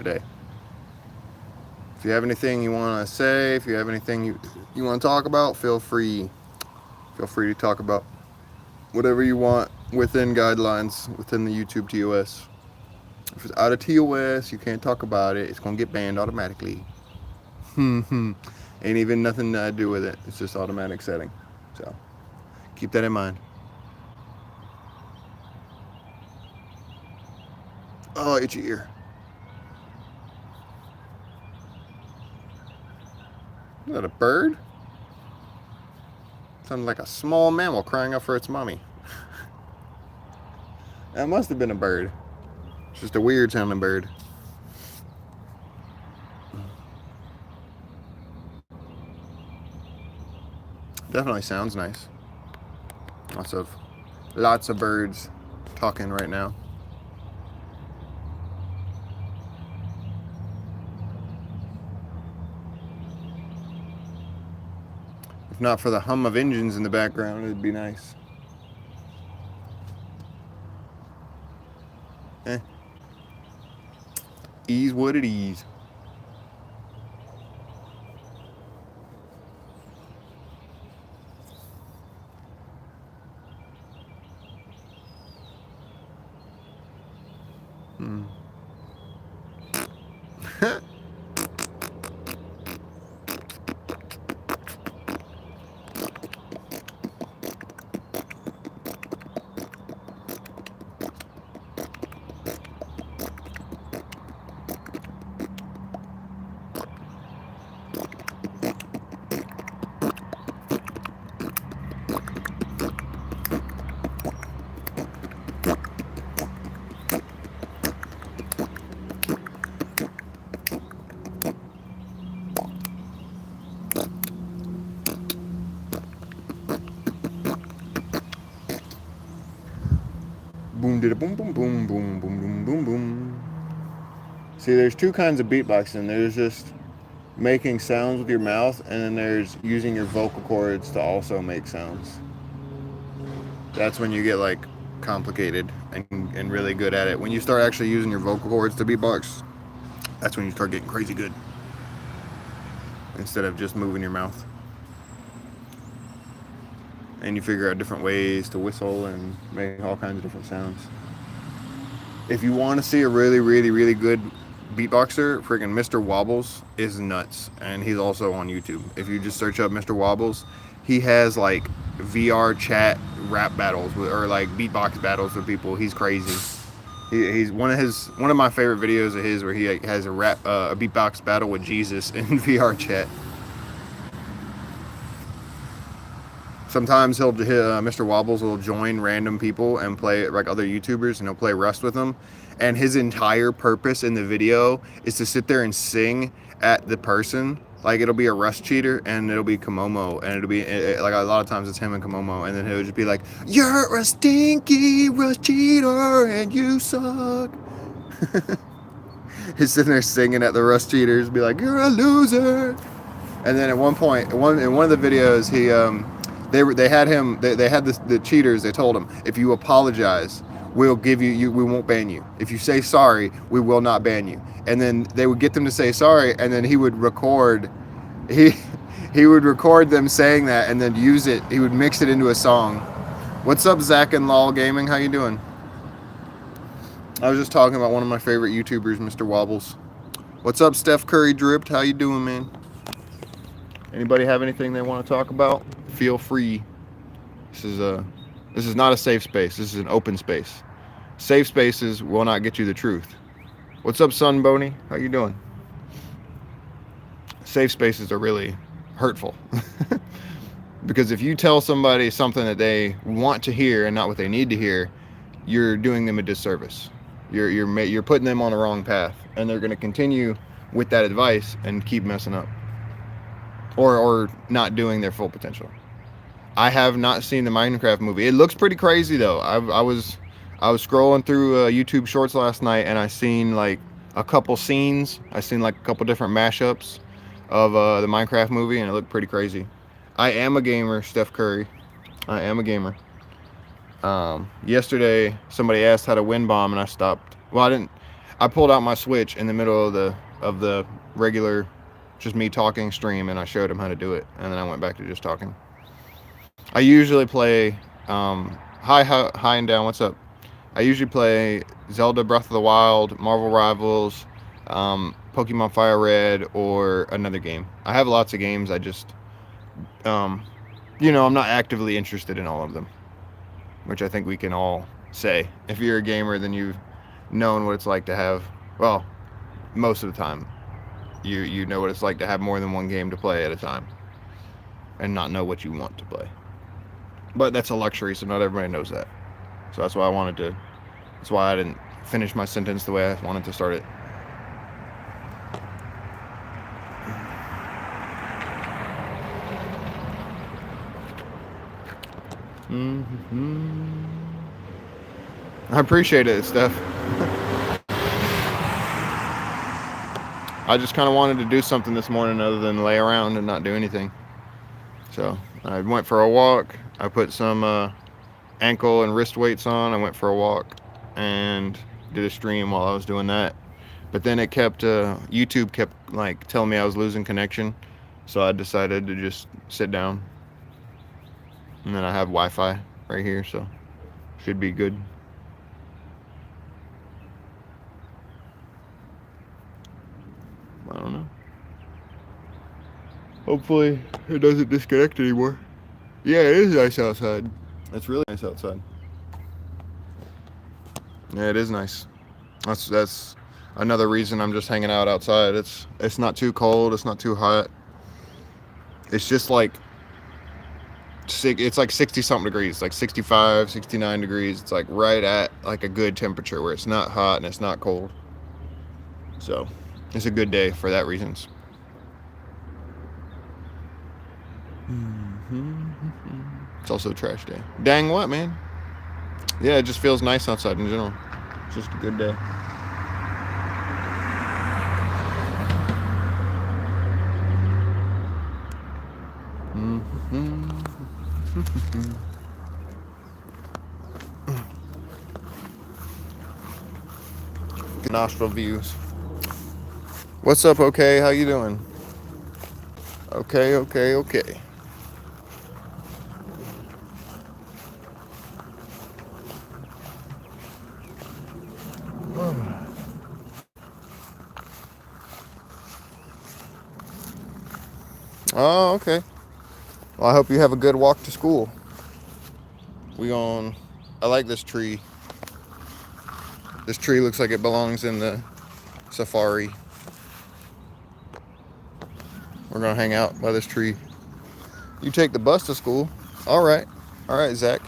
today. If you have anything you want to say, if you have anything you want to talk about, feel free. Feel free to talk about whatever you want within guidelines within the YouTube TOS. If it's out of TOS, you can't talk about it. It's gonna get banned automatically. Ain't even nothing to do with it. It's just automatic setting. So keep that in mind. Oh, itchy ear. Is that a bird? Sounded like a small mammal crying out for its mommy. That must have been a bird. It's just a weird sounding bird. Definitely sounds nice. Lots of birds talking right now. If not for the hum of engines in the background, it'd be nice. Eh. Ease what it ease. Hmm. Boom, did a boom, boom, boom, boom, boom, boom, boom, boom. See, there's two kinds of beatboxing. There's just making sounds with your mouth, and then there's using your vocal cords to also make sounds. That's when you get like complicated and really good at it. When you start actually using your vocal cords to beatbox, that's when you start getting crazy good. Instead of just moving your mouth. And you figure out different ways to whistle and make all kinds of different sounds. If you want to see a really, really, really good beatboxer, freaking Mr. Wobbles is nuts. And he's also on YouTube. If you just search up Mr. Wobbles, he has like VR chat rap battles or like beatbox battles with people. He's crazy. He's one of my favorite videos of his where he has a beatbox battle with Jesus in VR chat. Sometimes Mr. Wobbles will join random people and play like other YouTubers, and he'll play Rust with them. And his entire purpose in the video is to sit there and sing at the person. Like it'll be a Rust cheater and it'll be Komomo, and it'll be like a lot of times it's him and Komomo, and then he'll just be like, "You're a stinky Rust cheater and you suck." He's sitting there singing at the Rust cheaters, be like, "You're a loser." And then at one point, in one of the videos, they had the cheaters. They told him, if you apologize, we'll give you we won't ban you. If you say sorry, we will not ban you. And then they would get them to say sorry, and then he would record he would record them saying that and then use it. He would mix it into a song. What's up, Zach and Lol Gaming? How you doing? I was just talking about one of my favorite YouTubers, Mr. Wobbles. What's up, Steph Curry Dripped? How you doing, man? Anybody have anything they want to talk about? Feel free. This is not a safe space. This is an open space. Safe spaces will not get you the truth. What's up, Sun Boney? How you doing? Safe spaces are really hurtful. Because if you tell somebody something that they want to hear and not what they need to hear, you're doing them a disservice. You're putting them on the wrong path, and they're going to continue with that advice and keep messing up. Or not doing their full potential. I have not seen the Minecraft movie. It looks pretty crazy though. I was scrolling through YouTube Shorts last night, and I seen like a couple scenes. I seen like a couple different mashups of the Minecraft movie, and it looked pretty crazy. I am a gamer, Steph Curry. I am a gamer. Yesterday somebody asked how to win bomb, and I stopped. Well, I didn't. I pulled out my Switch in the middle of the regular, just me talking stream, and I showed him how to do it, and then I went back to just talking. I usually play, hi and down. What's up? I usually play Zelda Breath of the Wild, Marvel Rivals, Pokemon Fire Red, or another game. I have lots of games. I just, I'm not actively interested in all of them, which I think we can all say. If you're a gamer, then you've known what it's like to have, well, most of the time, you know what it's like to have more than one game to play at a time and not know what you want to play. But that's a luxury, so not everybody knows that. So that's why that's why I didn't finish my sentence the way I wanted to start it. Mm-hmm. I appreciate it, Steph. I just kind of wanted to do something this morning other than lay around and not do anything. So I went for a walk. I put some ankle and wrist weights on. I went for a walk and did a stream while I was doing that. But then it kept, YouTube kept like telling me I was losing connection. So I decided to just sit down. And then I have Wi-Fi right here, so should be good. I don't know. Hopefully it doesn't disconnect anymore. Yeah, it is nice outside. It's really nice outside. Yeah, it is nice. That's another reason I'm just hanging out outside. It's not too cold. It's not too hot. It's just like it's like 60 something degrees, like 65, 69 degrees. It's like right at like a good temperature where it's not hot and it's not cold. So it's a good day for that reasons. It's also a trash day. Dang what, man? Yeah, it just feels nice outside in general. It's just a good day. Nostril views. What's up, okay? How you doing? Okay. Oh, okay. Well, I hope you have a good walk to school. I like this tree. This tree looks like it belongs in the safari. We're gonna hang out by this tree. You take the bus to school. All right, Zach.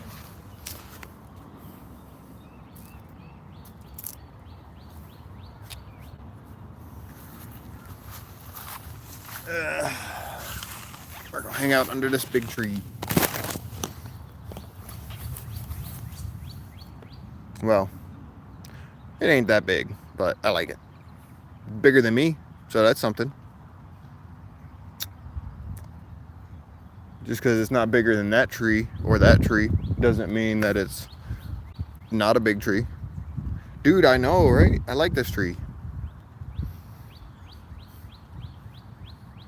We're gonna hang out under this big tree. Well, it ain't that big, but I like it. Bigger than me, so that's something. Just because it's not bigger than that tree or that tree doesn't mean that it's not a big tree. Dude, I know, right? I like this tree.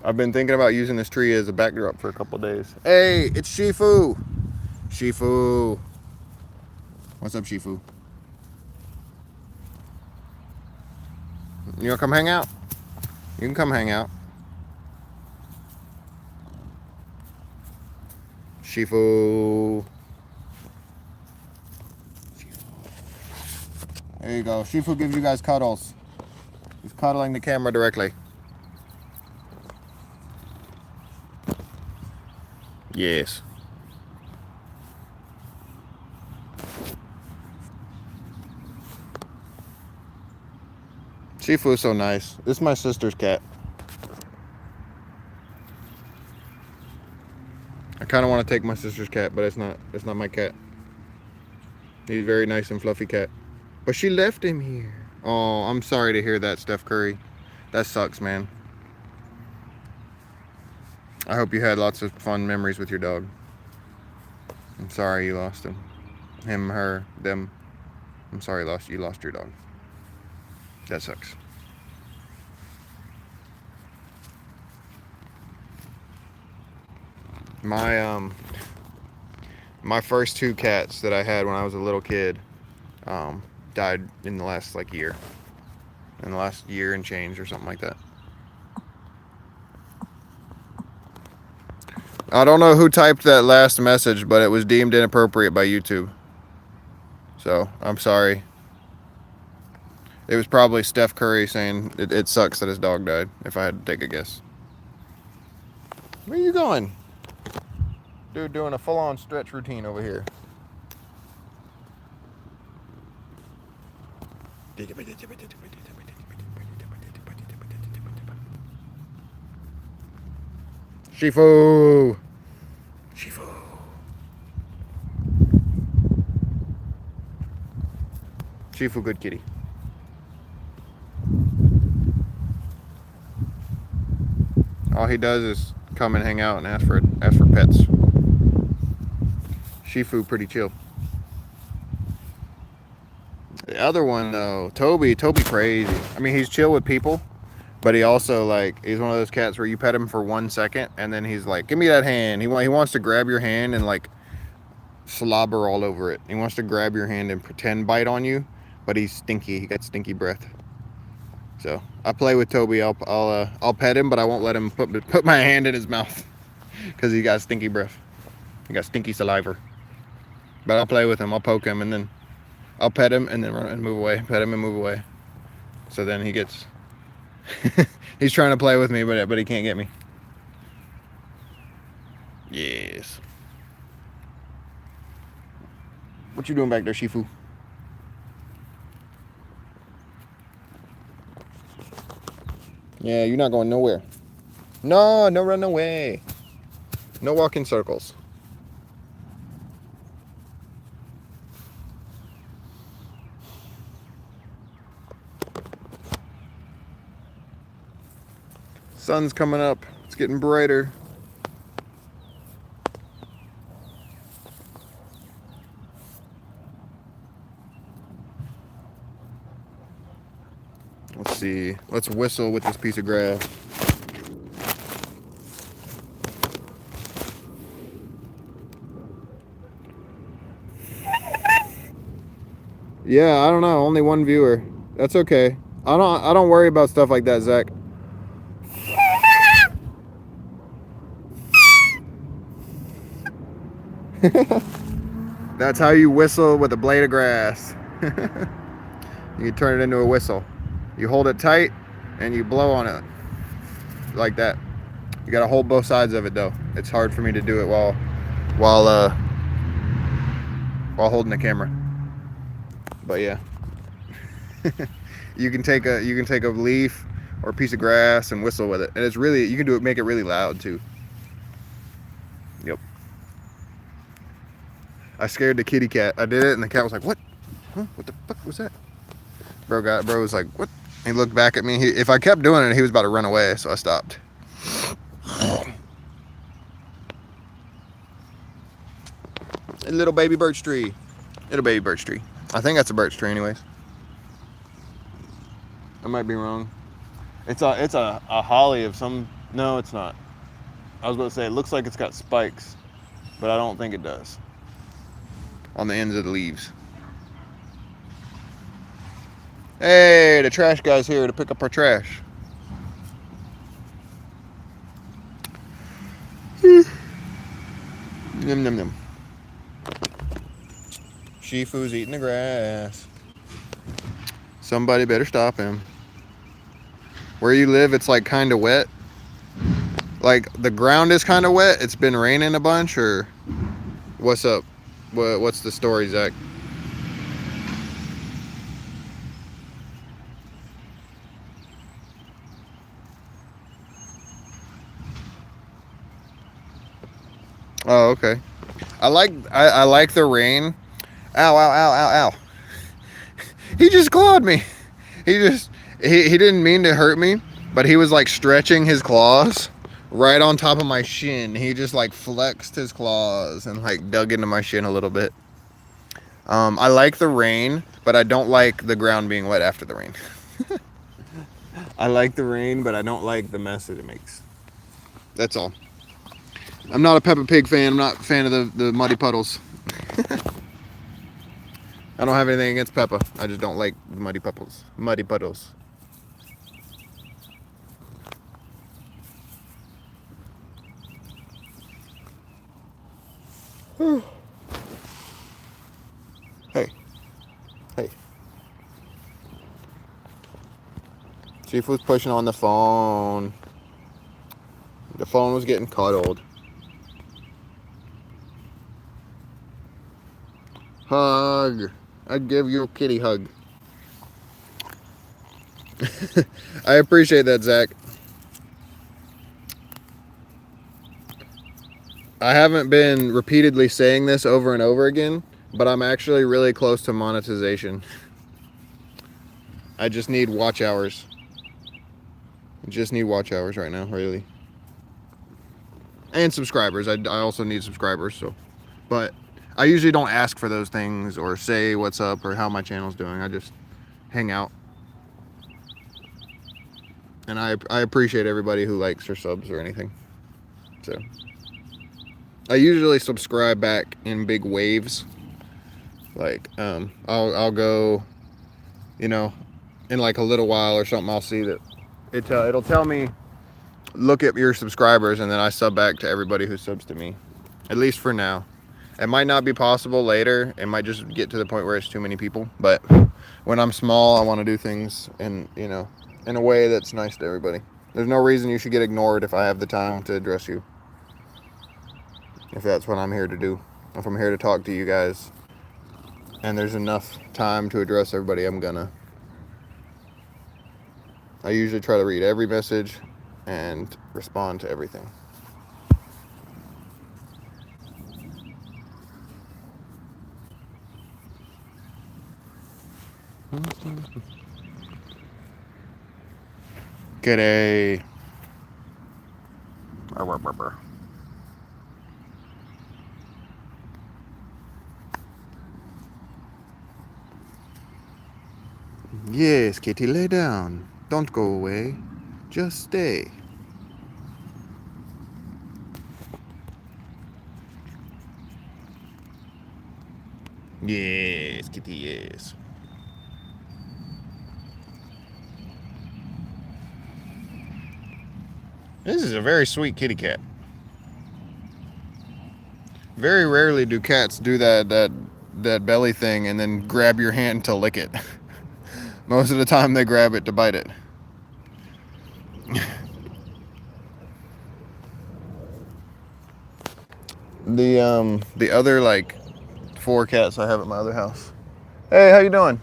I've been thinking about using this tree as a backdrop for a couple days. Hey, it's Shifu. Shifu. What's up, Shifu? You wanna come hang out? You can come hang out. Shifu. There you go. Shifu gives you guys cuddles. He's cuddling the camera directly. Yes. Shifu's so nice. This is my sister's cat. I kind of want to take my sister's cat, but it's not my cat. He's a very nice and fluffy cat. But she left him here. Oh, I'm sorry to hear that, Steph Curry. That sucks, man. I hope you had lots of fun memories with your dog. I'm sorry you lost him. Him, her, them. I'm sorry you lost your dog. That sucks. My my first two cats that I had when I was a little kid died in the last like year. In the last year and change or something like that. I don't know who typed that last message, but it was deemed inappropriate by YouTube. So I'm sorry. It was probably Steph Curry saying it sucks that his dog died, if I had to take a guess. Where are you going? Dude doing a full-on stretch routine over here. Shifu! Shifu! Shifu, good kitty. All he does is come and hang out and ask for pets. Shifu, pretty chill. The other one though, Toby crazy. I mean, he's chill with people, but he also like he's one of those cats where you pet him for 1 second and then he's like, "Give me that hand." He wants to grab your hand and like slobber all over it. He wants to grab your hand and pretend bite on you, but he's stinky. He got stinky breath. So I play with Toby. I'll pet him, but I won't let him put my hand in his mouth because he got stinky breath. He got stinky saliva. But I'll play with him. I'll poke him and then I'll pet him and then run and move away. Pet him and move away. So then he gets. He's trying to play with me, but he can't get me. Yes. What you doing back there, Shifu? Yeah, you're not going nowhere. No run away. No walk in circles. Sun's coming up. It's getting brighter. Let's see. Let's whistle with this piece of grass. Yeah, I don't know. Only one viewer. That's okay. I don't worry about stuff like that, Zach. That's how you whistle with a blade of grass. You turn it into a whistle. You hold it tight and you blow on it like that. You gotta hold both sides of it though. It's hard for me to do it while holding the camera. But yeah. you can take a leaf or a piece of grass and whistle with it. And it's really, you can do it, make it really loud too. Yep. I scared the kitty cat. I did it and the cat was like, "What? Huh? What the fuck was that?" Bro was like, "What?" He looked back at me. If I kept doing it, he was about to run away, so I stopped. A little baby birch tree. Little baby birch tree. I think that's a birch tree anyways. I might be wrong. It's a holly of some. No, it's not. I was about to say it looks like it's got spikes, but I don't think it does. On the ends of the leaves. Hey, the trash guy's here to pick up our trash. Num num num. Shifu's eating the grass. Somebody better stop him. Where you live, it's like kind of wet. Like the ground is kind of wet. It's been raining a bunch, or what's up? What's the story, Zach? Oh, okay. I like the rain. Ow, ow, ow, ow, ow. He just clawed me. He didn't mean to hurt me, but he was like stretching his claws right on top of my shin. He just like flexed his claws and like dug into my shin a little bit. I like the rain, but I don't like the ground being wet after the rain. I like the rain, but I don't like the mess that it makes. That's all. I'm not a Peppa Pig fan. I'm not a fan of the muddy puddles. I don't have anything against Peppa. I just don't like the muddy puddles. Muddy puddles. Hey. Hey. Chief was pushing on the phone. The phone was getting cuddled. Hug. I'd give you a kitty hug. I appreciate that, Zach. I haven't been repeatedly saying this over and over again, but I'm actually really close to monetization. I just need watch hours. Just need watch hours right now, really. And subscribers. I also need subscribers, so. But I usually don't ask for those things or say what's up or how my channel's doing. I just hang out. And I appreciate everybody who likes or subs or anything. So I usually subscribe back in big waves. Like I'll go, you know, in like a little while or something. I'll see that it'll tell me, look at your subscribers, and then I sub back to everybody who subs to me, at least for now. It might not be possible later. It might just get to the point where it's too many people. But when I'm small, I want to do things in, you know, in a way that's nice to everybody. There's no reason you should get ignored if I have the time to address you. If that's what I'm here to do. If I'm here to talk to you guys and there's enough time to address everybody, I'm gonna. I usually try to read every message and respond to everything. G'day. Yes, kitty, lay down. Don't go away. Just stay. Yes, kitty, yes. This is a very sweet kitty cat. Very rarely do cats do that belly thing and then grab your hand to lick it. Most of the time they grab it to bite it. The other like 4 cats I have at my other house. Hey, how you doing?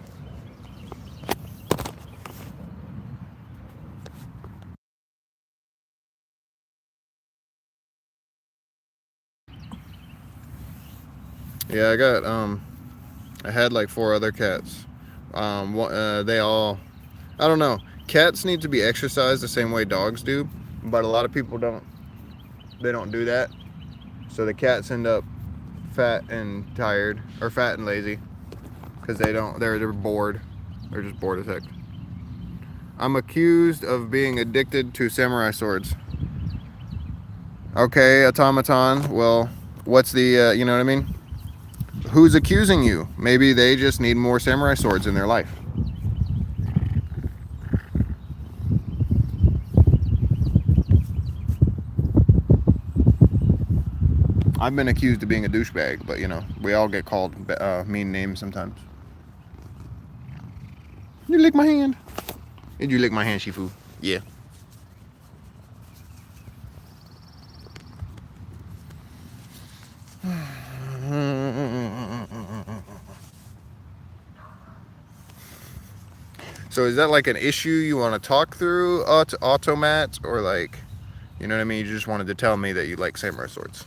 Yeah, I had like 4 other cats. They all, I don't know. Cats need to be exercised the same way dogs do, but a lot of people don't. They don't do that, so the cats end up fat and tired, or fat and lazy, because they're bored. They're just bored as heck. I'm accused of being addicted to samurai swords. Okay, automaton. Well, what's the, you know what I mean? Who's accusing you? Maybe they just need more samurai swords in their life. I've been accused of being a douchebag, but you know, we all get called mean names sometimes. You lick my hand. Did you lick my hand, Shifu? Yeah. So is that like an issue you want to talk through, Automat, or like, you know what I mean? You just wanted to tell me that you like samurai swords.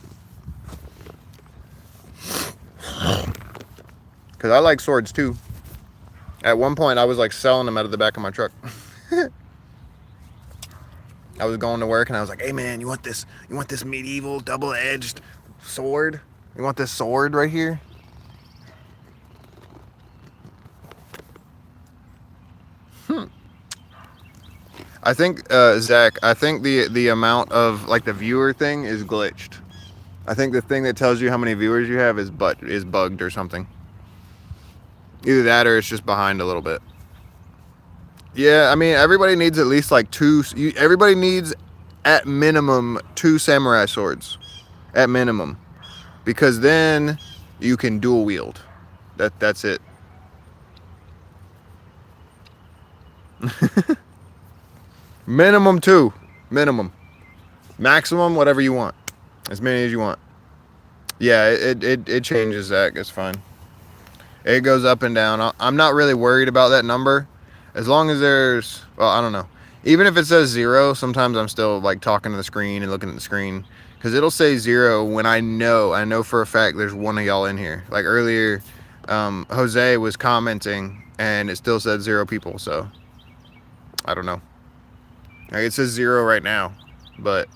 Because I like swords too. At one point, I was like selling them out of the back of my truck. I was going to work and I was like, hey man, you want this medieval double-edged sword? You want this sword right here? I think Zach, I think the amount of like the viewer thing is glitched. I think the thing that tells you how many viewers you have is bugged or something. Either that or it's just behind a little bit. Yeah, I mean everybody needs at least like everybody needs at minimum 2 samurai swords, at minimum, because then you can dual wield. That's it. Minimum 2, minimum, maximum whatever you want, as many as you want. Yeah, it changes, Zach. It's fine. It goes up and down. I'm not really worried about that number, as long as there's, well, I don't know. Even if it says 0, sometimes I'm still like talking to the screen and looking at the screen, because it'll say 0 when I know for a fact there's one of y'all in here. Like earlier, Jose was commenting and it still said 0 people. So I don't know. Like, it says 0 right now, but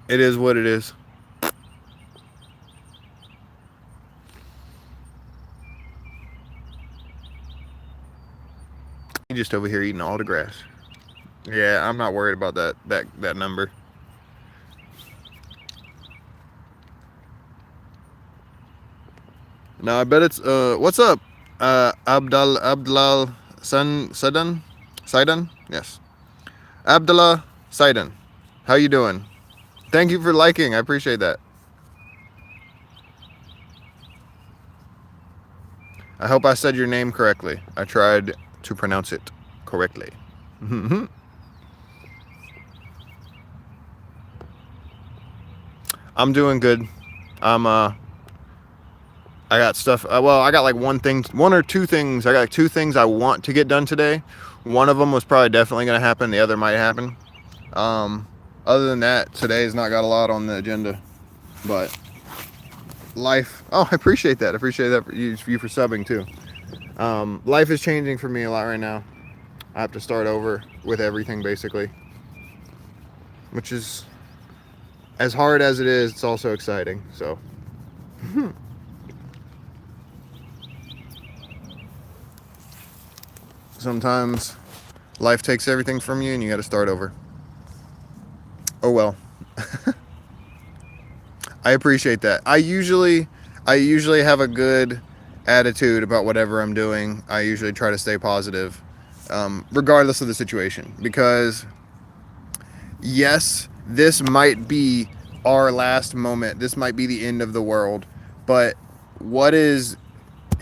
it is what it is. You just over here eating all the grass. Yeah, I'm not worried about that number. No, I bet it's what's up? Abdullah Saidan? Yes. Abdullah Saidan. How you doing? Thank you for liking. I appreciate that. I hope I said your name correctly. I tried to pronounce it correctly. I'm doing good. I got stuff. Well, I got like one or two things. I got like 2 things I want to get done today. One of them was probably definitely going to happen. The other might happen. Other than that, today's not got a lot on the agenda. But life. Oh, I appreciate that. I appreciate that for you for subbing too. Life is changing for me a lot right now. I have to start over with everything basically, which is as hard as it is. It's also exciting. So. Sometimes life takes everything from you and you got to start over. Oh well. I appreciate that. I usually have a good attitude about whatever I'm doing. I usually try to stay positive, regardless of the situation. Because yes, this might be our last moment. This might be the end of the world. But what is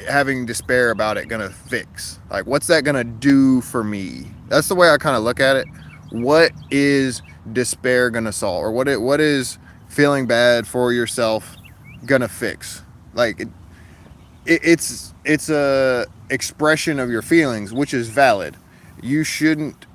having despair about it gonna fix? Like, what's that gonna do for me? That's the way I kind of look at it. What is despair gonna solve, or what is feeling bad for yourself gonna fix? Like, it's a expression of your feelings, which is valid. You shouldn't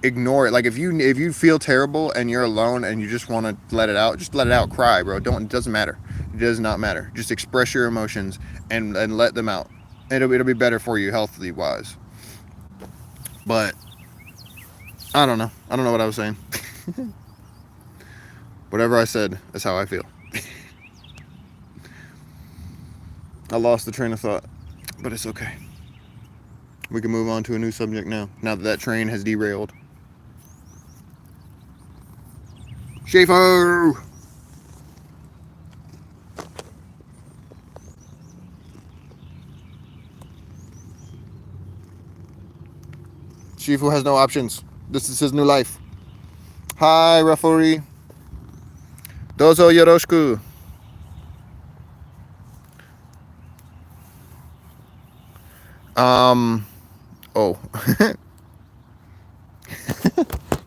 ignore it. Like, if you feel terrible and you're alone and you just want to let it out, just let it out. Cry, bro. It doesn't matter. It does not matter. Just express your emotions and let them out. It'll be better for you healthily wise. But I don't know what I was saying. Whatever I said is how I feel. I lost the train of thought, but it's okay. We can move on to a new subject now that train has derailed. Schaefer! Shifu has no options. This is his new life. Hi, Rafuri. Dozo yoroshiku. Oh.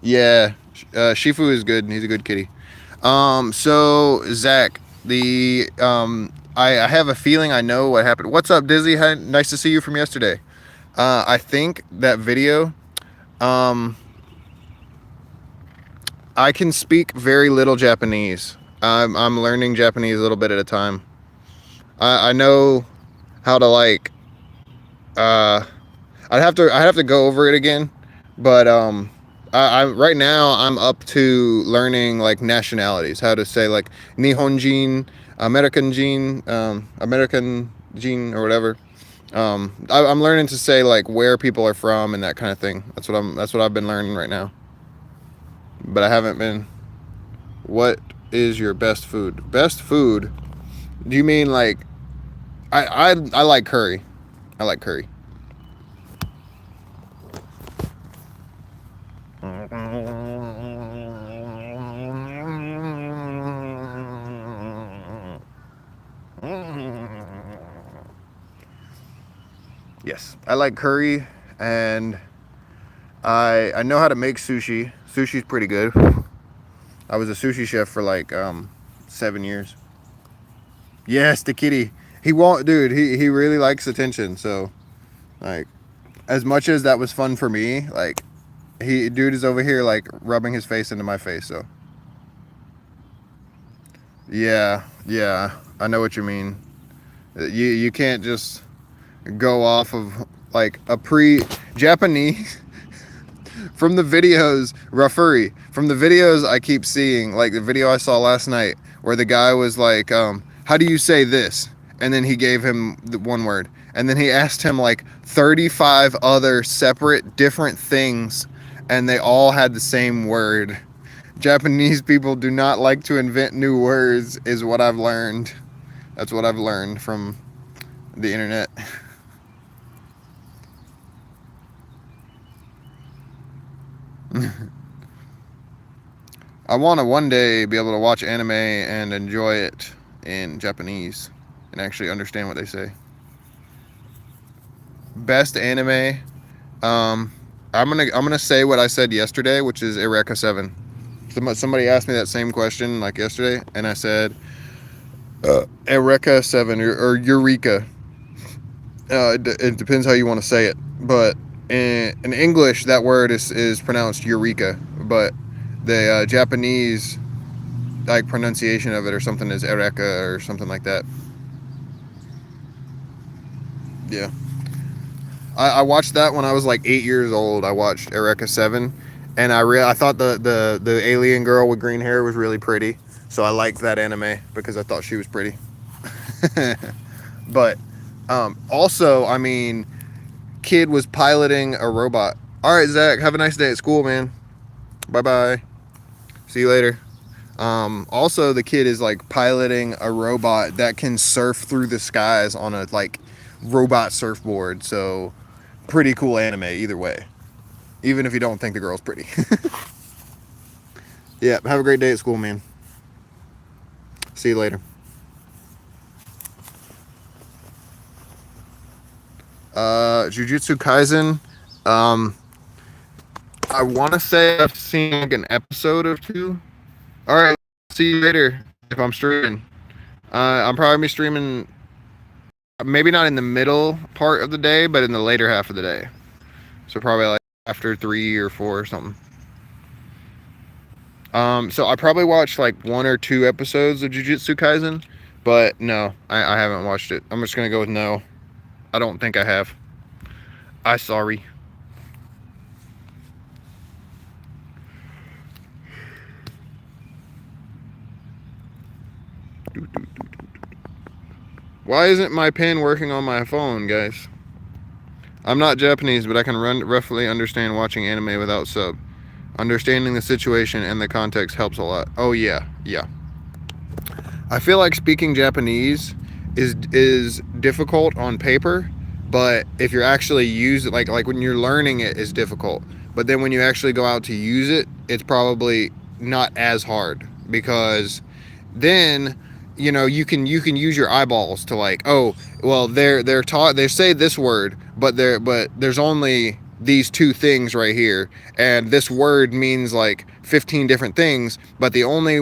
Yeah. Shifu is good. He's a good kitty. So Zach, I have a feeling I know what happened. What's up, Dizzy? Nice to see you from yesterday. I think that video, I can speak very little Japanese. I'm learning Japanese a little bit at a time. I know how to like, I'd have to go over it again, but I right now I'm up to learning like nationalities, how to say like Nihonjin, American Jin, or whatever. I'm learning to say like where people are from and that kind of thing. That's what I've been learning right now. But I haven't been. What is your best food? Best food? Do you mean like I like curry. I like curry. Yes, I like curry, and I know how to make sushi. Sushi's pretty good. I was a sushi chef for like 7 years. Yes, the kitty. He won't, dude. He really likes attention. So, like, as much as that was fun for me, like, dude is over here like rubbing his face into my face. So, yeah, I know what you mean. You can't just go off of like a pre-Japanese from the videos, Rafuri, from the videos I keep seeing, like the video I saw last night where the guy was like, how do you say this? And then he gave him the one word. And then he asked him like 35 other separate different things, and they all had the same word. Japanese people do not like to invent new words, is what I've learned. That's what I've learned from the internet. I want to one day be able to watch anime and enjoy it in Japanese and actually understand what they say. Best anime, I'm gonna say what I said yesterday, which is Eureka 7. Somebody asked me that same question like yesterday, and I said Eureka 7 or Eureka. It depends how you want to say it, but in English that word is pronounced Eureka, but the Japanese like pronunciation of it or something is Eureka or something like that. Yeah, I watched that when I was like 8 years old. I watched Eureka 7, and I thought the alien girl with green hair was really pretty, so I liked that anime because I thought she was pretty. But also, I mean, kid was piloting a robot. All right, Zach, have a nice day at school, man. Bye bye. See you later. Also, the kid is like piloting a robot that can surf through the skies on a like robot surfboard. So, pretty cool anime either way. Even if you don't think the girl's pretty. Yeah, have a great day at school, man. See you later. Jujutsu Kaisen. I want to say I've seen like an episode or two. All right, see you later if I'm streaming. I'm probably streaming maybe not in the middle part of the day, but in the later half of the day. So probably like after 3 or 4 or something. So I probably watched like 1 or 2 episodes of Jujutsu Kaisen, but no, I haven't watched it. I'm just gonna go with no. I don't think I have. I sorry. Why isn't my pen working on my phone, guys? I'm not Japanese, but I can roughly understand watching anime without sub. Understanding the situation and the context helps a lot. Oh yeah. I feel like speaking Japanese is difficult on paper, but if you're actually using like when you're learning it is difficult. But then when you actually go out to use it, it's probably not as hard because then you can use your eyeballs to like, oh well, they're taught, they say this word, but there's only these 2 things right here, and this word means like 15 different things, but the only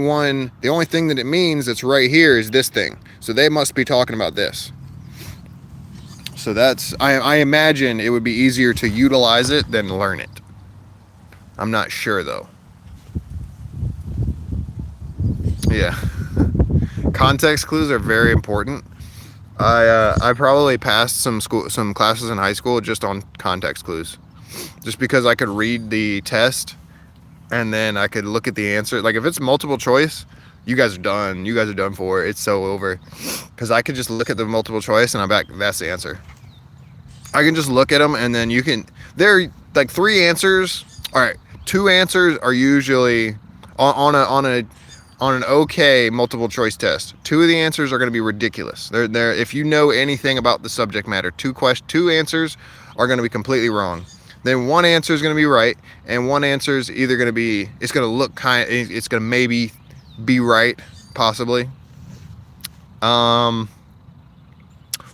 thing that it means that's right here is this thing, so they must be talking about this. So that's, I imagine it would be easier to utilize it than learn it. I'm not sure though. Yeah. Context clues are very important. I probably passed some classes in high school just on context clues, just because I could read the test and then I could look at the answer. Like if it's multiple choice, you guys are done. You guys are done for. It's so over, because I could just look at the multiple choice and I'm back. That's the answer. I can just look at them, and then you can. They're like 3 answers. All right, 2 answers are usually on an okay multiple choice test. 2 of the answers are going to be ridiculous. They're if you know anything about the subject matter, 2 answers are going to be completely wrong. Then 1 answer is going to be right, and 1 answer is either going to be, it's going to look it's going to maybe be right, possibly.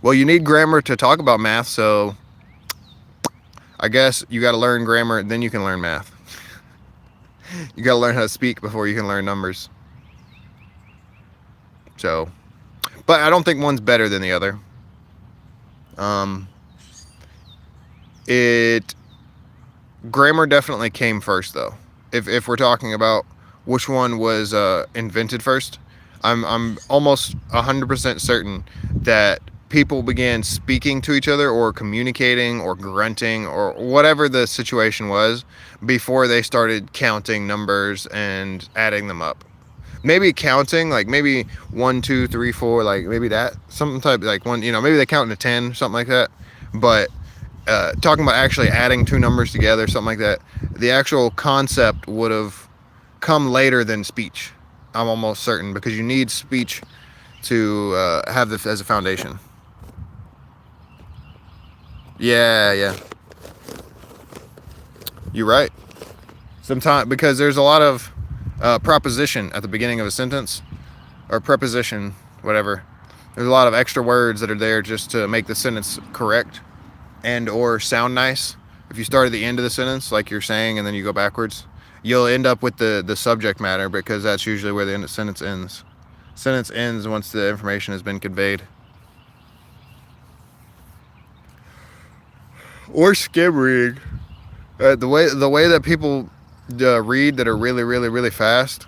Well, you need grammar to talk about math, so I guess you got to learn grammar, then you can learn math. You got to learn how to speak before you can learn numbers. So, but I don't think one's better than the other. Grammar definitely came first, though. If we're talking about which one was invented first, I'm almost 100% certain that people began speaking to each other or communicating or grunting or whatever the situation was before they started counting numbers and adding them up. Maybe counting, like maybe 1, 2, 3, 4, like maybe that, something type, like one, maybe they count to 10, something like that. But talking about actually adding 2 numbers together, something like that, the actual concept would have come later than speech. I'm almost certain, because you need speech to have this as a foundation. Yeah. You're right. Sometimes, because there's a lot of proposition at the beginning of a sentence, or preposition, whatever. There's a lot of extra words that are there just to make the sentence correct and or sound nice. If you start at the end of the sentence, like you're saying, and then you go backwards, you'll end up with the subject matter, because that's usually where the sentence ends. Sentence ends once the information has been conveyed. Or skim reading. The way that people read that are really, really, really fast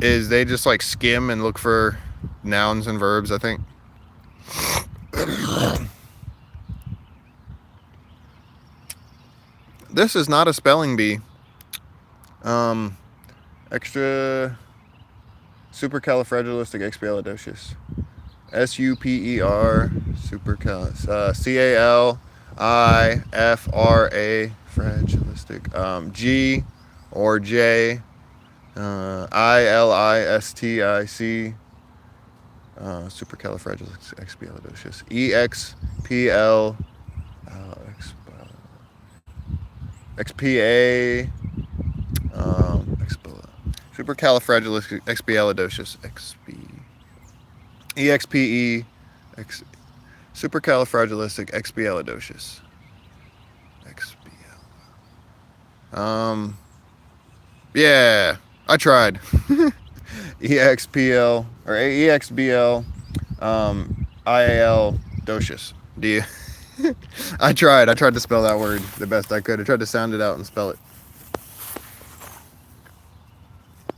is they just like skim and look for nouns and verbs, I think. This is not a spelling bee. Extra supercalifragilisticexpialidocious. SUPER CALIFRA fragilistic. G or J ILISTIC supercalifragilisticexpialidocious. EXPL XPA supercalifragilisticexpialidocious EXPE supercalifragilisticexpialidocious yeah, I tried. EXPL or EXBL IAL docious. Do you? I tried to spell that word the best I could. I tried to sound it out and spell it.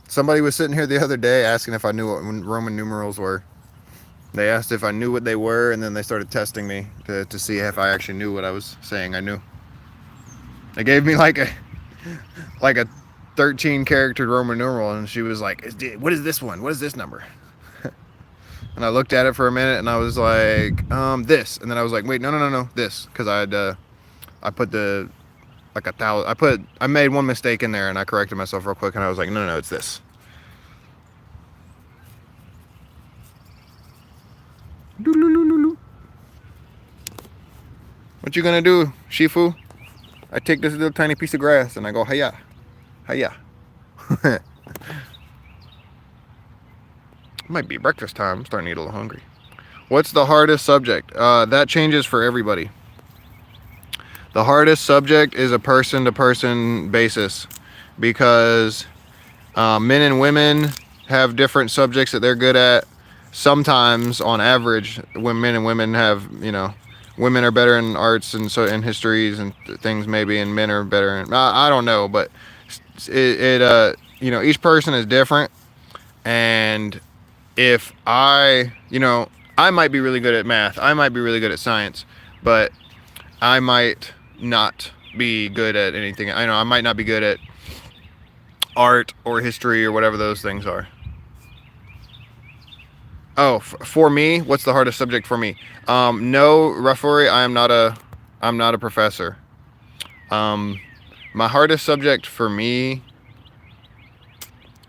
Somebody was sitting here the other day asking if I knew what Roman numerals were. They asked if I knew what they were, and then they started testing me to see if I actually knew what I was saying I knew. They gave me like a 13 character Roman numeral, and she was like, what is this one? What is this number? And I looked at it for a minute, and I was like, this. And then I was like, wait, no, this. Because I put the, like 1,000, I made one mistake in there, and I corrected myself real quick, and I was like, no, it's this. What you gonna do, Shifu? I take this little tiny piece of grass, and I go, hiya. Might be breakfast time. I'm starting to get a little hungry. What's the hardest subject? That changes for everybody. The hardest subject is a person-to-person basis, because men and women have different subjects that they're good at. Sometimes, on average, when men and women have, women are better in arts and so in histories and things maybe, and men are better in, I don't know, but each person is different. And if I might be really good at math, I might be really good at science, but I might not be good at anything. I might not be good at art or history or whatever those things are. Oh, for me, what's the hardest subject for me? No, Rafori, I am not a I'm not a professor. My hardest subject for me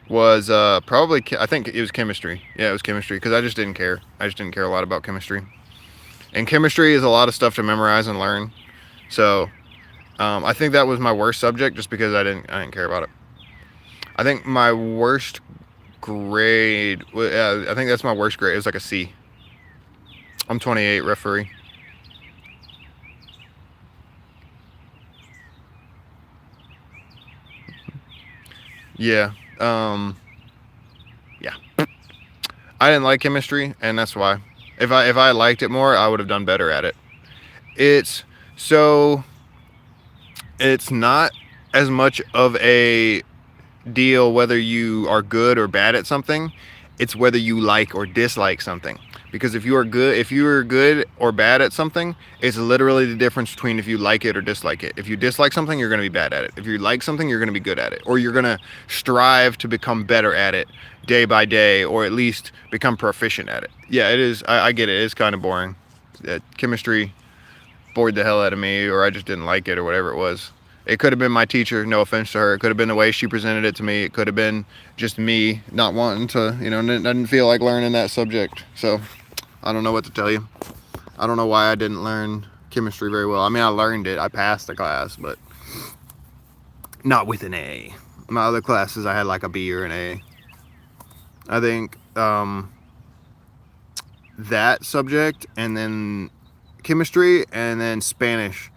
was probably, I think it was chemistry. Yeah, it was chemistry, because I just didn't care. I just didn't care a lot about chemistry. And chemistry is a lot of stuff to memorize and learn. So I think that was my worst subject, just because I didn't care about it. I think my worst grade, I think that's my worst grade. It was like a C. I'm 28, referee. Yeah. Yeah. I didn't like chemistry, and that's why. If I liked it more, I would have done better at it. It's so it's not as much of a deal whether you are good or bad at something. It's whether you like or dislike something. Because if you are good or bad at something, it's literally the difference between if you like it or dislike it. If you dislike something, you're going to be bad at it. If you like something, you're going to be good at it, or you're going to strive to become better at it day by day, or at least become proficient at it. Yeah, it is. I get it. It's kind of boring. Chemistry bored the hell out of me, or I just didn't like it, or whatever it was. It could have been my teacher, no offense to her. It could have been the way she presented it to me. It could have been just me not wanting to, didn't feel like learning that subject. So I don't know what to tell you. I don't know why I didn't learn chemistry very well. I mean, I learned it. I passed the class, but not with an A. My other classes, I had like a B or an A. I think that subject, and then chemistry, and then Spanish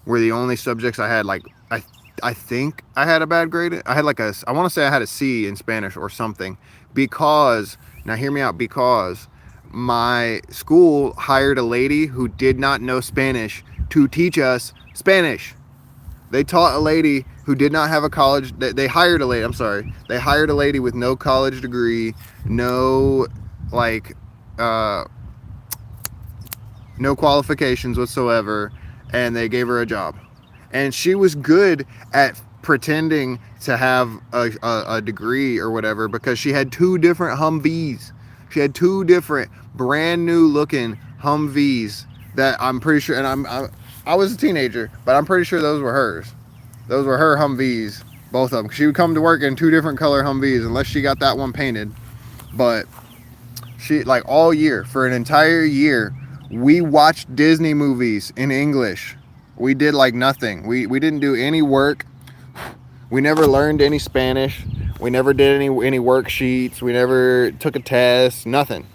were the only subjects I had like, I think I had a bad grade. I had like I want to say I had a C in Spanish or something, because, now hear me out, because my school hired a lady who did not know Spanish to teach us Spanish. They taught a lady who did not have a college, they hired a lady, I'm sorry, they hired a lady with no college degree, no like no qualifications whatsoever, and they gave her a job. And she was good at pretending to have a degree or whatever, because she had two different Humvees. She had two different brand new looking Humvees that I'm pretty sure, and I was a teenager, but I'm pretty sure those were hers. Those were her Humvees, both of them. She would come to work in two different color Humvees, unless she got that one painted. But she, like, all year, for an entire year, we watched Disney movies in English. We did like nothing. We didn't do any work. We never learned any Spanish. We never did any worksheets. We never took a test. Nothing.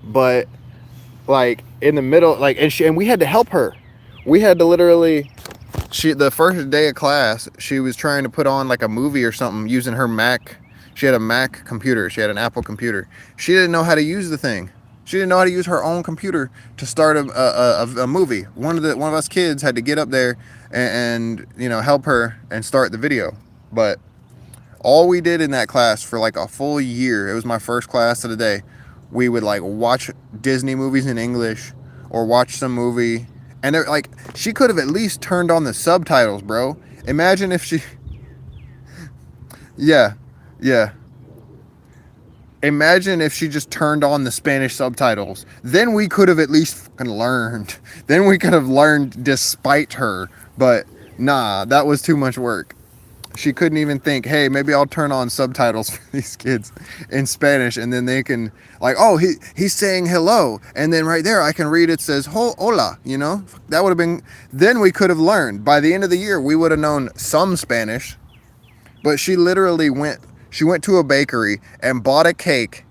But like in the middle, like, and we had to help her. We had to literally. The first day of class, she was trying to put on like a movie or something using her Mac. She had a Mac computer. She had an Apple computer. She didn't know how to use the thing. She didn't know how to use her own computer to start a movie. One of us kids had to get up there and help her and start the video. But all we did in that class for like a full year, it was my first class of the day, we would like watch Disney movies in English or watch some movie. And they're like, she could have at least turned on the subtitles, bro. Imagine if she... Yeah. Imagine if she just turned on the Spanish subtitles. Then we could have at least fucking learned. Then we could have learned despite her. But nah, that was too much work. She couldn't even think, hey, maybe I'll turn on subtitles for these kids in Spanish, and then they can, like, oh, he's saying hello, and then right there I can read it says hola, That would have been, then we could have learned. By the end of the year, we would have known some Spanish. But she literally went to a bakery and bought a cake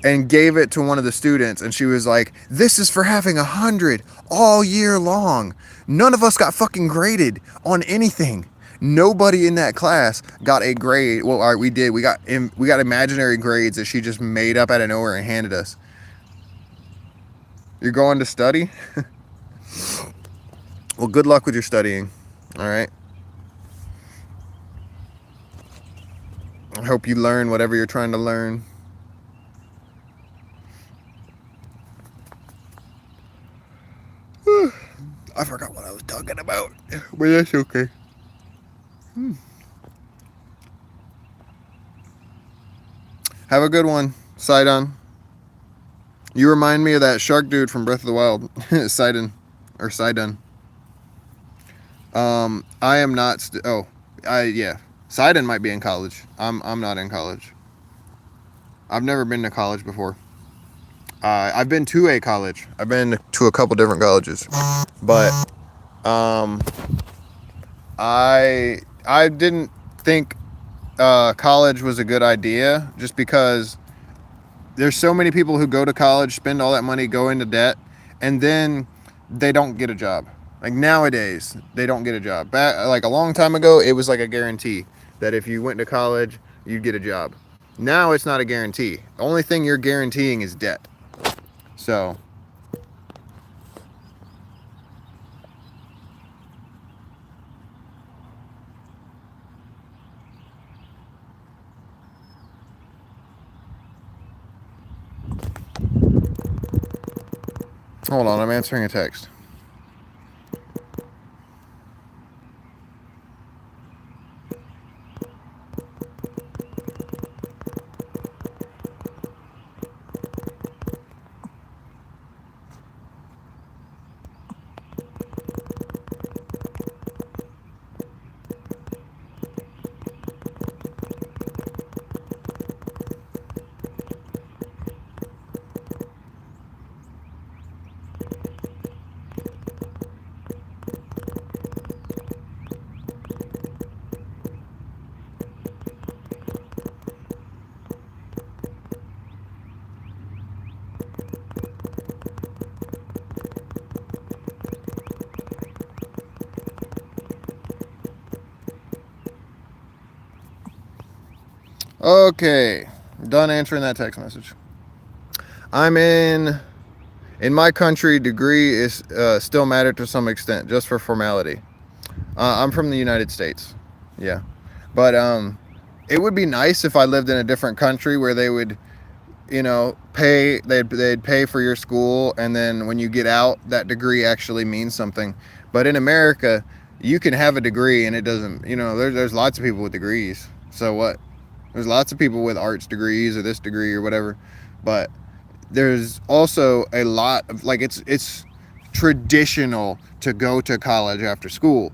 and gave it to one of the students, and she was like, this is for having 100 all year long. None of us got fucking graded on anything. Nobody in that class got a grade. Well, all right, we did. We got imaginary grades that she just made up out of nowhere and handed us. You're going to study? Well, good luck with your studying. All right. I hope you learn whatever you're trying to learn. I forgot what I was talking about, but that's okay. Have a good one, Sidon. You remind me of that shark dude from Breath of the Wild. Sidon. I am not. Yeah. Sidon might be in college. I'm not in college. I've never been to college before. I've been to a college. I've been to a couple different colleges, but um, I didn't think college was a good idea just because there's so many people who go to college, spend all that money, go into debt, and then they don't get a job. Like nowadays, they don't get a job. Back like a long time ago, it was like a guarantee that if you went to college, you'd get a job. Now it's not a guarantee. The only thing you're guaranteeing is debt. So, hold on, I'm answering a text. Okay, done answering that text message. I'm in my country, degree is still matter to some extent, just for formality. I'm from the United States. Yeah. But it would be nice if I lived in a different country where they would, they'd pay for your school, and then when you get out, that degree actually means something. But in America, you can have a degree and it doesn't, there's lots of people with degrees. So what? There's lots of people with arts degrees or this degree or whatever. But there's also a lot of it's traditional to go to college after school.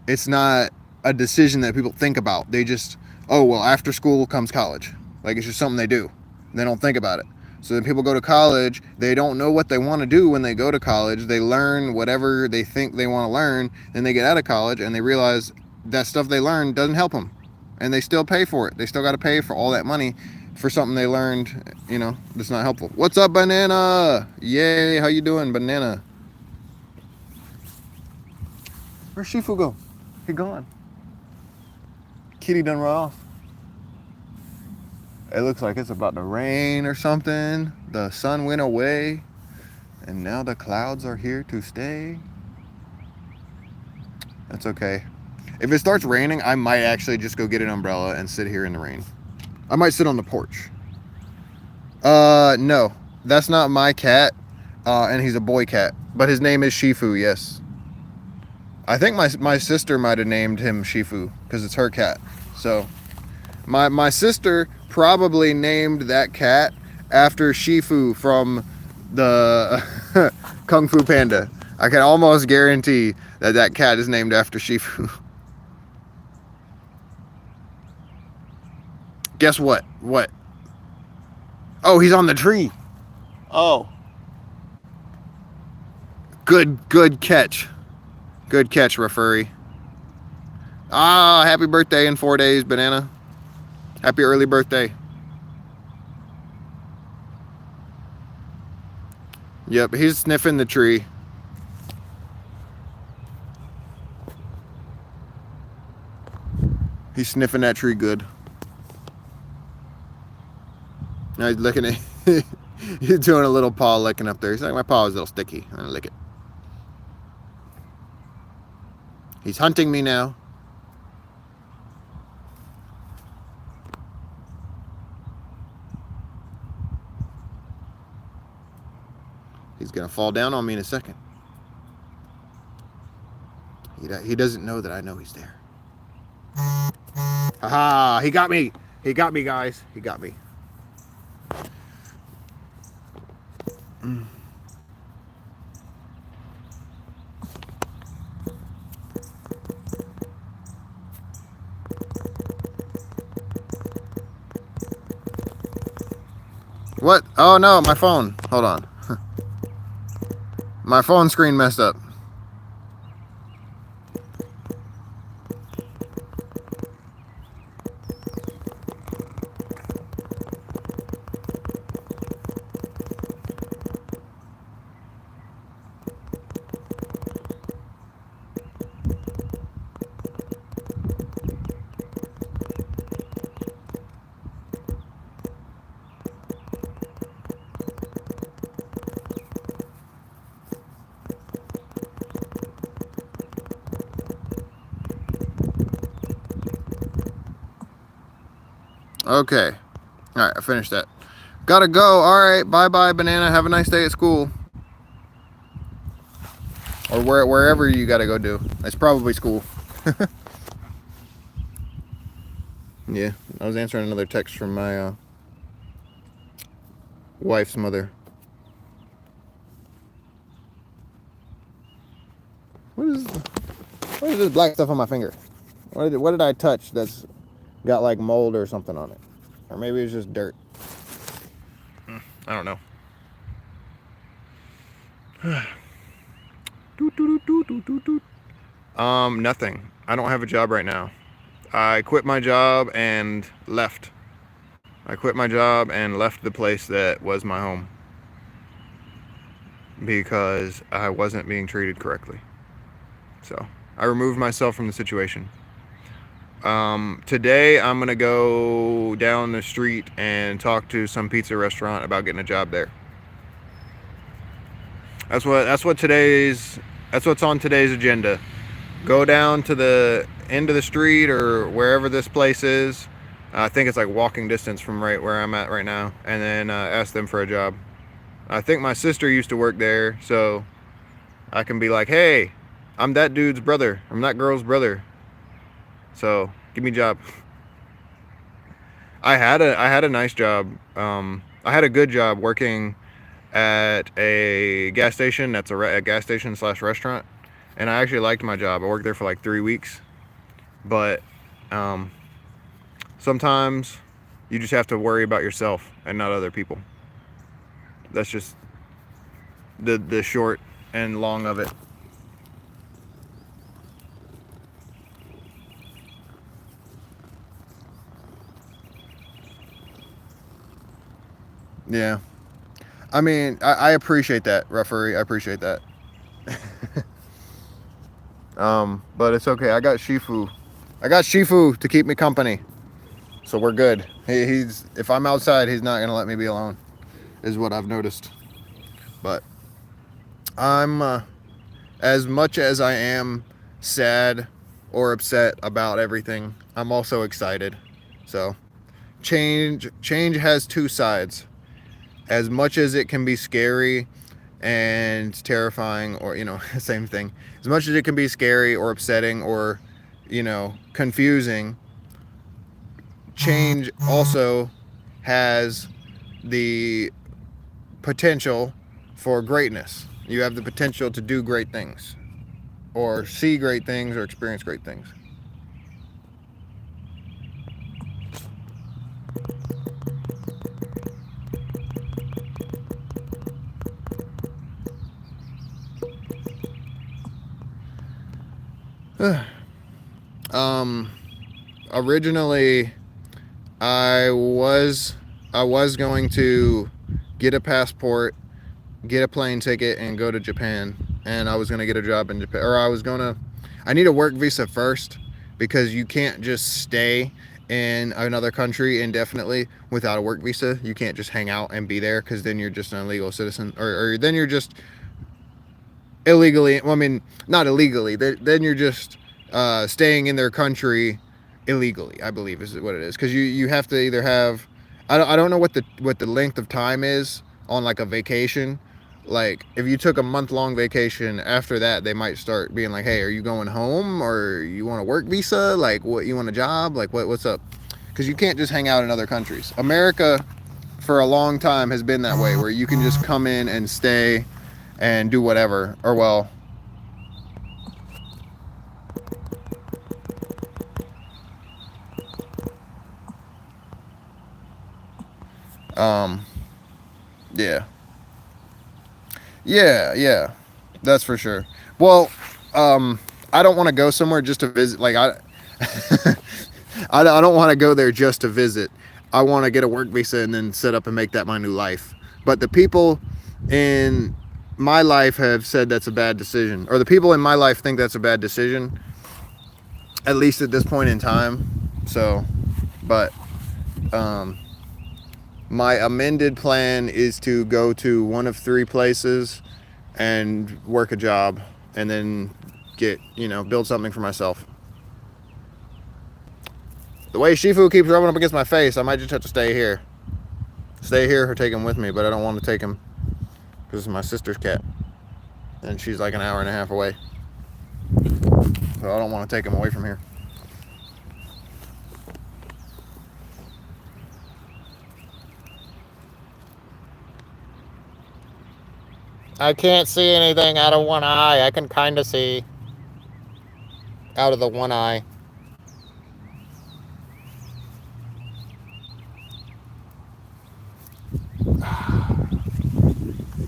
It's not a decision that people think about. They just, oh well, after school comes college. Like it's just something they do. They don't think about it. So then people go to college, they don't know what they want to do when they go to college. They learn whatever they think they want to learn, then they get out of college and they realize that stuff they learned doesn't help them. And they still pay for it. They still got to pay for all that money for something they learned, that's not helpful. What's up, Banana? Yay, how you doing, Banana? Where's Shifu go? He gone. Kitty done run off. It looks like it's about to rain or something. The sun went away, and now the clouds are here to stay. That's okay. If it starts raining, I might actually just go get an umbrella and sit here in the rain. I might sit on the porch. No, that's not my cat, and he's a boy cat, but his name is Shifu, yes. I think my sister might have named him Shifu because it's her cat. So my sister probably named that cat after Shifu from the Kung Fu Panda. I can almost guarantee that cat is named after Shifu. Guess what? What? Oh, he's on the tree. Oh. Good catch. Good catch, referee. Ah, happy birthday in 4 days, Banana. Happy early birthday. Yep, he's sniffing the tree. He's sniffing that tree good. Now he's licking it. He's doing a little paw licking up there. He's like, my paw is a little sticky. I'm gonna lick it. He's hunting me now. He's gonna fall down on me in a second. He doesn't know that I know he's there. Haha, he got me. He got me, guys. He got me. What? Oh no, my phone. Hold on. My phone screen messed up. Okay. All right, I finished that. Gotta go. All right. Bye-bye, Banana. Have a nice day at school. Or wherever you gotta go do. It's probably school. Yeah, I was answering another text from my wife's mother. What is this black stuff on my finger? What did I touch that's got like mold or something on it? Or maybe it's just dirt. I don't know. Nothing. I don't have a job right now. I quit my job and left. I quit my job and left the place that was my home because I wasn't being treated correctly. So I removed myself from the situation. Today I'm gonna go down the street and talk to some pizza restaurant about getting a job there. That's what's on today's agenda. Go down to the end of the street or wherever this place is. I think it's like walking distance from right where I'm at right now, and then ask them for a job. I think my sister used to work there, so I can be like, hey, I'm that dude's brother. I'm that girl's brother. So give me a job. I had a nice job. I had a good job working at a gas station. That's a gas station / restaurant, and I actually liked my job. I worked there for like 3 weeks, but sometimes you just have to worry about yourself and not other people. That's just the short and long of it. Yeah. I mean, I appreciate that, referee. I appreciate that. But it's okay. I got Shifu to keep me company. So we're good. He's if I'm outside, he's not gonna let me be alone, is what I've noticed. But I'm as much as I am sad or upset about everything, I'm also excited. So change has two sides. As much as it can be scary and terrifying, or same thing, as much as it can be scary or upsetting or confusing, change also has the potential for greatness. You have the potential to do great things or see great things or experience great things. Originally I was going to get a passport, get a plane ticket, and go to Japan. And I was going to get a job in Japan, or I need a work visa first, because you can't just stay in another country indefinitely without a work visa. You can't just hang out and be there, because then you're just an illegal citizen, or then you're just illegally, well, I mean, not illegally, then you're just staying in their country illegally, I believe is what it is, because you have to either have, I don't know what the length of time is on like a vacation. Like if you took a month-long vacation, after that they might start being like, hey, are you going home, or you want a work visa, like what, you want a job, like what's up? Because you can't just hang out in other countries. America for a long time has been that way, where you can just come in and stay and do whatever, or well, Yeah. Yeah, that's for sure. Well, I don't want to go somewhere just to visit. Like I don't want to go there just to visit. I want to get a work visa and then set up and make that my new life. But the people in my life have said that's a bad decision, or the people in my life think that's a bad decision, at least at this point in time. So, but my amended plan is to go to one of 3 places and work a job and then get, build something for myself. The way Shifu keeps rubbing up against my face, I might just have to stay here. Stay here or take him with me, but I don't want to take him because it's my sister's cat. And she's like an hour and a half away. So I don't want to take him away from here. I can't see anything out of one eye. I can kind of see out of the one eye.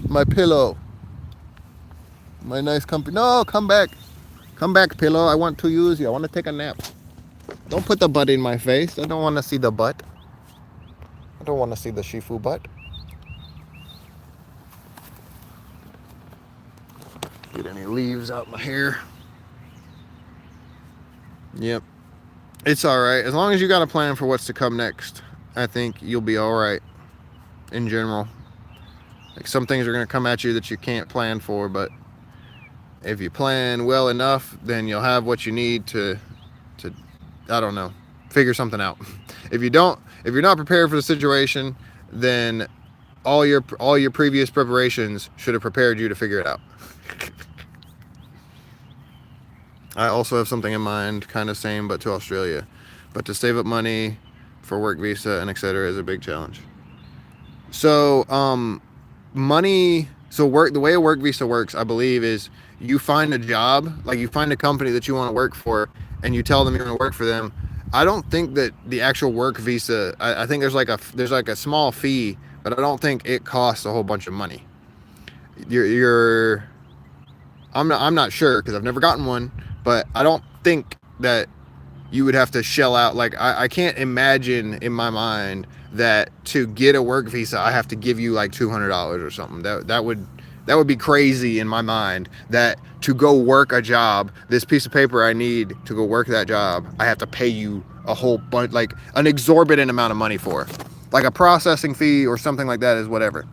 My pillow. My nice company. No, come back. Come back, pillow. I want to use you. I want to take a nap. Don't put the butt in my face. I don't want to see the butt. I don't want to see the Shifu butt. Get any leaves out my hair. Yep. It's all right. As long as you got a plan for what's to come next, I think you'll be all right in general. Like some things are going to come at you that you can't plan for, but if you plan well enough, then you'll have what you need to I don't know, figure something out. If you're not prepared for the situation, then all your previous preparations should have prepared you to figure it out. I also have something in mind, kind of same, but to Australia. But to save up money for work visa and etc. is a big challenge. So, the way a work visa works, I believe, is you find a job, like you find a company that you want to work for, and you tell them you're going to work for them. I don't think that the actual work visa, I think there's like a small fee, but I don't think it costs a whole bunch of money. I'm not sure because I've never gotten one, but I don't think that you would have to shell out. Like I can't imagine in my mind that to get a work visa I have to give you like $200 or something. That would be crazy in my mind, that to go work a job, this piece of paper I need to go work that job, I have to pay you a whole bunch, like an exorbitant amount of money for. Like a processing fee or something like that is whatever.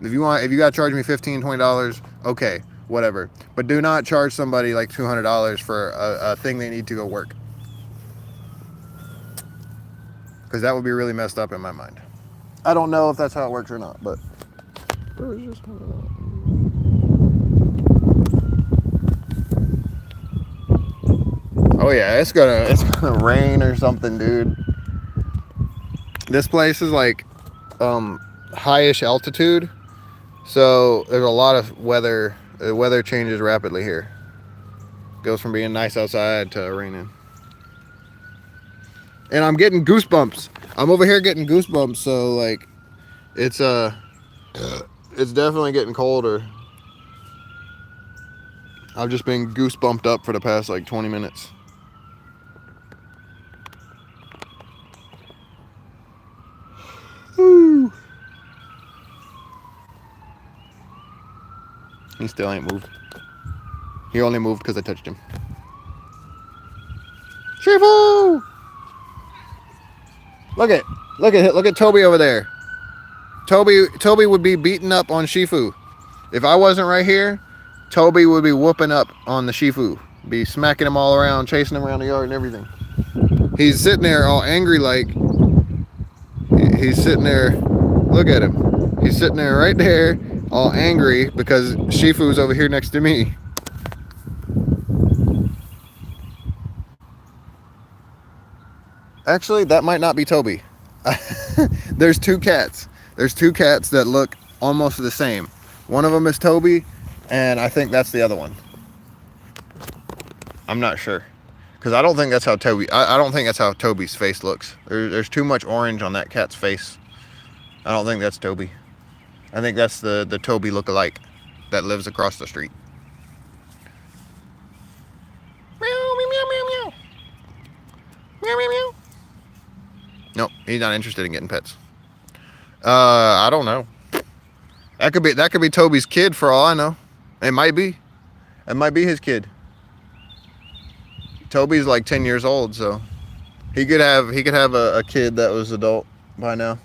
If you got to charge me $15, $20, okay, whatever. But do not charge somebody like $200 for a thing they need to go work. Because that would be really messed up in my mind. I don't know if that's how it works or not, but oh yeah, it's gonna rain or something, dude. This place is like highish altitude, so there's a lot of weather. The weather changes rapidly here. Goes from being nice outside to raining. And I'm getting goosebumps. I'm over here getting goosebumps, so like it's definitely getting colder. I've just been goosebumped up for the past like 20 minutes. Woo. He still ain't moved. He only moved because I touched him. Shifu! Look at Toby over there. Toby would be beating up on Shifu. If I wasn't right here, Toby would be whooping up on the Shifu. Be smacking him all around, chasing him around the yard and everything. He's sitting there all angry like. He's sitting there. Look at him. He's sitting there right there, all angry because Shifu's over here next to me. Actually, that might not be Toby. There's 2 cats. There's 2 cats that look almost the same. One of them is Toby, and I think that's the other one. I'm not sure, because I don't think that's how Toby. I don't think that's how Toby's face looks. There's too much orange on that cat's face. I don't think that's Toby. I think that's the Toby lookalike that lives across the street. Meow, meow, meow, meow, meow. Meow, meow, meow. Nope, he's not interested in getting pets. I don't know. That could be Toby's kid for all I know. It might be. It might be his kid. Toby's like 10 years old, so he could have a kid that was adult by now.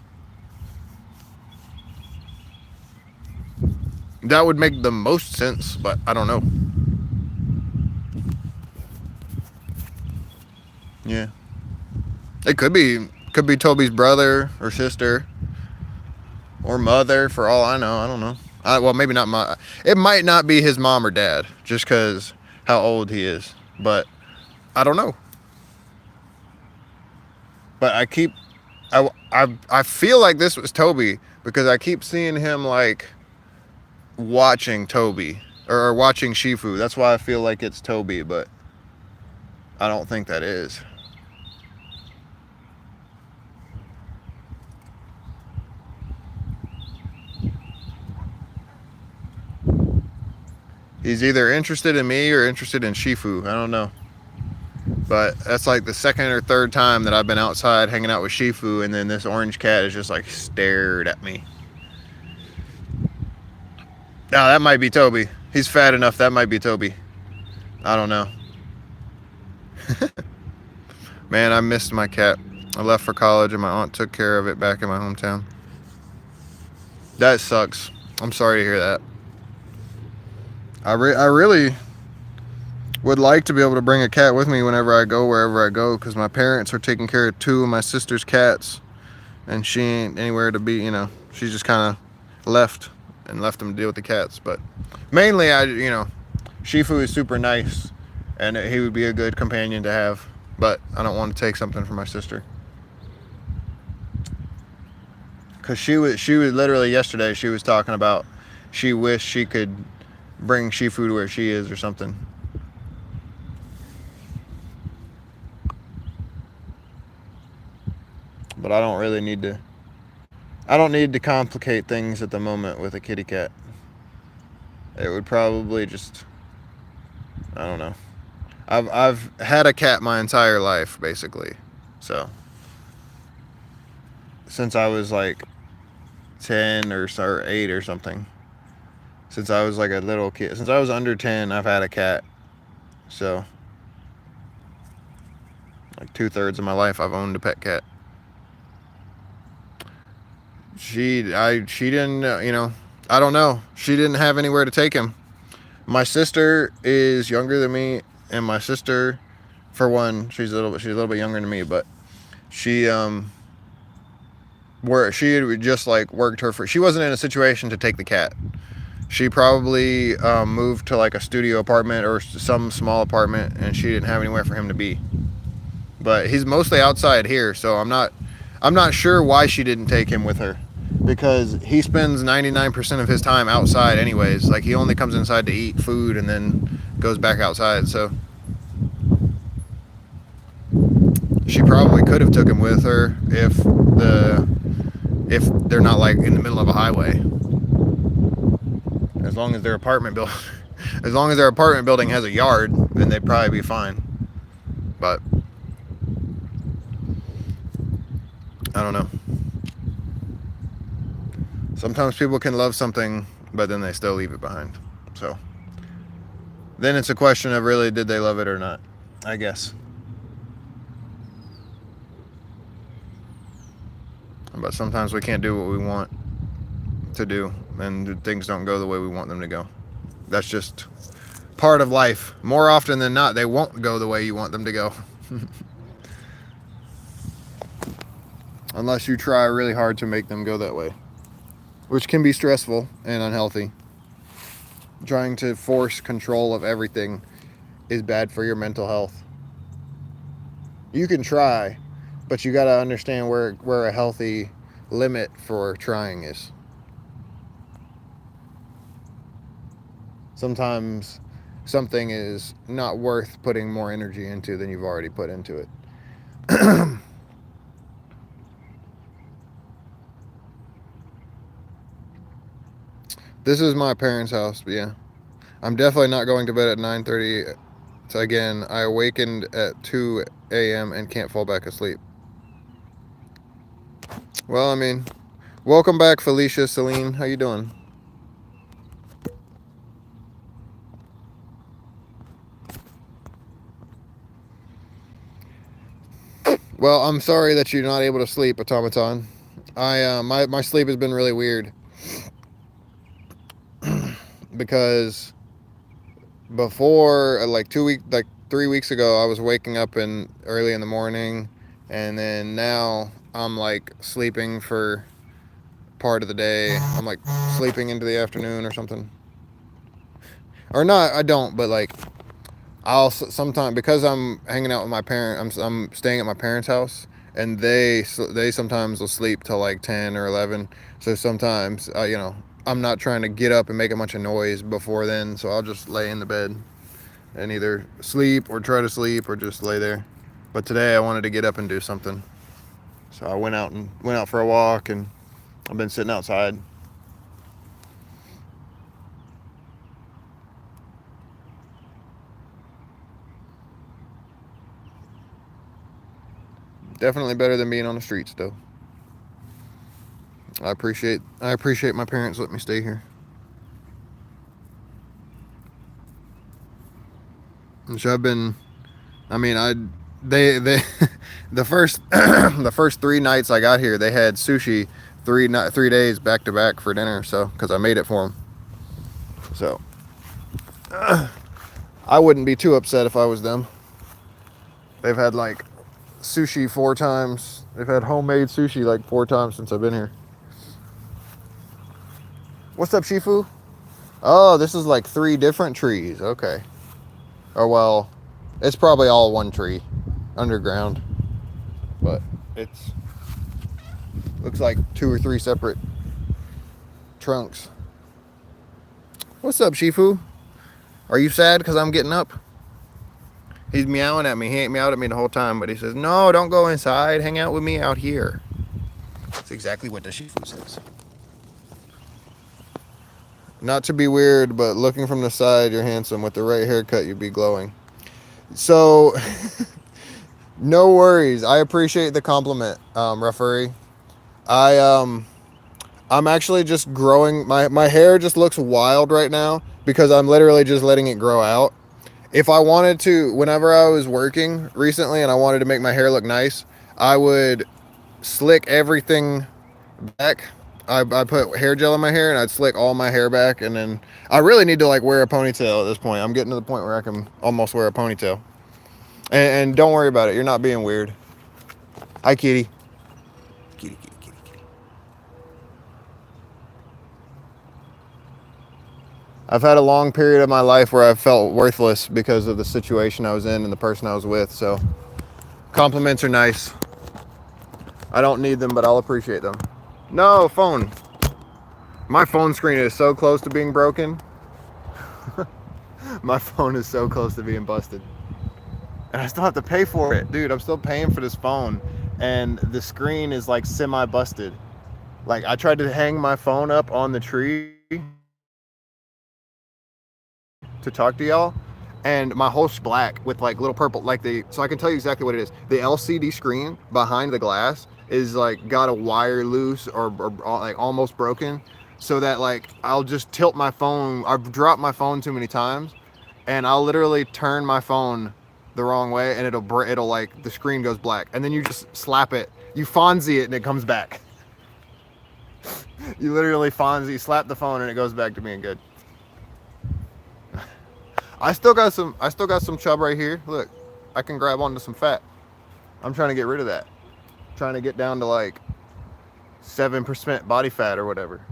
That would make the most sense, but I don't know. Yeah. It could be Toby's brother or sister or mother for all I know. I don't know. Well, maybe not my. It might not be his mom or dad, just because how old he is. But I don't know. But I feel like this was Toby because I keep seeing him like watching Toby or watching Shifu. That's why I feel like it's Toby, but I don't think that is. He's either interested in me or interested in Shifu. I don't know. But that's like the second or third time that I've been outside hanging out with Shifu, and then this orange cat has just like stared at me. Now that might be Toby. He's fat enough. That might be Toby. I don't know. Man, I missed my cat. I left for college, and my aunt took care of it back in my hometown. That sucks. I'm sorry to hear that. I really would like to be able to bring a cat with me whenever I go, wherever I go, because my parents are taking care of two of my sister's cats, and she ain't anywhere to be, She just kind of left them to deal with the cats. But mainly, Shifu is super nice, and he would be a good companion to have, but I don't want to take something from my sister. Because she was literally yesterday, she was talking about she wished she could bring Shifu to where she is or something. But I don't really need to. I don't need to complicate things at the moment with a kitty cat. It would probably just. I don't know. I've had a cat my entire life, basically. So. Since I was like 10 or 8 or something. Since I was like a little kid. Since I was under 10, I've had a cat. So. Like 2/3 of my life, I've owned a pet cat. She didn't, I don't know. She didn't have anywhere to take him. My sister is younger than me, and my sister, for one, she's a little bit younger than me, but she where she had just like worked she wasn't in a situation to take the cat. She probably moved to like a studio apartment or some small apartment, and she didn't have anywhere for him to be. But he's mostly outside here, so I'm not sure why she didn't take him with her, because he spends 99% of his time outside anyways. Like, he only comes inside to eat food and then goes back outside. So she probably could have took him with her if they're not like in the middle of a highway. As long as their apartment building has a yard, then they'd probably be fine. But I don't know. Sometimes people can love something, but then they still leave it behind. So then it's a question of really, did they love it or not, I guess. But sometimes we can't do what we want to do, and things don't go the way we want them to go. That's just part of life. More often than not, they won't go the way you want them to go. Unless you try really hard to make them go that way, which can be stressful and unhealthy. Trying to force control of everything is bad for your mental health. You can try, but you got to understand where a healthy limit for trying is. Sometimes something is not worth putting more energy into than you've already put into it. This is my parents' house, but yeah. I'm definitely not going to bed at 9:30. So again, I awakened at 2 a.m. and can't fall back asleep. Well, I mean, welcome back, Felicia, Celine. How you doing? Well, I'm sorry that you're not able to sleep, Automaton. My sleep has been really weird because before like 3 weeks ago, I was waking up in early in the morning, and then now I'm like sleeping for part of the day. I'm like sleeping into the afternoon or something, or not. I don't, but like I'll sometimes, because I'm hanging out with my parent. I'm staying at my parents' house, and they sometimes will sleep till like 10 or 11. So sometimes I'm not trying to get up and make a bunch of noise before then. So I'll just lay in the bed and either sleep or try to sleep or just lay there. But today I wanted to get up and do something, so I went out for a walk, and I've been sitting outside. Definitely better than being on the streets, though. I appreciate my parents letting me stay here. Which I've been. I mean, they the first the first 3 nights I got here, they had sushi 3 days back to back for dinner. So because I made it for them, so I wouldn't be too upset if I was them. They've had like sushi 4 times. They've had homemade sushi like 4 times since I've been here. What's up, Shifu? Oh, this is like 3 different trees. Okay. Or well, it's probably all one tree underground, but it's looks like 2 or 3 separate trunks. What's up, Shifu? Are you sad because I'm getting up? He's meowing at me. He ain't meowed at me the whole time, but he says, no, don't go inside. Hang out with me out here. That's exactly what the Shifu says. Not to be weird, but looking from the side, you're handsome. With the right haircut, you'd be glowing. So, no worries. I appreciate the compliment, referee. I'm actually just growing. My hair just looks wild right now because I'm literally just letting it grow out. If I wanted to, whenever I was working recently and I wanted to make my hair look nice, I would slick everything back. I put hair gel in my hair and I'd slick all my hair back, and then I really need to like wear a ponytail at this point. I'm getting to the point where I can almost wear a ponytail. And don't worry about it. You're not being weird. Hi, kitty. Kitty, kitty, kitty, kitty. I've had a long period of my life where I've felt worthless because of the situation I was in and the person I was with. So compliments are nice. I don't need them, but I'll appreciate them. No, phone. My phone screen is so close to being broken. My phone is so close to being busted. And I still have to pay for it. Dude, I'm still paying for this phone. And the screen is like semi-busted. Like, I tried to hang my phone up on the tree to talk to y'all, and my whole black with like little purple, like so I can tell you exactly what it is. The LCD screen behind the glass is like got a wire loose or like almost broken, so that like I'll just tilt my phone. I've dropped my phone too many times, and I'll literally turn my phone the wrong way, and it'll like the screen goes black, and then you just slap it, you Fonzie it, and it comes back. You literally Fonzie slap the phone, and it goes back to being good. I still got some chub right here. Look, I can grab onto some fat. I'm trying to get rid of that. I'm trying to get down to like 7% body fat or whatever.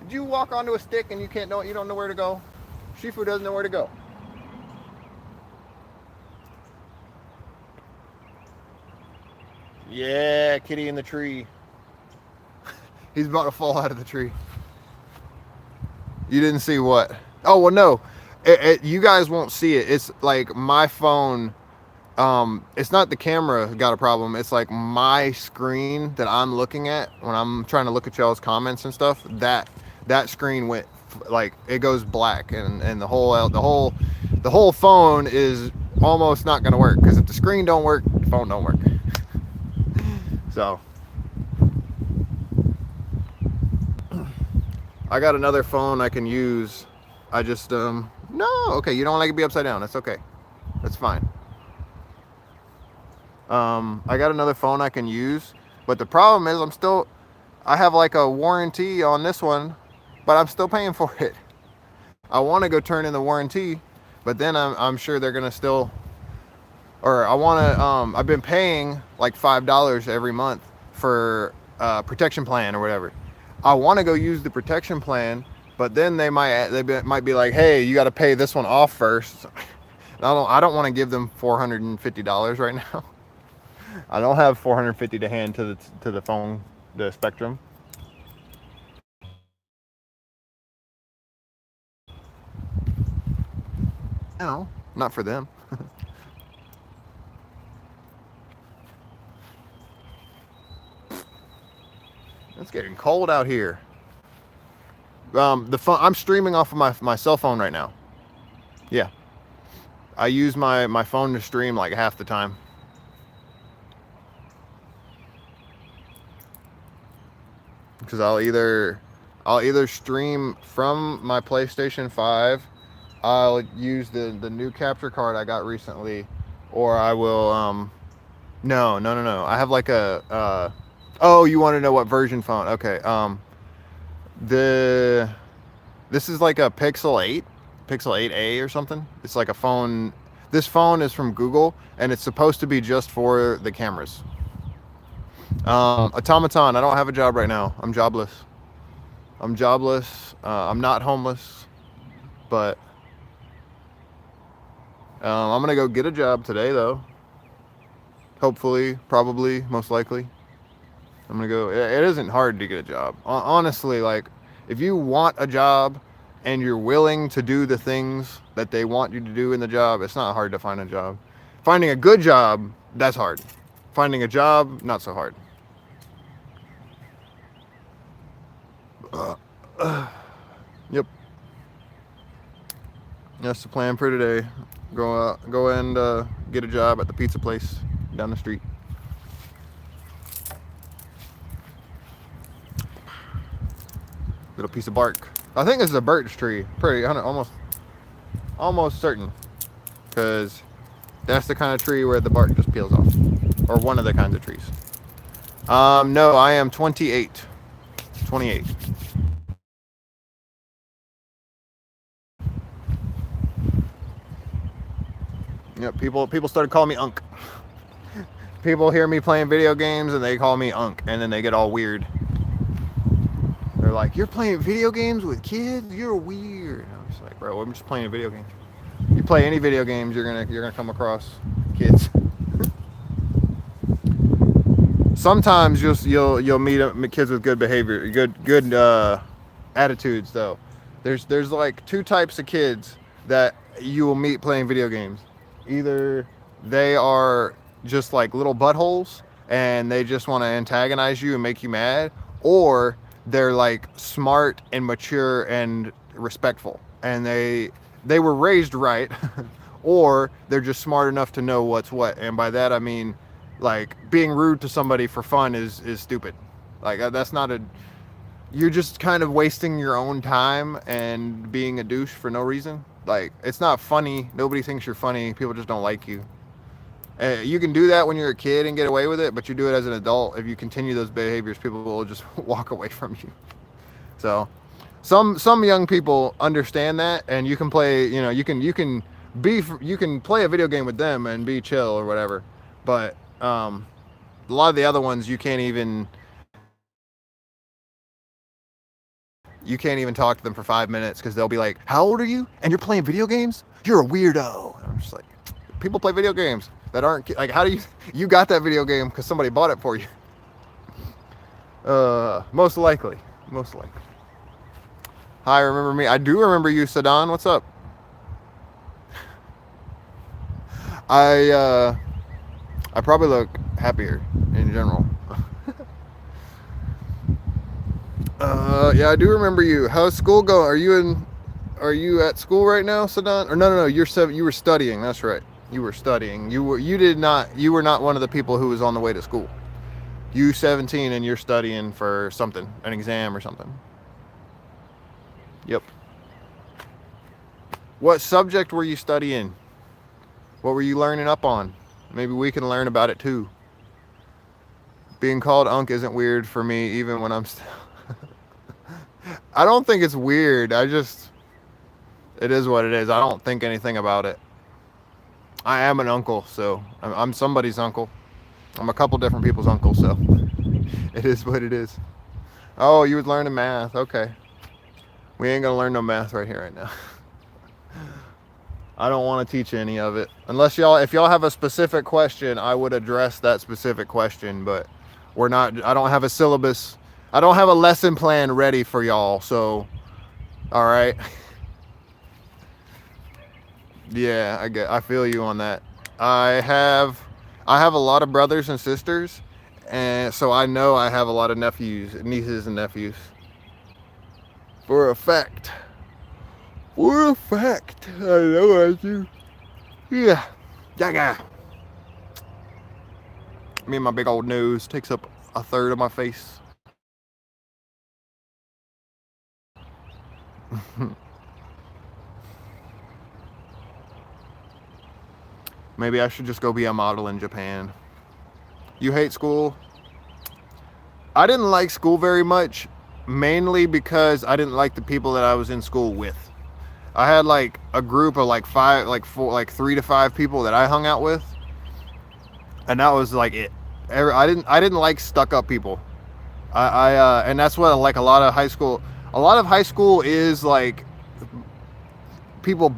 Did you walk onto a stick and you don't know where to go? Shifu doesn't know where to go. Yeah, kitty in the tree. He's about to fall out of the tree. You didn't see what? Oh, well, no. You guys won't see it. It's like my phone it's not the camera got a problem. It's like my screen that I'm looking at when I'm trying to look at y'all's comments and stuff. That screen went like it goes black, and the whole phone is almost not gonna work because if the screen don't work, the phone don't work. So I got another phone I can use. I just no, okay, you don't like it to be upside down. That's okay. That's fine. I got another phone I can use, but the problem is I have like a warranty on this one, but I'm still paying for it. I want to go turn in the warranty, but then I'm sure they're gonna still, or I want to. I've been paying like $5 every month for protection plan or whatever. I want to go use the protection plan, but then might be like, hey, you got to pay this one off first. I don't want to give them $450 right now. I don't have 450 to hand to the phone, the Spectrum. No, not for them. It's getting cold out here. The phone, I'm streaming off of my cell phone right now. Yeah, I use my phone to stream like half the time. Because I'll either stream from my PlayStation 5, I'll use the new capture card I got recently, or I will no. I have like a oh, you want to know what version phone? Okay. This is like a Pixel 8, Pixel 8a or something. It's like a phone. This phone is from Google and it's supposed to be just for the cameras. Automaton, I don't have a job right now. I'm jobless. I'm not homeless, but I'm gonna go get a job today though. Hopefully, probably, most likely. I'm gonna go. It isn't hard to get a job. Honestly, like if you want a job and you're willing to do the things that they want you to do in the job, it's not hard to find a job. Finding a good job, that's hard. Finding a job, not so hard. Yep. That's the plan for today. Go and get a job at the pizza place down the street. Little piece of bark. I think this is a birch tree. Pretty, almost certain, because that's the kind of tree where the bark just peels off, or one of the kinds of trees. No, I am 28. 28. Yep. People started calling me Unk. People hear me playing video games and they call me Unk, and then they get all weird. They're like, "You're playing video games with kids? You're weird." I'm just like, "Bro, I'm just playing a video game. You play any video games, you're gonna come across kids." Sometimes you'll meet kids with good behavior, good attitudes though. There's like two types of kids that you will meet playing video games. Either they are just like little buttholes and they just want to antagonize you and make you mad, or they're like smart and mature and respectful and they were raised right, or they're just smart enough to know what's what. And by that I mean like being rude to somebody for fun is stupid. Like that's not a, you're just kind of wasting your own time and being a douche for no reason. Like it's not funny. Nobody thinks you're funny. People just don't like you. You can do that when you're a kid and get away with it, but you do it as an adult. If you continue those behaviors, people will just walk away from you. So some young people understand that, and you can play, you can play a video game with them and be chill or whatever. But a lot of the other ones you can't even talk to them for 5 minutes because they'll be like, "How old are you? And you're playing video games? You're a weirdo." And I'm just like, people play video games that aren't like, how do you got that video game because somebody bought it for you? Most likely. Hi, remember me? I do remember you, Sadan. What's up? I probably look happier in general. Yeah, I do remember you. How's school going? Are you at school right now, Sadan? Or no, you were studying. That's right. You were studying. You were not one of the people who was on the way to school. You 17 and you're studying for something, an exam or something. Yep. What subject were you studying? What were you learning up on? Maybe we can learn about it too. Being called Unk isn't weird for me, even when I'm I don't think it's weird. It is what it is. I don't think anything about it. I am an uncle, so I'm somebody's uncle. I'm a couple different people's uncle, so it is what it is. Oh, you was learning math. Okay. We ain't gonna learn no math right here right now. I don't want to teach any of it. Unless if y'all have a specific question, I would address that specific question, but I don't have a syllabus. I don't have a lesson plan ready for y'all, so, all right. Yeah, I feel you on that. I have a lot of brothers and sisters, and so I know I have a lot of nieces and nephews. For a fact. For a fact. I know I do. Yeah. Yeah. Me and my big old nose takes up a third of my face. Maybe I should just go be a model in Japan. You hate school? I didn't like school very much, mainly because I didn't like the people that I was in school with. I had like a group of like 3 to 5 people that I hung out with, and that was like it. I didn't like stuck up people. And that's what like a lot of high school. A lot of high school is like people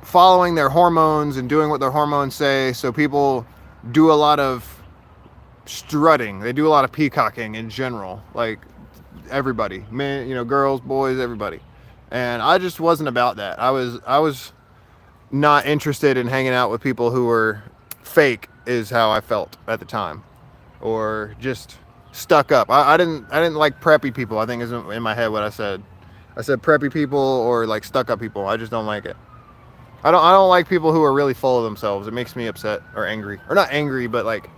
following their hormones and doing what their hormones say. So people do a lot of strutting. They do a lot of peacocking in general. Like everybody, men, girls, boys, everybody. And I just wasn't about that. I was not interested in hanging out with people who were fake, is how I felt at the time, or just stuck up. I didn't like preppy people. I think is in my head what I said. I said preppy people or like stuck up people. I just don't like it. I don't like people who are really full of themselves. It makes me upset or angry, or not angry, but like,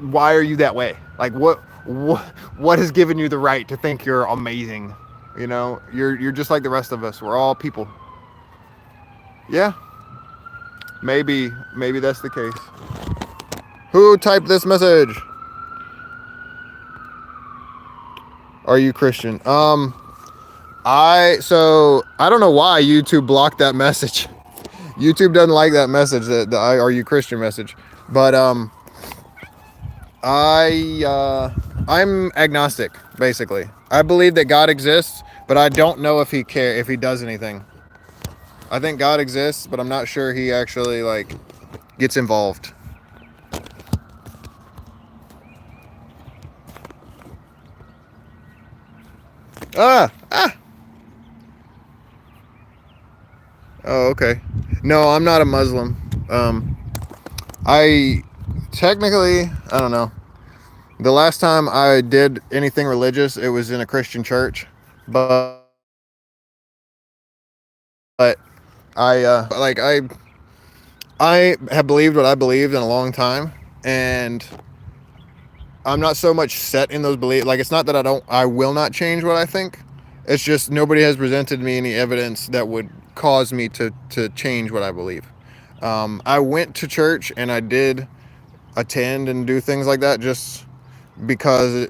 why are you that way? Like what has given you the right to think you're amazing? You're just like the rest of us. We're all people. Yeah. Maybe that's the case. Who typed this message? Are you Christian? I don't know why YouTube blocked that message. YouTube doesn't like that message, the are you Christian message. But I'm agnostic, basically. I believe that God exists, but I don't know if he does anything. I think God exists, but I'm not sure he actually like gets involved. Ah! Oh, okay. No, I'm not a Muslim. I don't know. The last time I did anything religious, it was in a Christian church, but I have believed what I believed in a long time, and I'm not so much set in those beliefs. Like, it's not that I will not change what I think. It's just nobody has presented me any evidence that would cause me to change what I believe. I went to church and I did attend and do things like that just because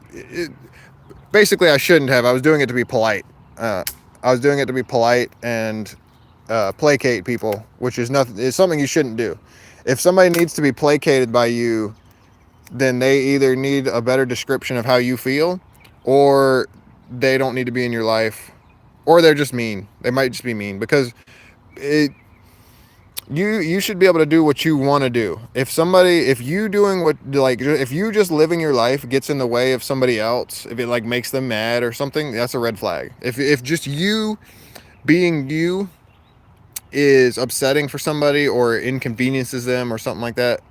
basically I shouldn't have. I was doing it to be polite. I was doing it to be polite and placate people, which is nothing. It's something you shouldn't do. If somebody needs to be placated by you, then they either need a better description of how you feel, or they don't need to be in your life, or they're just mean. They might just be mean because you should be able to do what you want to do. If you just living your life gets in the way of somebody else, if it like makes them mad or something, that's a red flag. If just you being you is upsetting for somebody or inconveniences them or something like that,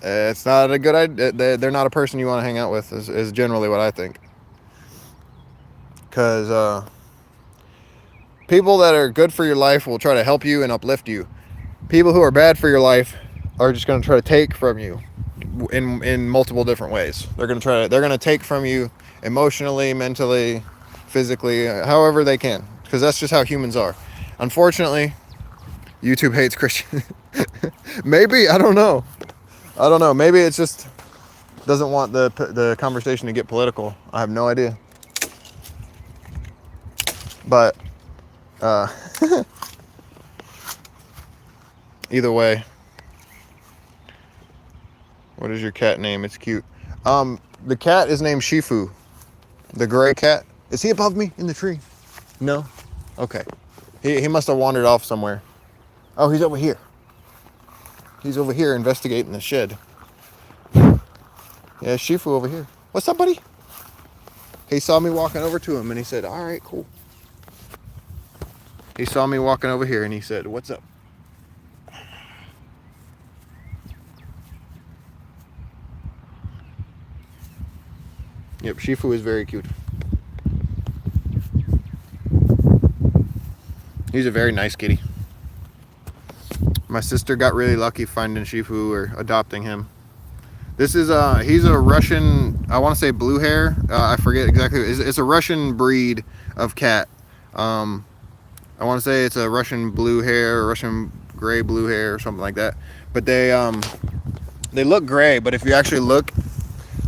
it's not a good idea. They're not a person you want to hang out with, is generally what I think. Because people that are good for your life will try to help you and uplift you. People who are bad for your life are just going to try to take from you in multiple different ways. They're going to take from you emotionally, mentally, physically, however they can, because that's just how humans are. Unfortunately, YouTube hates Christians. Maybe, I don't know. Maybe it just doesn't want the conversation to get political. I have no idea. But either way, what is your cat name? It's cute. The cat is named Shifu, the gray cat. Is he above me in the tree? No? Okay. He must have wandered off somewhere. Oh, he's over here. He's over here investigating the shed. Yeah, Shifu over here. What's up, buddy? He saw me walking over to him and he said, all right, cool. He saw me walking over here and he said, what's up? Yep, Shifu is very cute. He's a very nice kitty. My sister got really lucky finding Shifu or adopting him. This is he's a Russian, I want to say blue hair. I forget exactly. It's a Russian breed of cat. I want to say it's a Russian blue hair, or Russian gray blue hair, or something like that. But they look gray. But if you actually look,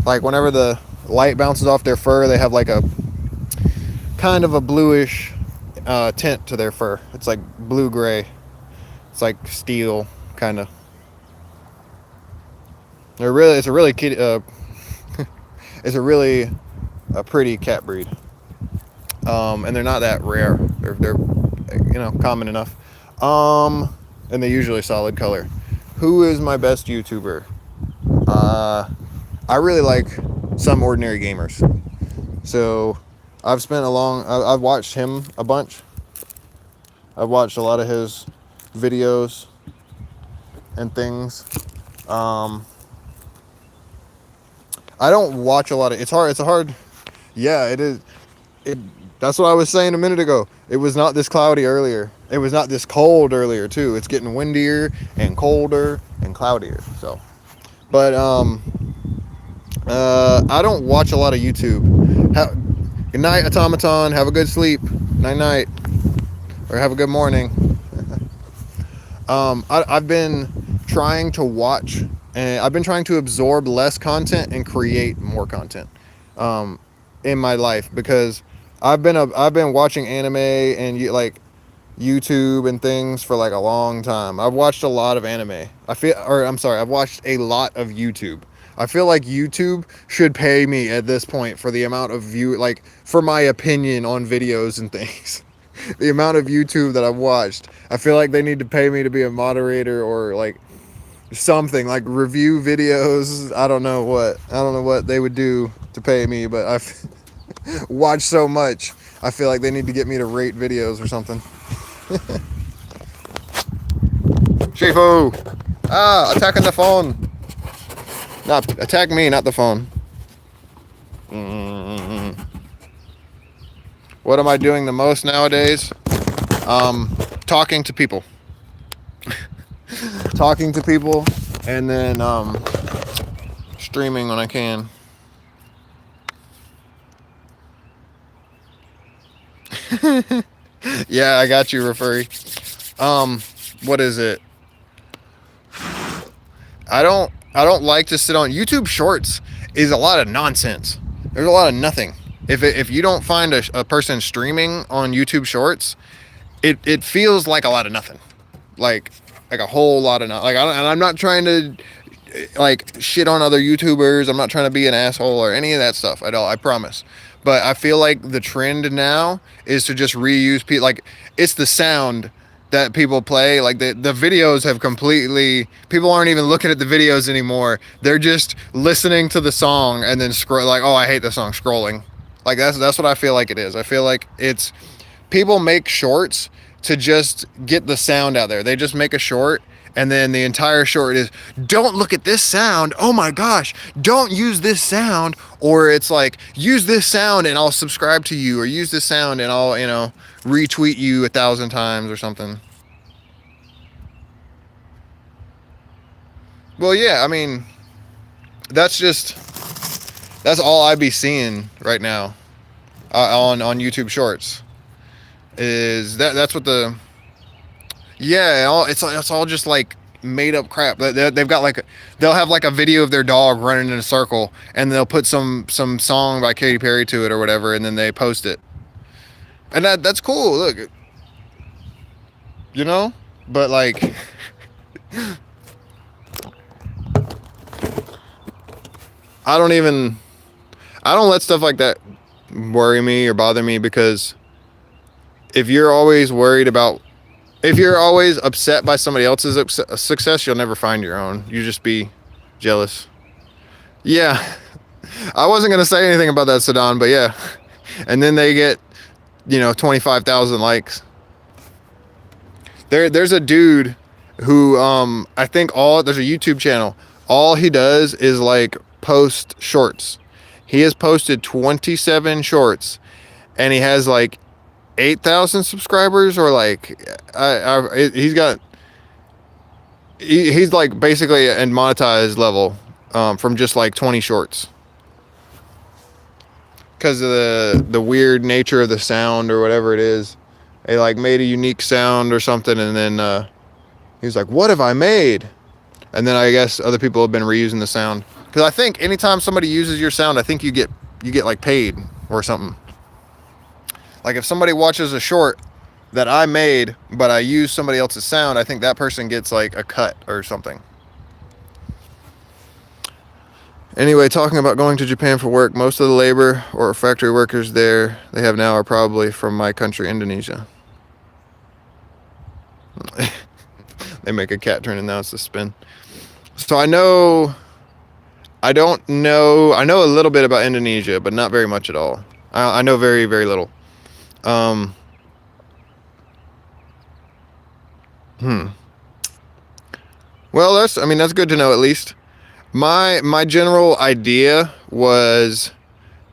like whenever the light bounces off their fur, they have like a kind of a bluish tint to their fur. It's like blue gray. It's like steel, kind of. It's a really kitty. It's a really pretty cat breed. And they're not that rare. They're common enough. And they're usually solid color. Who is my best YouTuber? I really like Some Ordinary Gamers. So I've watched him a bunch. I've watched a lot of his videos and things. I don't watch a lot of, it's hard. Yeah, it is. That's what I was saying a minute ago. It was not this cloudy earlier. It was not this cold earlier too. It's getting windier and colder and cloudier. So, but I don't watch a lot of YouTube. Good night, automaton. Have a good sleep. Night night, or have a good morning. I've been trying to watch, and I've been trying to absorb less content and create more content in my life, because I've been watching anime and like YouTube and things for like a long time. I've watched a lot of anime. I've watched a lot of YouTube. I feel like YouTube should pay me at this point for the amount of like for my opinion on videos and things. The amount of YouTube that I've watched. I feel like they need to pay me to be a moderator or like something, like review videos. I don't know what they would do to pay me, but I've watched so much. I feel like they need to get me to rate videos or something. Shifu! Attacking the phone. Not attack me, not the phone. What am I doing the most nowadays? Talking to people. Talking to people, and then streaming when I can. Yeah, I got you, Referee. What is it? I don't like to sit on YouTube Shorts. Is a lot of nonsense. There's a lot of nothing. If you don't find a person streaming on YouTube Shorts, it feels like a lot of nothing. Like a whole lot of nothing. And I'm not trying to like shit on other YouTubers. I'm not trying to be an asshole or any of that stuff at all. I promise. But I feel like the trend now is to just reuse people. Like it's the sound that people play. Like the videos have completely, people aren't even looking at the videos anymore. They're just listening to the song and then scroll, like, oh, I hate the song, scrolling. Like that's what I feel like it is. I feel like it's, people make shorts to just get the sound out there. They just make a short, and then the entire short is, don't look at this sound, oh my gosh, don't use this sound. Or it's like, use this sound and I'll subscribe to you, or use this sound and I'll, retweet you 1,000 times or something. Well, yeah, I mean, that's all I be seeing right now on YouTube Shorts. Is that's what it's all just like made up crap. They've got they'll have like a video of their dog running in a circle, and they'll put some song by Katy Perry to it or whatever, and then they post it. And that's cool. Look, but like, I don't let stuff like that worry me or bother me, because if you're always upset by somebody else's success, you'll never find your own. You just be jealous. Yeah, I wasn't going to say anything about that, Sadan, but yeah. And then they get, 25,000 likes. There's a dude who, I think there's a YouTube channel. All he does is like post shorts. He has posted 27 shorts, and he has like 8,000 subscribers, or like he's like basically a monetized level from just like 20 shorts, because of the weird nature of the sound or whatever it is. They like made a unique sound or something, and then he was like, what have I made? And then I guess other people have been reusing the sound, because I think anytime somebody uses your sound, I think you get like paid or something. Like if somebody watches a short that I made, but I use somebody else's sound, I think that person gets like a cut or something. Anyway, talking about going to Japan for work, most of the labor or factory workers there they have now are probably from my country, Indonesia. They make a cat turn, and now it's a spin. So I know a little bit about Indonesia, but not very much at all. I know very, very little. Well, that's good to know at least. My general idea was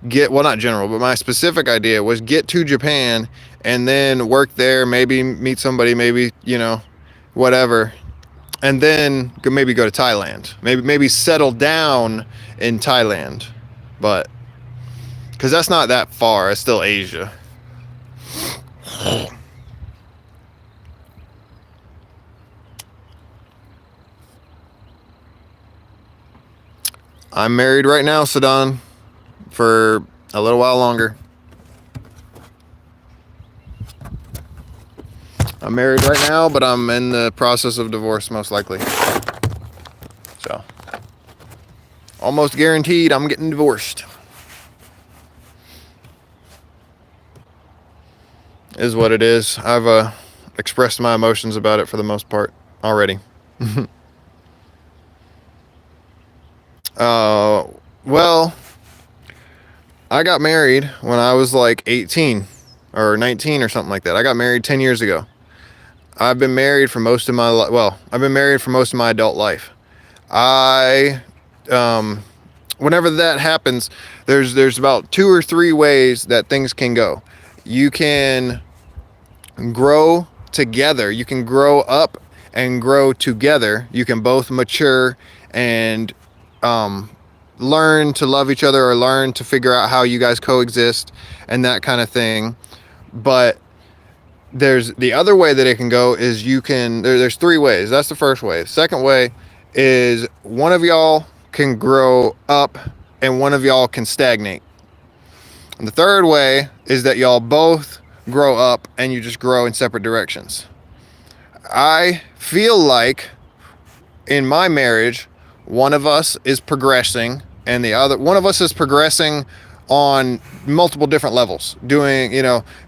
my specific idea was get to Japan and then work there, maybe meet somebody, maybe, whatever. And then maybe go to Thailand, maybe settle down in Thailand, but because that's not that far, it's still Asia. I'm married right now, Sadan, for a little while longer. I'm married right now, but I'm in the process of divorce, most likely. So, almost guaranteed I'm getting divorced. Is what it is. I've expressed my emotions about it for the most part already. Well, I got married when I was like 18 or 19 or something like that. I got married 10 years ago. I've been married for most of my adult life. Whenever that happens, there's about 2 or 3 ways that things can go. You can grow together. You can grow up and grow together. You can both mature and learn to love each other, or learn to figure out how you guys coexist and that kind of thing. But there's the other way that it can go is there's 3 ways. That's the first way. The second way is one of y'all can grow up and one of y'all can stagnate. And the third way is that y'all both grow up and you just grow in separate directions. I feel like in my marriage, one of us is progressing and one of us is progressing on multiple different levels, doing,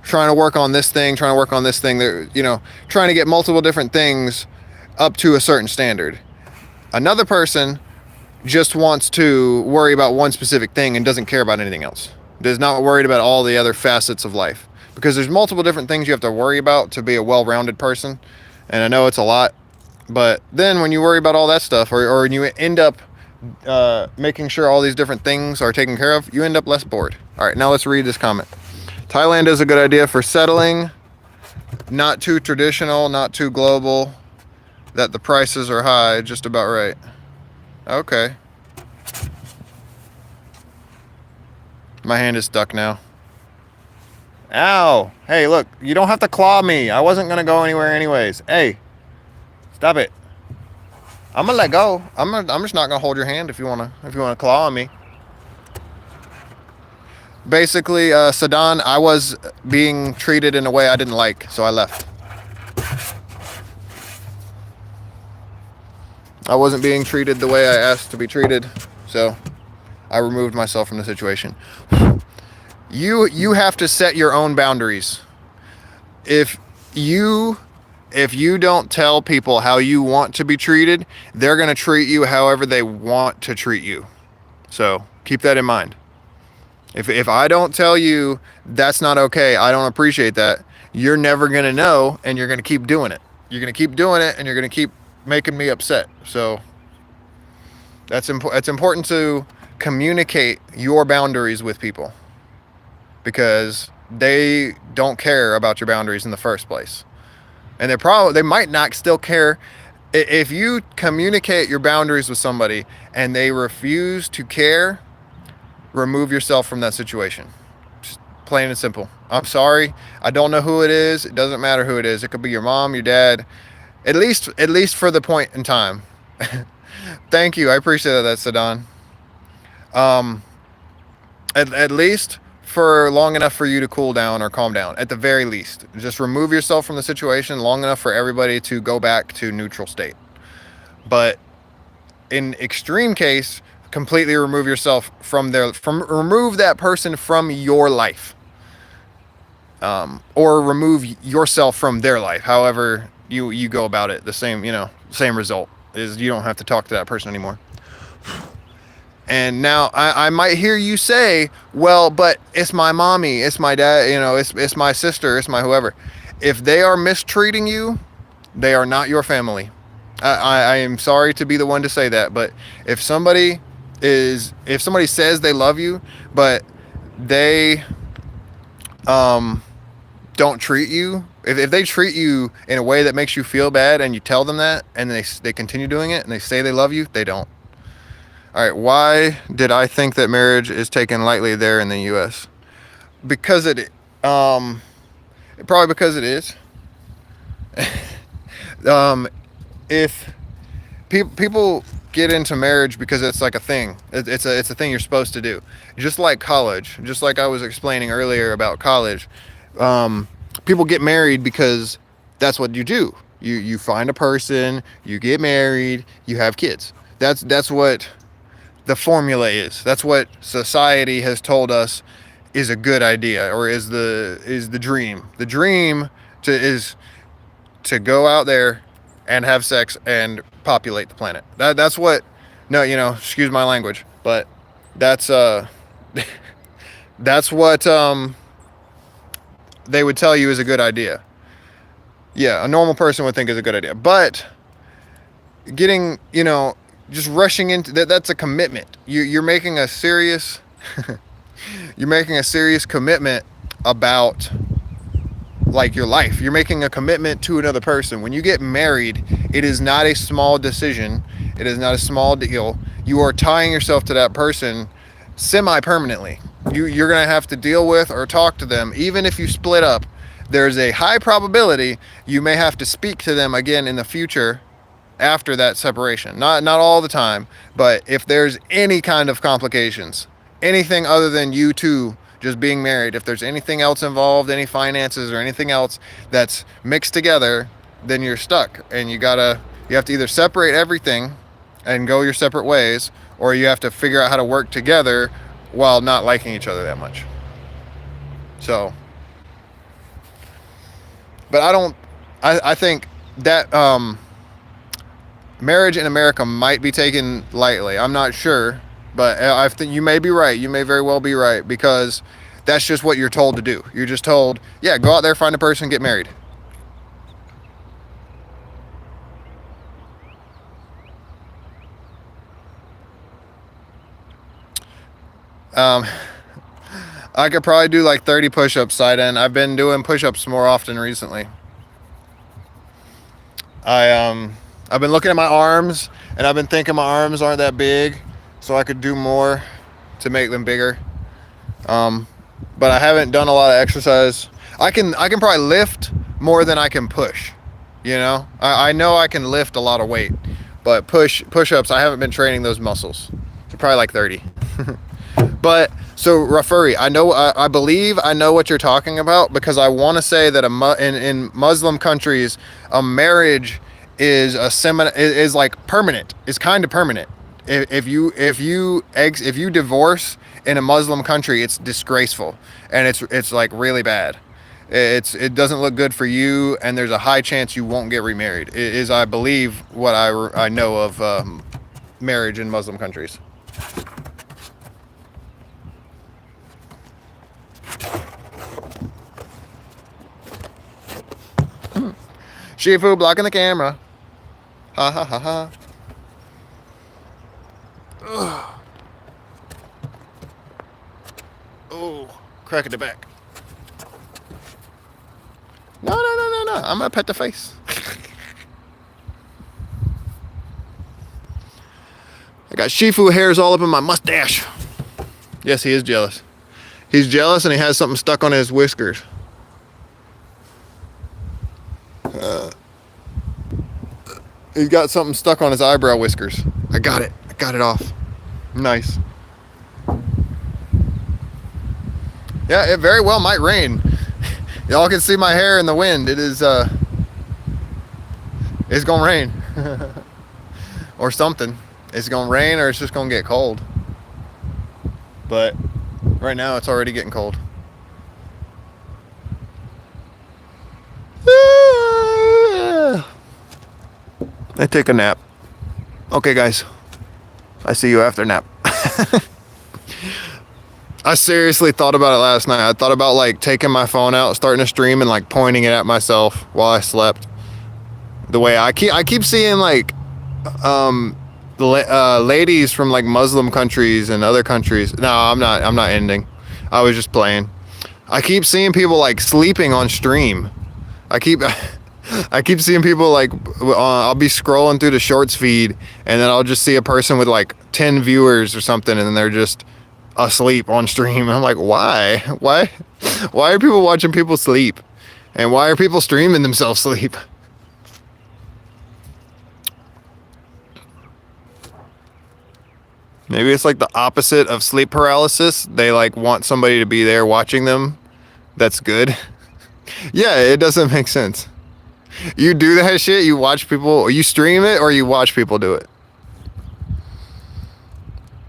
trying to work on this thing, trying to get multiple different things up to a certain standard. Another person just wants to worry about one specific thing and doesn't care about anything else. Is not worried about all the other facets of life. because there's multiple different things you have to worry about to be a well-rounded person. And I know it's a lot, but then when you worry about all that stuff, or you end up making sure all these different things are taken care of, you end up less bored. All right, now let's read this comment. Thailand is a good idea for settling. Not too traditional, not too global. That the prices are high, just about right. Okay. My hand is stuck now. Ow! Hey, look, you don't have to claw me. I wasn't gonna go anywhere anyways. Hey, stop it. I'm gonna let go. I'm just not gonna hold your hand if you wanna claw on me. Basically, Sadan, I was being treated in a way I didn't like, so I left. I wasn't being treated the way I asked to be treated, so I removed myself from the situation. You have to set your own boundaries. If you don't tell people how you want to be treated, they're going to treat you however they want to treat you. So keep that in mind. If I don't tell you that's not okay, I don't appreciate that, you're never going to know, and you're going to keep doing it. You're going to keep doing it, and you're going to keep making me upset. So it's important to communicate your boundaries with people, because they don't care about your boundaries in the first place. And they might not still care. If you communicate your boundaries with somebody and they refuse to care, remove yourself from that situation. Just plain and simple. I'm sorry. I don't know who it is. It doesn't matter who it is. It could be your mom, your dad, at least for the point in time. Thank you. I appreciate that, Sadan. At least for long enough for you to cool down or calm down, at the very least. Just remove yourself from the situation long enough for everybody to go back to neutral state. But in extreme case, completely remove yourself remove that person from your life. Or remove yourself from their life. However you go about it, the same result is you don't have to talk to that person anymore. And now I might hear you say, well, but it's my mommy, it's my dad, it's my sister, it's my whoever. If they are mistreating you, they are not your family. I am sorry to be the one to say that, but if somebody says they love you, but they don't treat you, if they treat you in a way that makes you feel bad and you tell them that, and they continue doing it and they say they love you, they don't. All right, why did I think that marriage is taken lightly there in the U.S.? Because probably because it is. If people get into marriage because it's like a thing, it's a thing you're supposed to do. Just like college, just like I was explaining earlier about college, people get married because that's what you do. You find a person, you get married, you have kids. That's what the formula is. That's what society has told us is a good idea, or is the dream. The dream is to go out there and have sex and populate the planet. That's what. No, excuse my language, but that's that's what they would tell you is a good idea. Yeah, a normal person would think is a good idea, but getting just rushing into that's a commitment. You're making a serious commitment about like your life. You're making a commitment to another person. When you get married, it is not a small decision. It is not a small deal. You are tying yourself to that person semi-permanently. You're going to have to deal with or talk to them. Even if you split up, there's a high probability you may have to speak to them again in the future after that separation. Not all the time, but if there's any kind of complications, anything other than you two just being married, if there's anything else involved, any finances or anything else that's mixed together, then you're stuck, and you have to either separate everything and go your separate ways, or you have to figure out how to work together while not liking each other that much. So, but I think that marriage in America might be taken lightly. I'm not sure, but I think you may be right. You may very well be right, because That's just what you're told to do. You're just told, yeah, go out there, find a person, get married. I could probably do like 30 push-ups side end. I've been doing push-ups more often recently. I've been looking at my arms, and I've been thinking my arms aren't that big, so I could do more to make them bigger. But I haven't done a lot of exercise. I can probably lift more than I can push. You know, I know I can lift a lot of weight, but push-ups, I haven't been training those muscles. So probably like 30. But so Rafuri, I believe I know what you're talking about, because I want to say that in Muslim countries, a marriage is is like permanent. It's kind of permanent. If you divorce in a Muslim country, it's disgraceful, and it's like really bad. It doesn't look good for you, and there's a high chance you won't get remarried. It is, I believe, what I know of marriage in Muslim countries. Shifu blocking the camera. Ha ha ha ha. Ugh. Oh, crack at the back. No. I'm gonna pet the face. I got Shifu hairs all up in my mustache. Yes, he is jealous. He's jealous, and he has something stuck on his whiskers. He's got something stuck on his eyebrow whiskers. I got it off. Nice. Yeah, it very well might rain. Y'all can see my hair in the wind. It is it's gonna rain. Or something. It's gonna rain, or it's just gonna get cold. But right now it's already getting cold. I take a nap. Okay, guys. I see you after nap. I seriously thought about it last night. I thought about like taking my phone out, starting a stream, and like pointing it at myself while I slept. The way I keep seeing like ladies from like Muslim countries and other countries. No, I'm not ending. I was just playing. I keep seeing people like sleeping on stream. I keep seeing people like, I'll be scrolling through the shorts feed, and then I'll just see a person with like 10 viewers or something, and then they're just asleep on stream. And I'm like, why are people watching people sleep? And why are people streaming themselves sleep? Maybe it's like the opposite of sleep paralysis. They like want somebody to be there watching them. That's good. Yeah, it doesn't make sense. You do that shit, you watch people, or you stream it, or you watch people do it.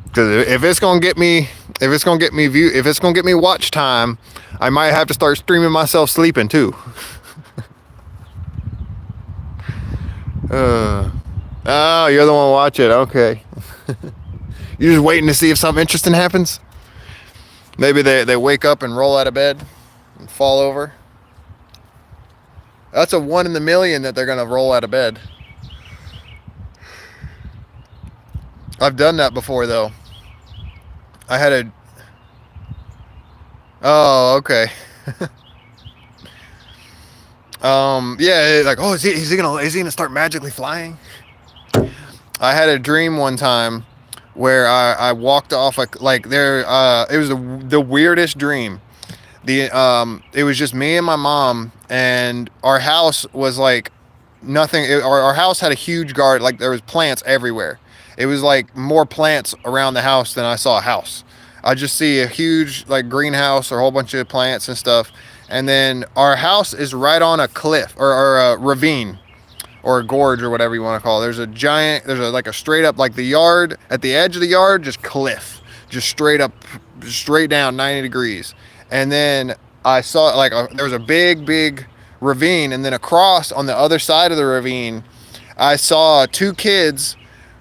Because if it's gonna get me watch time, I might have to start streaming myself sleeping too. Oh, you're the one watch it. Okay. You're just waiting to see if something interesting happens. Maybe they wake up and roll out of bed and fall over. That's a 1 in a million that they're gonna roll out of bed. I've done that before though. I had a. Oh, okay. Yeah, like, oh, is he gonna start magically flying? I had a dream one time where I walked off like there. It was the weirdest dream. It was just me and my mom, and our house was like nothing. Our house had a huge garden, like there was plants everywhere. It was like more plants around the house than I saw a house. I just see a huge like greenhouse or a whole bunch of plants and stuff. And then our house is right on a cliff or a ravine or a gorge or whatever you want to call it. There's like a straight up, like the yard, at the edge of the yard, just cliff, just straight up, straight down 90 degrees. And then I saw like there was a big ravine, and then across on the other side of the ravine, I saw 2 kids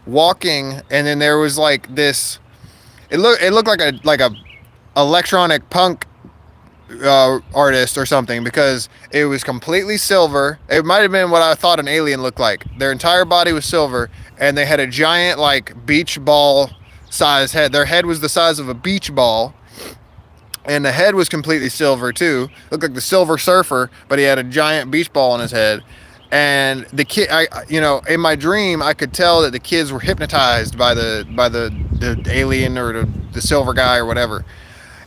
walking, and then there was like this. It looked like a electronic punk artist or something, because it was completely silver. It might have been what I thought an alien looked like. Their entire body was silver, and they had a giant like beach ball size head. Their head was the size of a beach ball, and the head was completely silver too. Looked like the Silver Surfer, but he had a giant beach ball on his head. And the kid, in my dream, I could tell that the kids were hypnotized by the alien or the silver guy or whatever.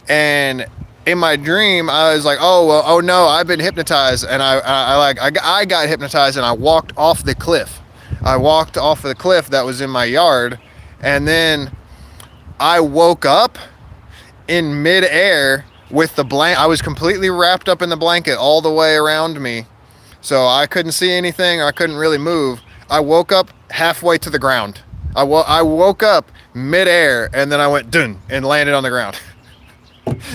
And in my dream, I was like, oh no, I've been hypnotized, and I got hypnotized, and I walked off the cliff. I walked off the cliff that was in my yard, and then I woke up in midair with the blanket. I was completely wrapped up in the blanket all the way around me, so I couldn't see anything. I couldn't really move. I woke up halfway to the ground. I woke up midair, and then I went dun and landed on the ground.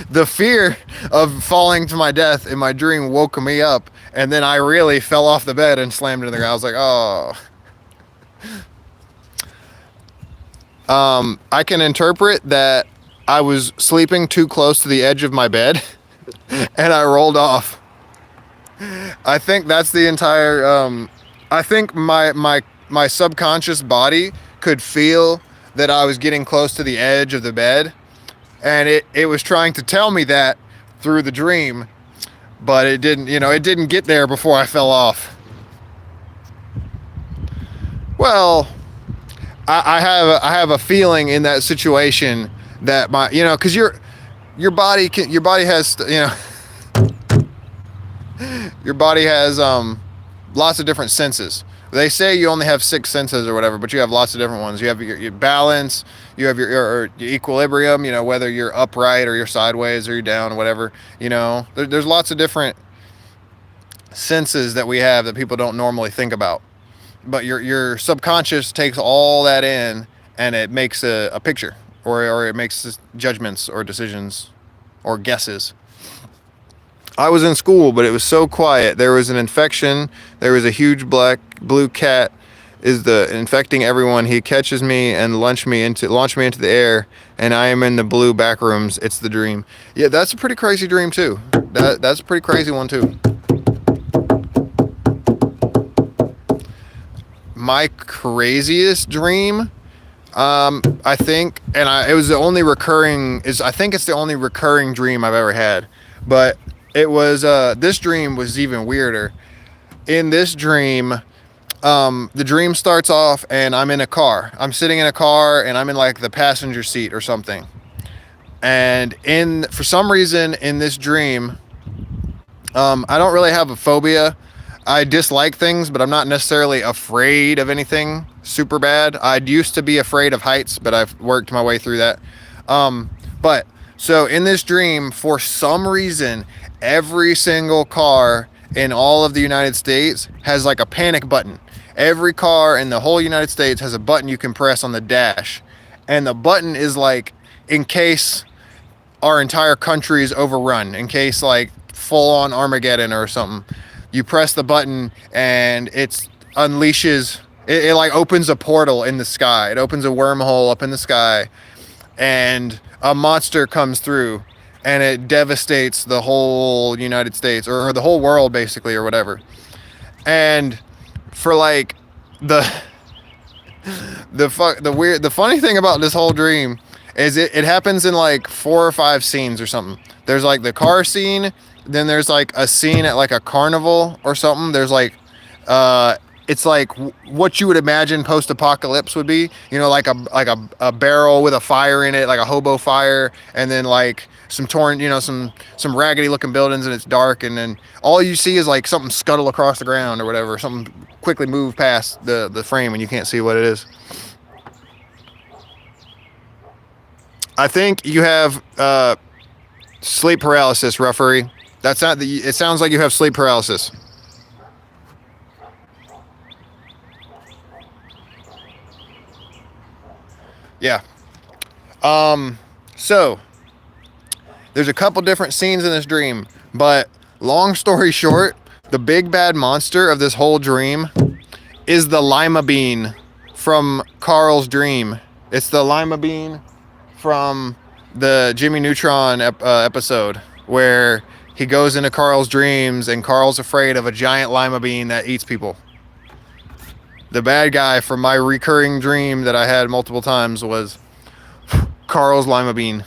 The fear of falling to my death in my dream woke me up, and then I really fell off the bed and slammed into the ground. I was like, oh. I can interpret that I was sleeping too close to the edge of my bed and I rolled off. I think that's the entire, I think my subconscious body could feel that I was getting close to the edge of the bed, and it was trying to tell me that through the dream, but it didn't get there before I fell off. Well, I have a feeling in that situation that because your body has, your body has lots of different senses. They say you only have 6 senses or whatever, but you have lots of different ones. You have your balance, you have your equilibrium, whether you're upright or you're sideways or you're down, whatever, there's lots of different senses that we have that people don't normally think about. But your subconscious takes all that in, and it makes a picture, or it makes judgments or decisions or guesses. I was in school, but it was so quiet. There was an infection. There was a huge blue cat is infecting everyone. He catches me and launch me into the air, and I am in the blue back rooms. It's the dream. Yeah, that's a pretty crazy dream too. That's a pretty crazy one too. My craziest dream, I think, it was the only recurring. I think it's the only recurring dream I've ever had, but it was this dream was even weirder. In this dream, the dream starts off, and I'm in a car. I'm sitting in a car, and I'm in like the passenger seat or something. And for some reason in this dream, I don't really have a phobia. I dislike things, but I'm not necessarily afraid of anything super bad. I used to be afraid of heights, but I've worked my way through that. So in this dream, for some reason, every single car in all of the United States has like a panic button. Every car in the whole United States has a button you can press on the dash. And the button is like, in case our entire country is overrun, in case like full on Armageddon or something. You press the button and it unleashes, it like opens a portal in the sky. It opens a wormhole up in the sky, and a monster comes through, and it devastates the whole United States or the whole world basically, or whatever. And for like the funny thing about this whole dream is it happens in like 4 or 5 scenes or something. There's like the car scene. Then there's like a scene at like a carnival or something. There's like, it's like what you would imagine post-apocalypse would be, like a barrel with a fire in it, like a hobo fire, and then like some torn, some raggedy looking buildings, and it's dark, and then all you see is like something scuttle across the ground or whatever, something quickly move past the frame, and you can't see what it is. I think you have sleep paralysis, referee. That's not it sounds like you have sleep paralysis. Yeah. So there's a couple different scenes in this dream, but long story short, the big bad monster of this whole dream is the lima bean from Carl's dream. It's the lima bean from the Jimmy Neutron episode, where he goes into Carl's dreams, and Carl's afraid of a giant lima bean that eats people. The bad guy from my recurring dream that I had multiple times was Carl's lima bean.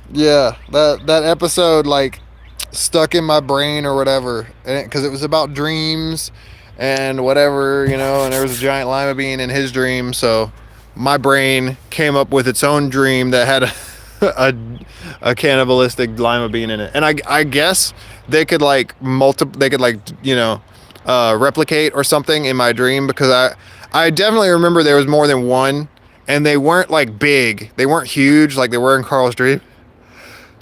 Yeah, that episode like stuck in my brain or whatever, because it was about dreams and whatever, you know, and there was a giant lima bean in his dream, so my brain came up with its own dream that had a cannibalistic lima bean in it. And I guess they could like replicate or something in my dream, because I definitely remember there was more than one, and they weren't like big, they weren't huge like they were in Carl's dream.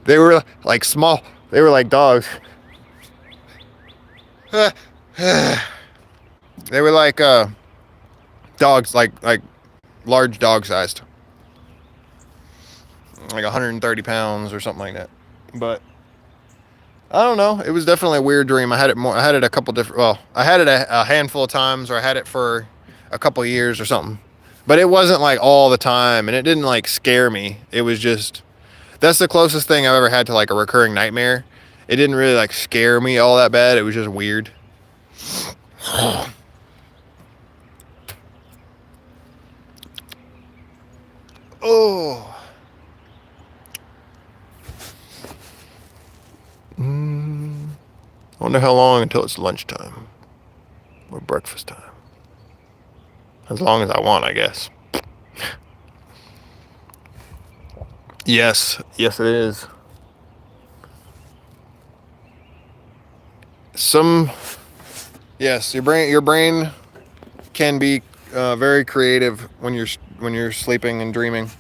They were like small. They were like dogs. They were like dogs, like large dog sized, like 130 pounds or something like that. But I don't know. It was definitely a weird dream. I had it a couple different. Well, I had it a handful of times, or I had it for a couple of years or something. But it wasn't like all the time, and it didn't like scare me. It was just. That's the closest thing I've ever had to like a recurring nightmare. It didn't really like scare me all that bad. It was just weird. Oh. I wonder how long until it's lunchtime or breakfast time. As long as I want, I guess. Yes, it is. Yes, your brain can be very creative when you're sleeping and dreaming.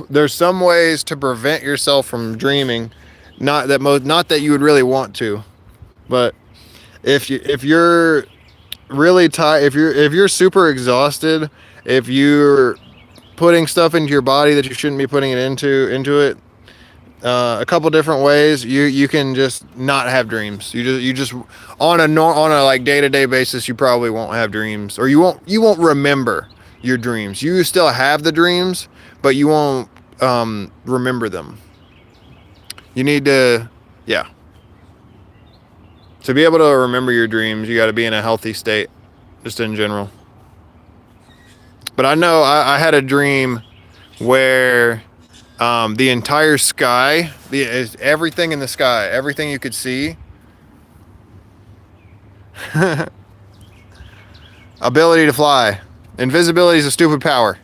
There's some ways to prevent yourself from dreaming, not that you would really want to, but if you're really tired, if you're super exhausted, if you're putting stuff into your body that you shouldn't be putting it into it, a couple different ways you can just not have dreams. You just on a like day-to-day basis, you probably won't have dreams, or you won't remember your dreams. You still have the dreams, but you won't remember them. You need to to be able to remember your dreams, you got to be in a healthy state, just in general. But I know I had a dream where the entire sky, everything in the sky, everything you could see, ability to fly. Invisibility is a stupid power.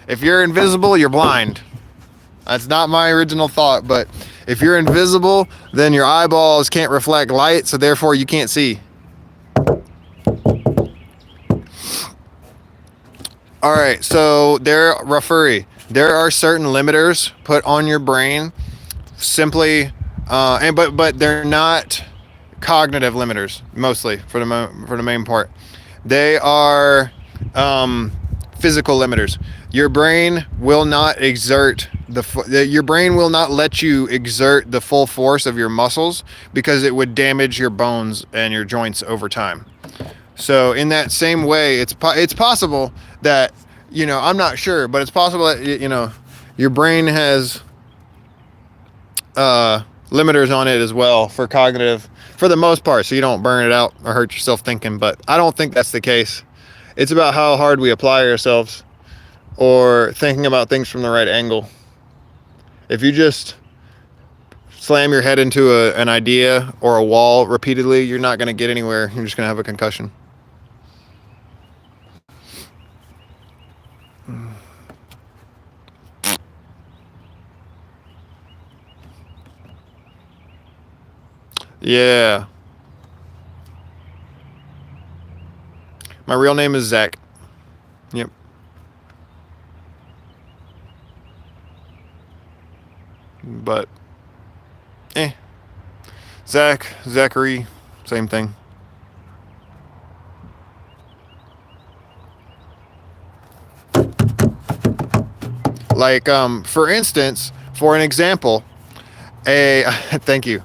If you're invisible, you're blind. That's not my original thought, but if you're invisible, then your eyeballs can't reflect light, so therefore you can't see. All right, so there are certain limiters put on your brain, simply, but they're not cognitive limiters. Mostly, for the main part, they are physical limiters. Your brain will not let you exert the full force of your muscles, because it would damage your bones and your joints over time. So in that same way, it's possible that, I'm not sure, but it's possible that, your brain has limiters on it as well for cognitive, for the most part, so you don't burn it out or hurt yourself thinking. But I don't think that's the case. It's about how hard we apply ourselves, or thinking about things from the right angle. If you just slam your head into an idea or a wall repeatedly, you're not going to get anywhere. You're just going to have a concussion. Yeah. My real name is Zach. Yep. But, Zachary, same thing. Like, for instance, for an example, thank you.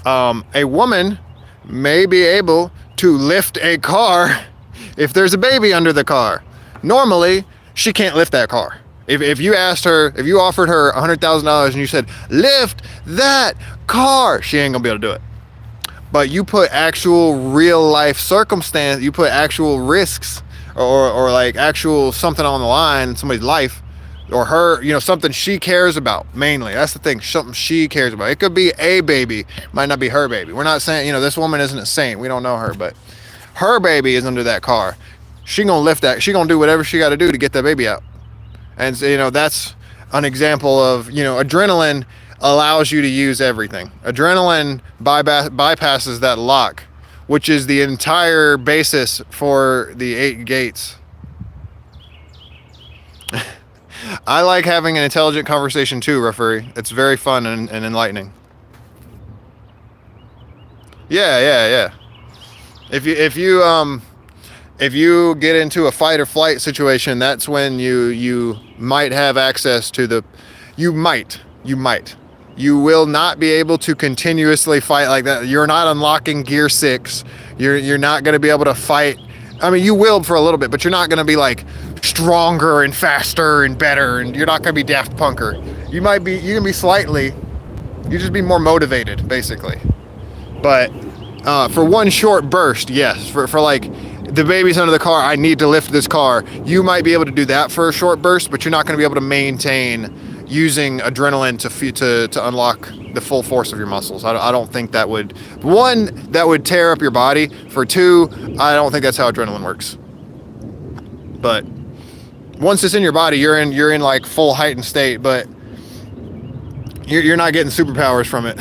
A woman may be able to lift a car if there's a baby under the car. Normally, she can't lift that car. If you asked her, if you offered her $100,000 and you said, lift that car, she ain't gonna be able to do it. But you put actual real life circumstance, you put actual risks or like actual something on the line in somebody's life or her, you know, something she cares about mainly. That's the thing, something she cares about. It could be a baby, might not be her baby. We're not saying, you know, this woman isn't a saint. We don't know her, but her baby is under that car. She gonna lift that. She gonna do whatever she got to do to get that baby out. And you know, that's an example of, you know, adrenaline allows you to use everything. Adrenaline bypasses that lock, which is the entire basis for the 8 gates. I like having an intelligent conversation too, referee. It's very fun and enlightening. Yeah. If you get into a fight or flight situation, that's when you might have access to the, you will not be able to continuously fight like that. You're not unlocking gear 6. You're not going to be able to fight. I mean, you will for a little bit, but you're not going to be like stronger and faster and better, and you're not going to be Daft Punker. You can be slightly, you just be more motivated basically. But for one short burst, yes, for like the baby's under the car, I need to lift this car. You might be able to do that for a short burst, but you're not going to be able to maintain using adrenaline to unlock the full force of your muscles. I don't think that would, one, that would tear up your body. For two, I don't think that's how adrenaline works. But once it's in your body, you're in like full heightened state, but you're not getting superpowers from it.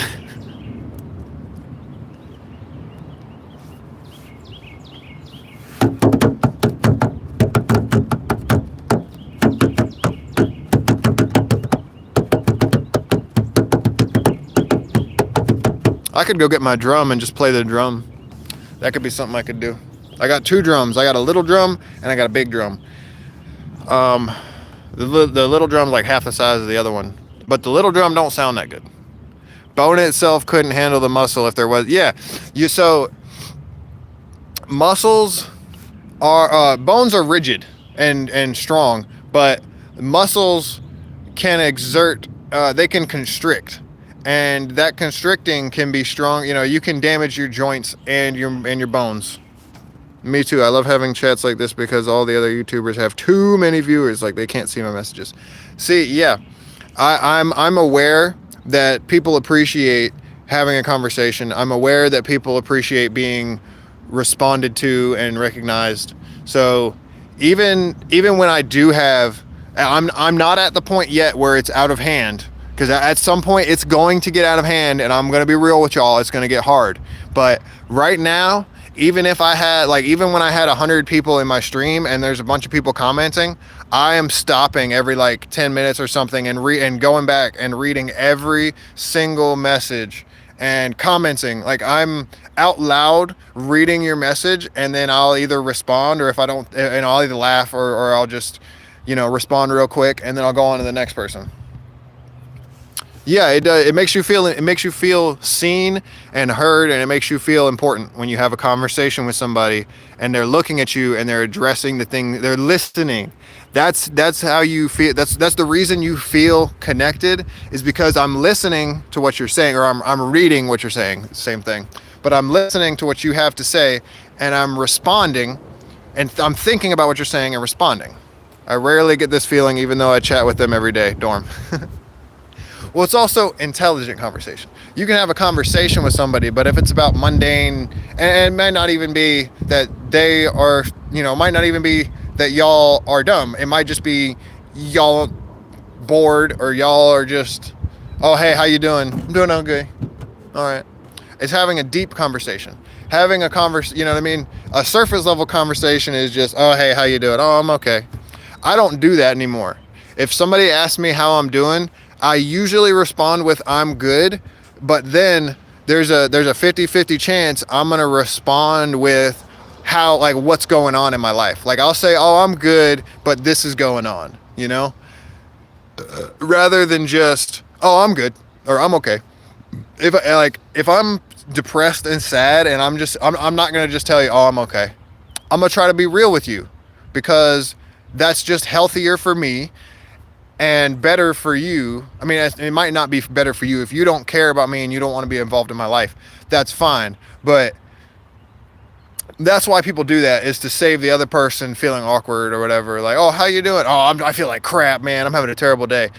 I could go get my drum and just play the drum. That could be something I could do. I got 2 drums. I got a little drum and I got a big drum. The little drum's like half the size of the other one, but the little drum don't sound that good. Bone itself couldn't handle the muscle if there was. Yeah, so muscles are bones are rigid and strong, but muscles can exert. They can constrict. And that constricting can be strong. You know, you can damage your joints and your bones. Me too. I love having chats like this because all the other YouTubers have too many viewers. Like they can't see my messages. See, yeah, I'm aware that people appreciate having a conversation. I'm aware that people appreciate being responded to and recognized. So even when I do have, I'm not at the point yet where it's out of hand. Because at some point it's going to get out of hand, and I'm going to be real with y'all, it's going to get hard. But right now, even when I had 100 people in my stream and there's a bunch of people commenting, I am stopping every like 10 minutes or something and going back and reading every single message and commenting. Like I'm out loud reading your message, and then I'll either respond, or if I don't, and I'll either laugh or I'll just, you know, respond real quick, and then I'll go on to the next person. Yeah, it makes you feel seen and heard, and it makes you feel important when you have a conversation with somebody and they're looking at you and they're addressing the thing, they're listening. That's how you feel. That's the reason you feel connected, is because I'm listening to what you're saying, or I'm reading what you're saying, same thing. But I'm listening to what you have to say, and I'm responding, and I'm thinking about what you're saying and responding. I rarely get this feeling, even though I chat with them every day, Dorm. Well, it's also intelligent conversation. You can have a conversation with somebody, but if it's about mundane, and it might not even be that they are, you know, it might not even be that y'all are dumb. It might just be y'all bored, or y'all are just, oh, hey, how you doing? I'm doing okay. All right. It's having a deep conversation. Having a conversation, you know what I mean? A surface level conversation is just, oh, hey, how you doing? Oh, I'm okay. I don't do that anymore. If somebody asks me how I'm doing, I usually respond with I'm good, but then there's a 50-50 chance I'm going to respond with how, like, what's going on in my life. Like I'll say, oh, I'm good, but this is going on, you know, rather than just, oh, I'm good, or I'm okay. If I'm depressed and sad, and I'm not going to just tell you, oh, I'm okay. I'm going to try to be real with you, because that's just healthier for me. and better for you. I mean, it might not be better for you if you don't care about me and you don't want to be involved in my life. That's fine, but that's why people do that, is to save the other person feeling awkward or whatever. Like, oh, how you doing? Oh, I feel like crap, man. I'm having a terrible day.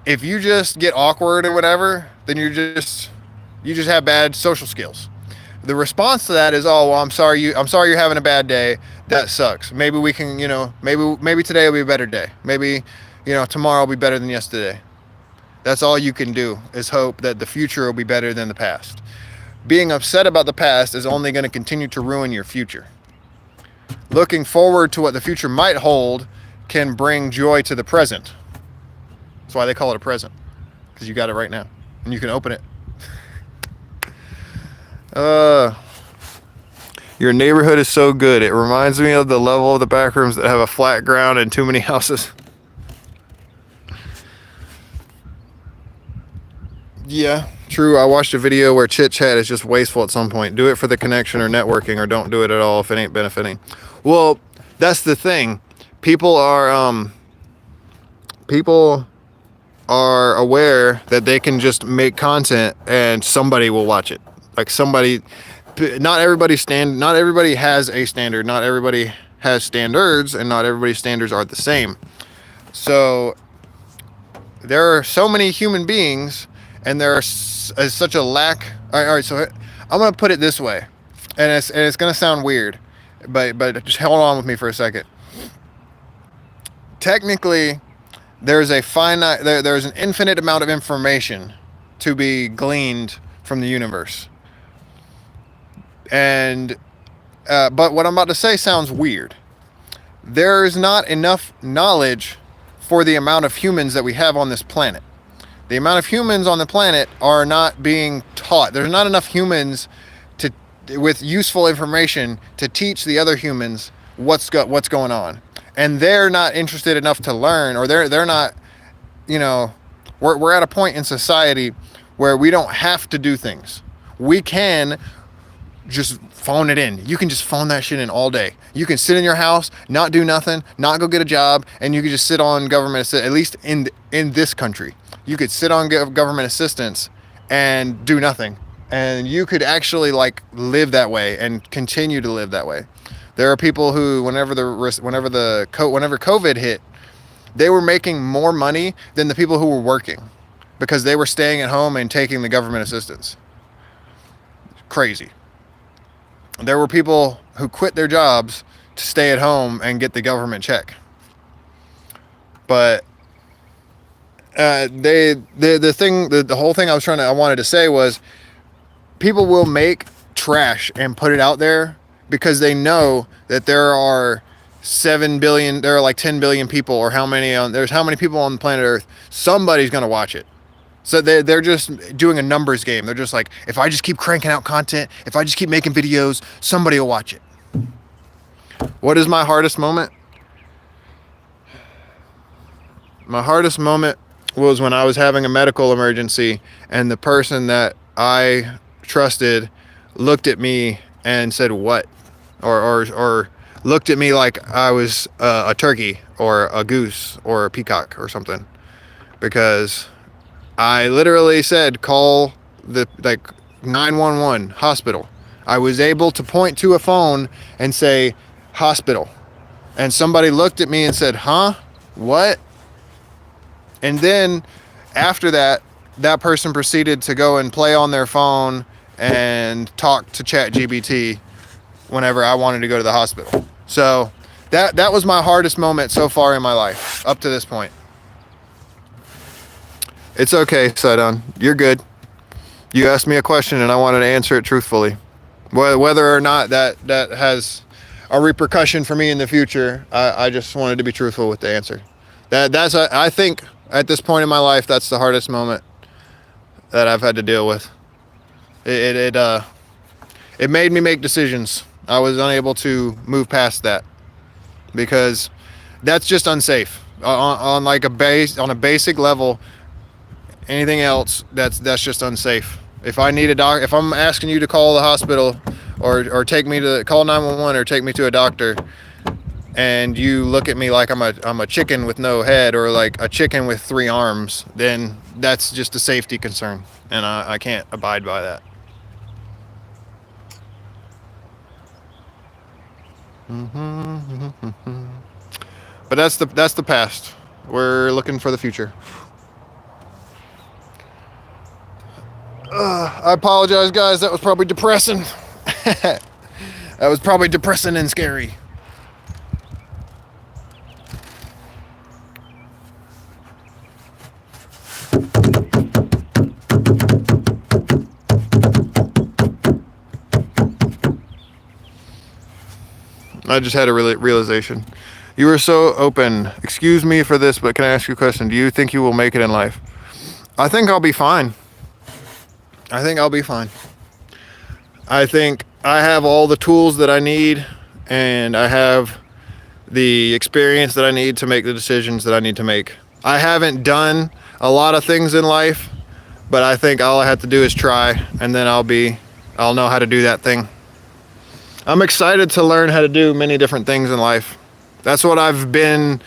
If you just get awkward or whatever, then you just have bad social skills. The response to that is, oh, well, I'm sorry you're having a bad day. That sucks. Maybe we can, maybe today will be a better day. Maybe, tomorrow will be better than yesterday. That's all you can do, is hope that the future will be better than the past. Being upset about the past is only going to continue to ruin your future. Looking forward to what the future might hold can bring joy to the present. That's why they call it a present, because you got it right now and you can open it. Your neighborhood is so good. It reminds me of the level of the back rooms that have a flat ground and too many houses. Yeah, true. I watched a video where chit chat is just wasteful at some point. Do it for the connection or networking, or don't do it at all if it ain't benefiting. Well, that's the thing. People are aware that they can just make content and somebody will watch it. Like somebody, not everybody has a standard. Not everybody has standards, and not everybody's standards are the same. So there are so many human beings, and there is such a lack. All right, so I'm gonna put it this way, and it's gonna sound weird, but just hold on with me for a second. Technically, there's an infinite amount of information to be gleaned from the universe, and but what I'm about to say sounds weird. There's not enough knowledge for the amount of humans that we have on this planet. The amount of humans on the planet are not being taught. There's not enough humans with useful information to teach the other humans what's going on, and they're not interested enough to learn, or they're not. We're at a point in society where we don't have to do things. We can just phone it in. You can just phone that shit in all day. You can sit in your house, not do nothing, not go get a job, and you can just sit on government, at least in this country. You could sit on government assistance and do nothing, and you could actually live that way and continue to live that way. There are people who, whenever COVID hit, they were making more money than the people who were working, because they were staying at home and taking the government assistance. Crazy. There were people who quit their jobs to stay at home and get the government check. But the whole thing I wanted to say was, people will make trash and put it out there because they know that there are 7 billion, there are like 10 billion people, or there's how many people on planet Earth. Somebody's going to watch it. So they're just doing a numbers game. They're just like, if I just keep cranking out content, if I just keep making videos, somebody will watch it. What is my hardest moment? My hardest moment was when I was having a medical emergency, and the person that I trusted looked at me and said, "What?" or looked at me like I was a turkey or a goose or a peacock or something, because I literally said, call the 911 hospital. I was able to point to a phone and say hospital, and somebody looked at me and said, "Huh? What?" And then after that person proceeded to go and play on their phone and talk to ChatGPT whenever I wanted to go to the hospital. So that was my hardest moment so far in my life up to this point. It's okay, Sidon. You're good. You asked me a question and I wanted to answer it truthfully. Whether or not that has a repercussion for me in the future, I just wanted to be truthful with the answer. I think at this point in my life, that's the hardest moment that I've had to deal with. It made me make decisions. I was unable to move past that because that's just unsafe on a basic level. Anything else, that's just unsafe. If I need if I'm asking you to call the hospital or take me to call 911 or take me to a doctor, and you look at me like I'm a chicken with no head, or like a chicken with 3 arms, then that's just a safety concern, and I can't abide by that. But that's the past. We're looking for the future. I apologize, guys. That was probably depressing. That was probably depressing and scary. I just had a realization. You were so open. Excuse me for this, but can I ask you a question? Do you think you will make it in life? I think I'll be fine. I think I'll be fine. I think I have all the tools that I need, and I have the experience that I need to make the decisions that I need to make. I haven't done a lot of things in life, but I think all I have to do is try, and then I'll know how to do that thing. I'm excited to learn how to do many different things in life. That's what I've been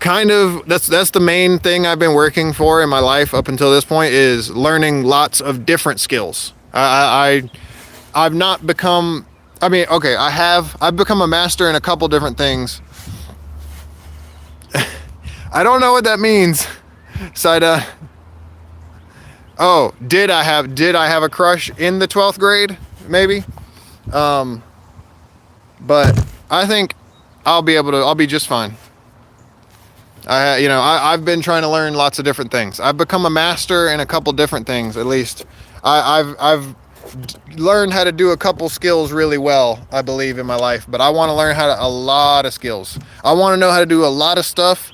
that's the main thing I've been working for in my life up until this point, is learning lots of different skills. I've not become, I mean, okay, I've become a master in a couple different things. I don't know what that means. Saida. Oh, did I have a crush in the 12th grade? Maybe. But I think I'll be just fine. I've been trying to learn lots of different things. I've become a master in a couple different things, at least. I've learned how to do a couple skills really well, I believe, in my life. But I want to learn a lot of skills. I want to know how to do a lot of stuff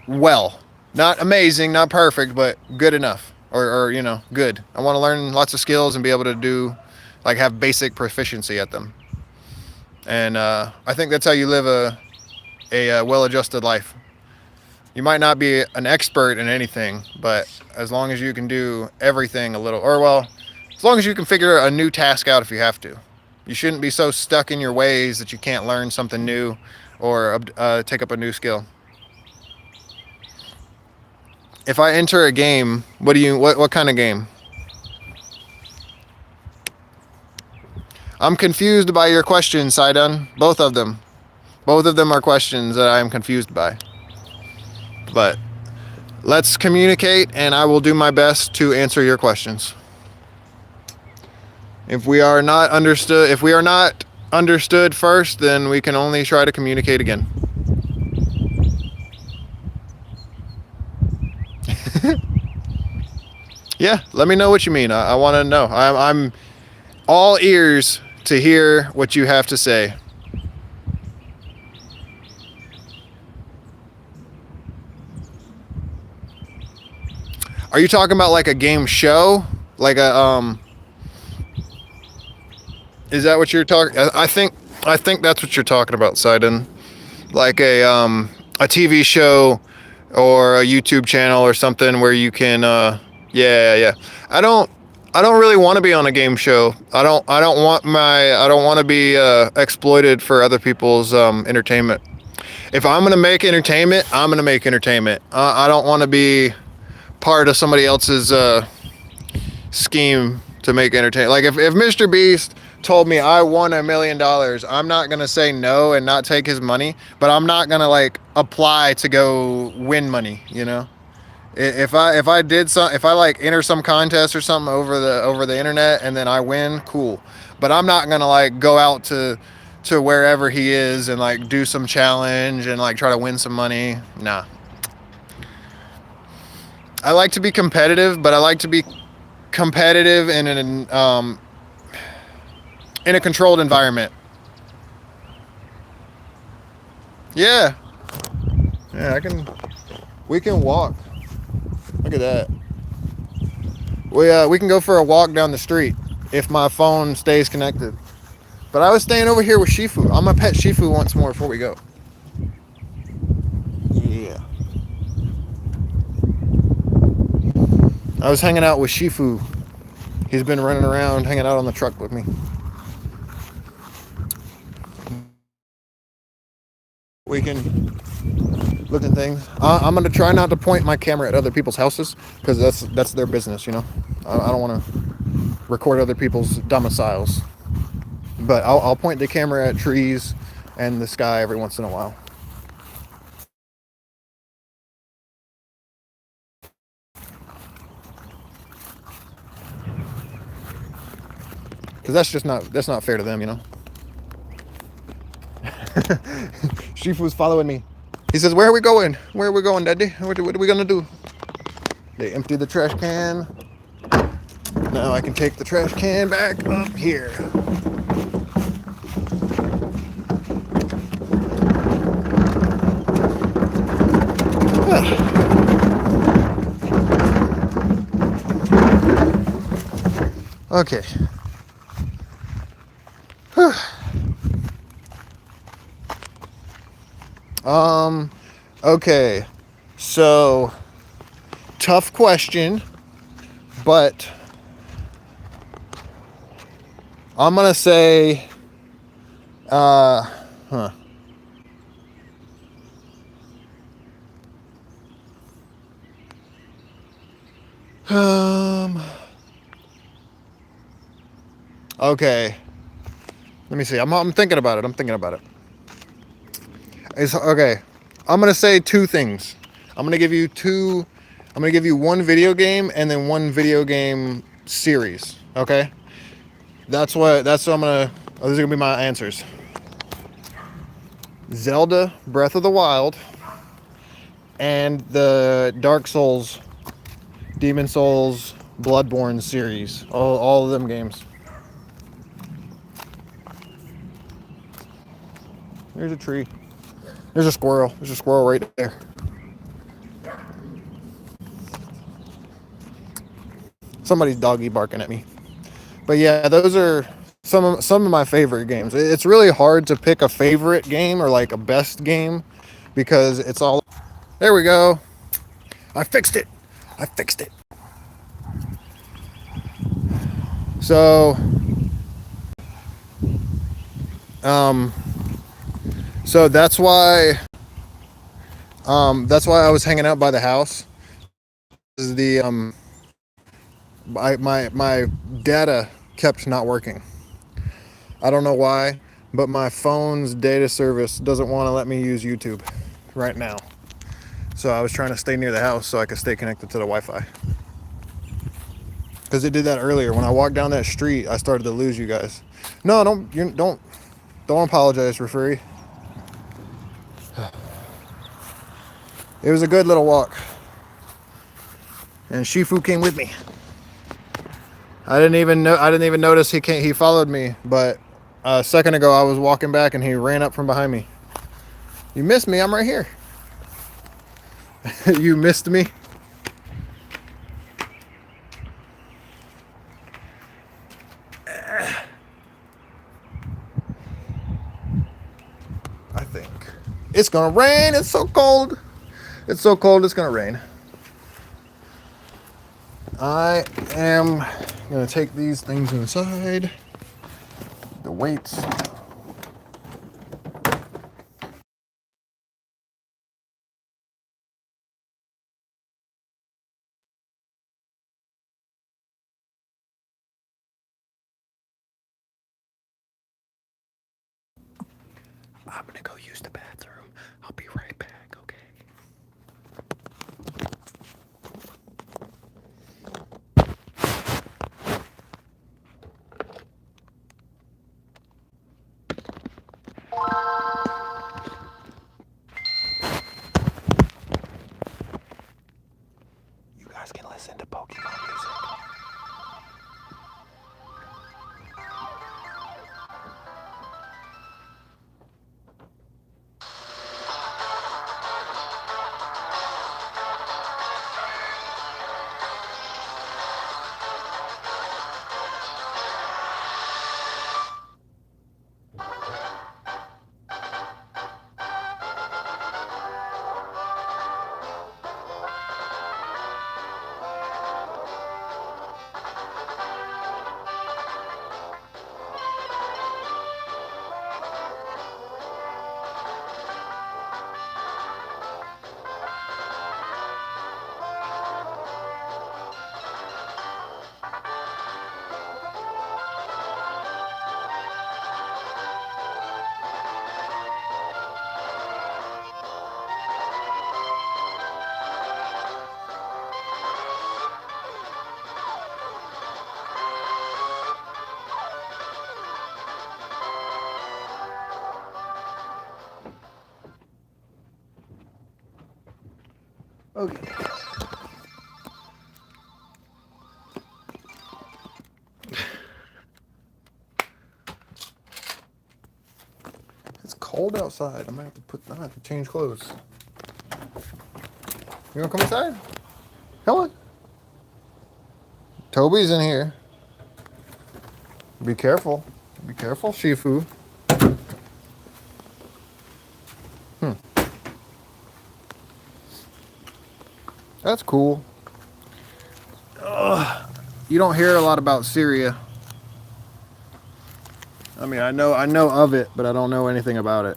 well. Not amazing, not perfect, but good enough. Or good. I want to learn lots of skills and be able to have basic proficiency at them. And I think that's how you live a well-adjusted life. You might not be an expert in anything, but as long as you can do everything as long as you can figure a new task out if you have to. You shouldn't be so stuck in your ways that you can't learn something new or take up a new skill. If I enter a game, what kind of game? I'm confused by your questions, Sidon. Both of them. Both of them are questions that I am confused by. But let's communicate, and I will do my best to answer your questions. If we are not understood first, then we can only try to communicate again. Yeah, let me know what you mean. I want to know. I'm all ears to hear what you have to say. Are you talking about like a game show? Like is that what you're talking? I think that's what you're talking about, Sidon. Like a TV show or a YouTube channel or something where you can yeah. I don't really want to be on a game show. I don't want to be exploited for other people's entertainment. If I'm going to make entertainment, I'm going to make entertainment. I don't want to be part of somebody else's scheme to make entertainment. Like if Mr. Beast told me I won $1 million, I'm not going to say no and not take his money, but I'm not going to apply to go win money, If I enter some contest or something over the internet and then I win, cool. But I'm not going to go out to wherever he is and do some challenge and try to win some money. Nah. I like to be competitive, but I like to be competitive in a controlled environment. Yeah. Yeah, we can walk. Look at that. We can go for a walk down the street if my phone stays connected. But I was staying over here with Shifu. I'm gonna pet Shifu once more before we go. Yeah. I was hanging out with Shifu. He's been running around, hanging out on the truck with me. can look at things. I'm gonna try not to point my camera at other people's houses because that's their business, you know. I don't want to record other people's domiciles, but I'll point the camera at trees and the sky every once in a while. Because that's not fair to them, you know. Shifu's following me. He says, "Where are we going? Where are we going, Daddy? What are we gonna do?" They empty the trash can. Now I can take the trash can back up here. Okay. Okay. So, tough question, but I'm gonna say, huh. Okay. Let me see. I'm thinking about it. I'm thinking about it. It's okay. I'm gonna say two things. I'm gonna give you two. I'm gonna give you one video game and then one video game series. Okay. That's what I'm gonna. Oh, these are gonna be my answers. Zelda Breath of the Wild and the Dark Souls, Demon Souls, Bloodborne series. All of them games. There's a tree. There's a squirrel. There's a squirrel right there. Somebody's doggy barking at me. But yeah, those are some of my favorite games. It's really hard to pick a favorite game or like a best game because it's all. There we go. I fixed it. I fixed it. So, um, so that's why I was hanging out by the house. The my data kept not working. I don't know why, but my phone's data service doesn't want to let me use YouTube right now. So I was trying to stay near the house so I could stay connected to the Wi-Fi. Because it did that earlier. When I walked down that street, I started to lose you guys. No, don't apologize, Rafuri. It was a good little walk. And Shifu came with me. I didn't even notice he followed me, but a second ago I was walking back and he ran up from behind me. You missed me, I'm right here. You missed me? I think. It's gonna rain, it's so cold. It's so cold, it's gonna rain. I am gonna take these things inside. The weights. I'm gonna go use the bathroom. I'll be right back, okay? You guys can listen to Pokemon music. Okay. It's cold outside. I'm gonna have to change clothes. You wanna come inside? Come on. Toby's in here. Be careful. Be careful, Shifu. That's cool. You don't hear a lot about Syria. I mean, I know of it, but I don't know anything about it.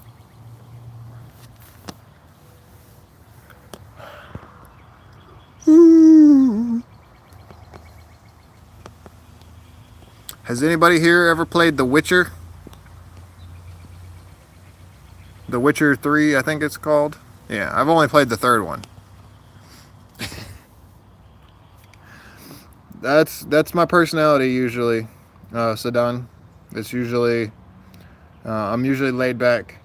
Has anybody here ever played The Witcher? The Witcher 3, I think it's called. Yeah, I've only played the third one. That's my personality usually, Sadan. It's usually I'm usually laid back.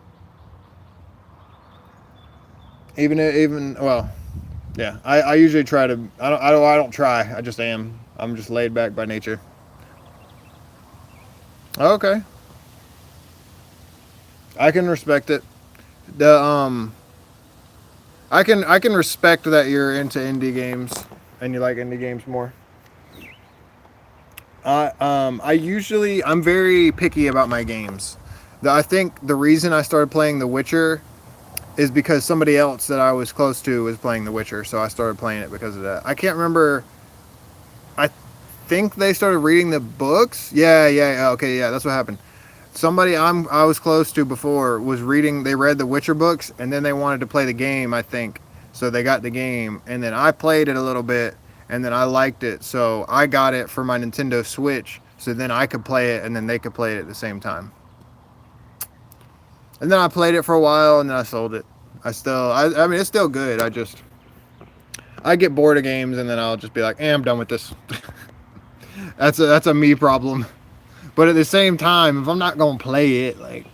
Even well, yeah. I usually try to. I don't try. I just am. I'm just laid back by nature. Okay, I can respect it. The I can respect that you're into indie games and you like indie games more. I'm very picky about my games. I think the reason I started playing The Witcher is because somebody else that I was close to was playing The Witcher, so I started playing it because of that. I can't remember. I think they started reading the books. Yeah. Okay, yeah, that's what happened. Somebody I was close to before was reading. They read the Witcher books, and then they wanted to play the game. I think so. They got the game, and then I played it a little bit, and then I liked it, so I got it for my Nintendo Switch. So then I could play it, and then they could play it at the same time. And then I played it for a while, and then I sold it. I mean, it's still good. I get bored of games, and then I'll just be like, I'm done with this. That's a me problem. But at the same time, if I'm not gonna play it, like,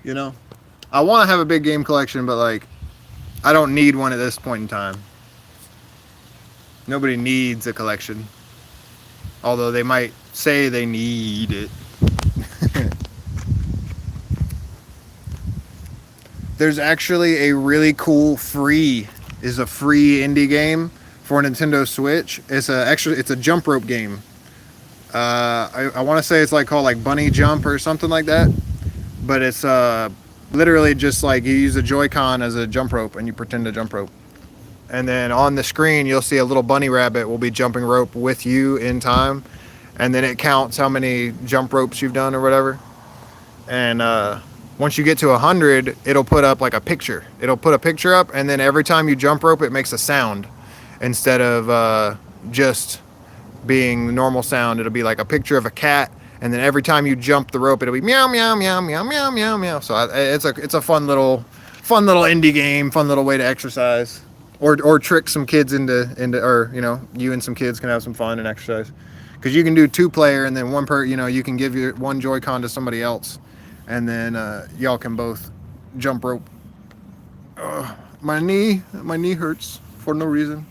you know, I want to have a big game collection, but like, I don't need one at this point in time. Nobody needs a collection, although they might say they need it. There's actually a really cool free indie game for Nintendo Switch. It's a jump rope game. I want to say it's like called like Bunny Jump or something like that, but it's literally just like you use a Joy-Con as a jump rope and you pretend to jump rope, and then on the screen you'll see a little bunny rabbit will be jumping rope with you in time, and then it counts how many jump ropes you've done or whatever, and once you get to 100, it'll put up like a picture. It'll put a picture up, and then every time you jump rope, it makes a sound instead of just being the normal sound. It'll be like a picture of a cat, and then every time you jump the rope, it'll be meow meow meow meow meow meow meow. So it's a fun little indie game, fun little way to exercise, or trick some kids into or you and some kids can have some fun and exercise, because you can do 2-player, and then you can give your one Joy-Con to somebody else, and then y'all can both jump rope. My knee hurts for no reason.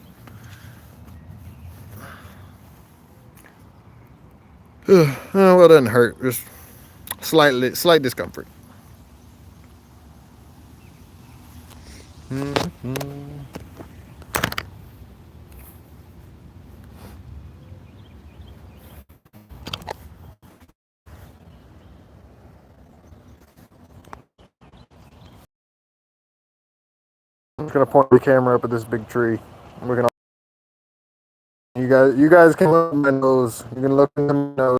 Well, it doesn't hurt. Just slight discomfort. I'm just gonna point the camera up at this big tree. We're gonna. You guys can look at my nose. You can look into my nose.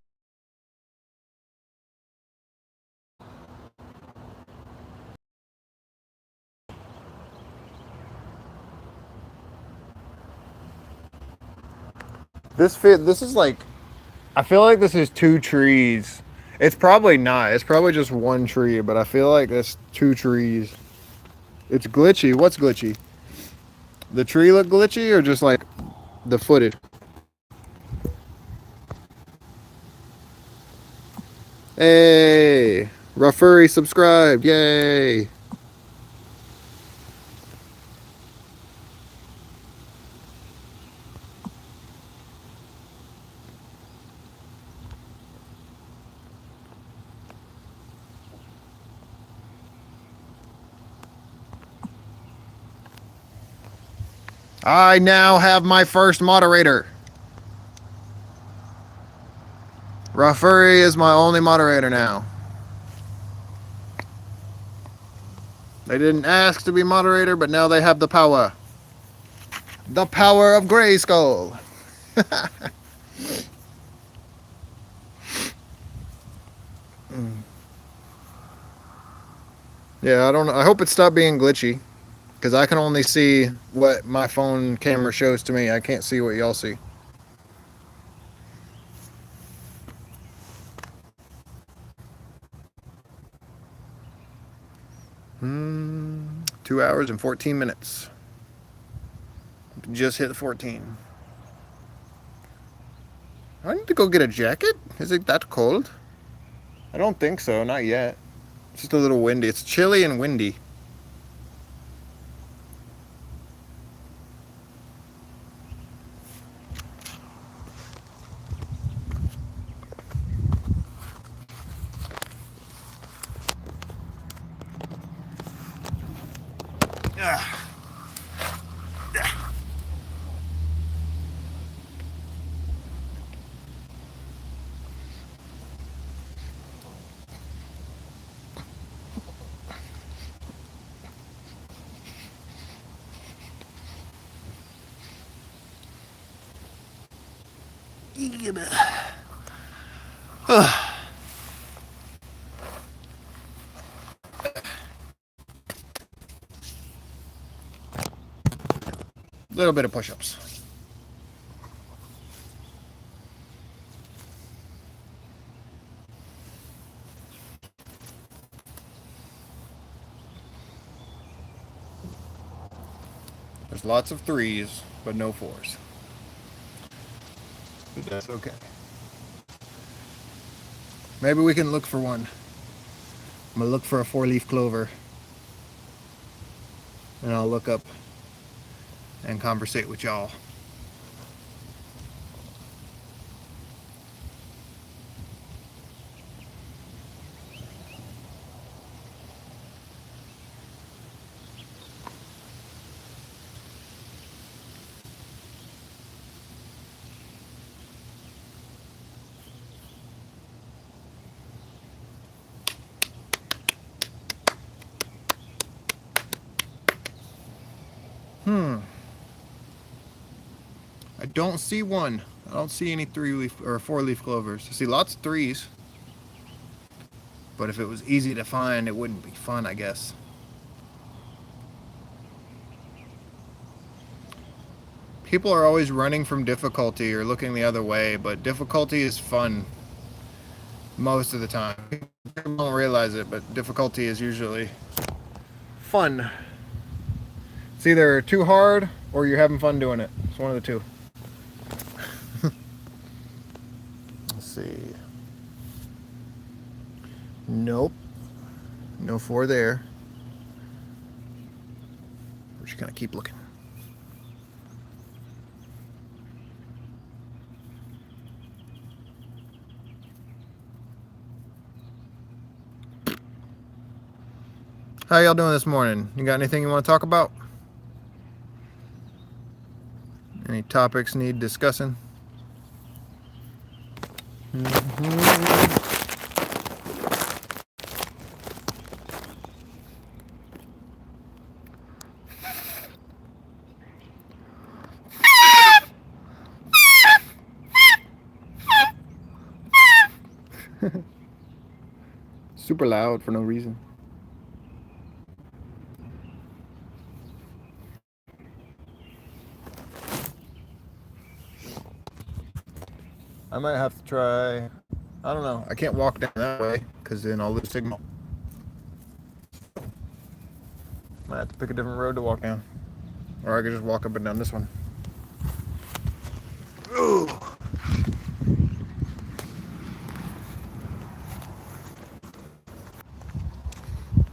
This is like, I feel like this is 2 trees. It's probably not. It's probably just 1 tree, but I feel like that's 2 trees. It's glitchy. What's glitchy? The tree look glitchy, or just like the footage? Hey, Rafuri subscribed. Yay. I now have my first moderator. Rafuri is my only moderator now. They didn't ask to be moderator, but now they have the power. The power of Grayskull. Yeah, I don't know. I hope it stopped being glitchy, because I can only see what my phone camera shows to me. I can't see what y'all see. Hmm, 2 hours and 14 minutes. Just hit 14. I need to go get a jacket? Is it that cold? I don't think so, not yet. It's just a little windy. It's chilly and windy. Little bit of push-ups. There's lots of 3s, but no 4s. But that's okay. Maybe we can look for one. I'm gonna look for a 4-leaf clover. And I'll look up and conversate with y'all. I don't see one. I don't see any 3-leaf or 4-leaf clovers. I see lots of 3s. But if it was easy to find, it wouldn't be fun, I guess. People are always running from difficulty or looking the other way, but difficulty is fun most of the time. People don't realize it, but difficulty is usually fun. It's either too hard or you're having fun doing it. It's one of the two. Let's see. Nope. No 4 there. We're just gonna keep looking. How y'all doing this morning? You got anything you want to talk about? Any topics need discussing? Super loud for no reason. I might have to try, I don't know. I can't walk down that way because then I'll lose signal. Might have to pick a different road to walk down. Or I could just walk up and down this one. Ooh.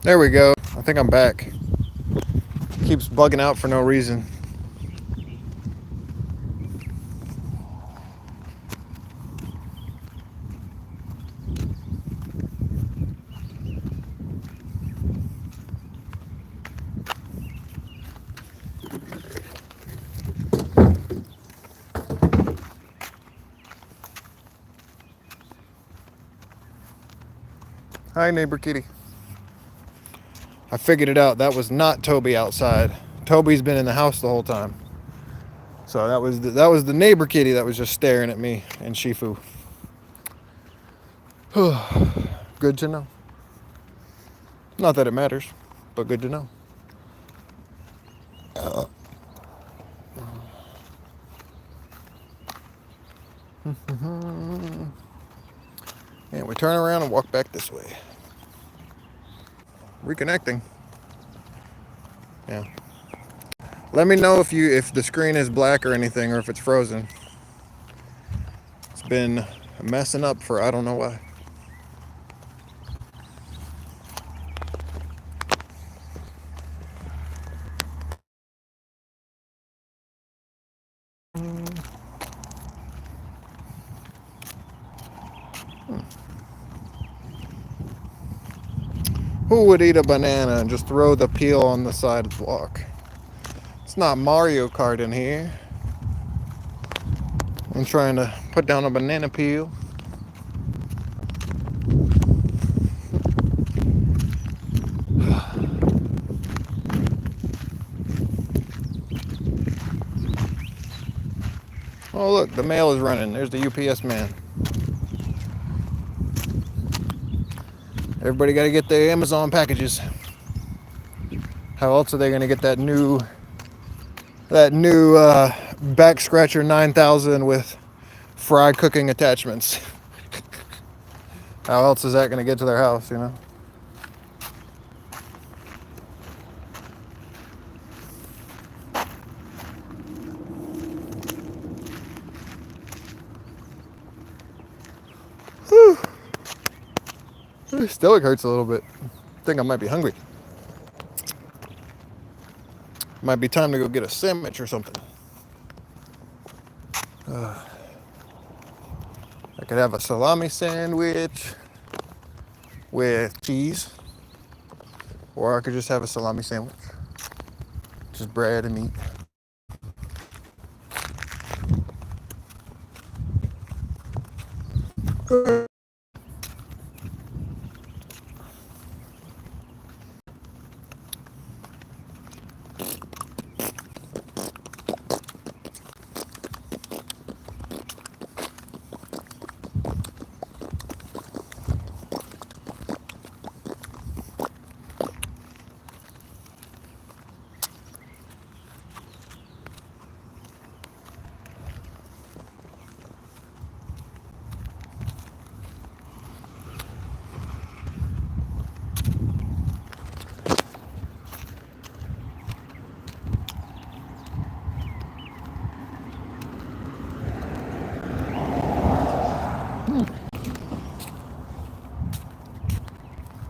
There we go. I think I'm back. Keeps bugging out for no reason. Hi, neighbor kitty. I figured it out. That was not Toby outside. Toby's been in the house the whole time. So that was the neighbor kitty that was just staring at me and Shifu. Good to know. Not that it matters, but good to know. And we turn around and walk back this way. Reconnecting. Yeah. Let me know if the screen is black or anything, or if it's frozen. It's been messing up for I don't know why. Who would eat a banana and just throw the peel on the sidewalk? It's not Mario Kart in here. I'm trying to put down a banana peel. Oh look, the mail is running. There's the UPS man. Everybody got to get their Amazon packages. How else are they going to get that new back scratcher 9000 with fry cooking attachments? How else is that going to get to their house, you know? Whew. My stomach hurts a little bit. I think I might be hungry. Might be time to go get a sandwich or something. I could have a salami sandwich with cheese, or I could just have a salami sandwich, just bread and meat.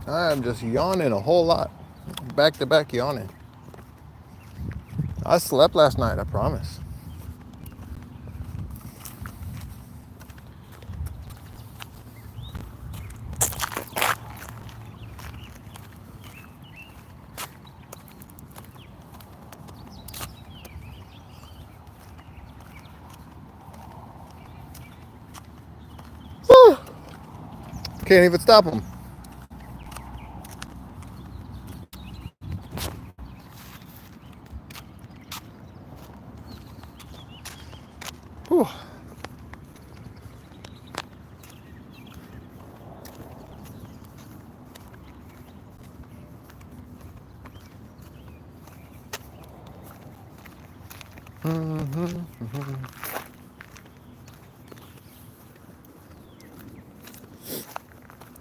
I'm just yawning a whole lot. Back to back yawning. I slept last night, I promise. Whew. Can't even stop them. Whew.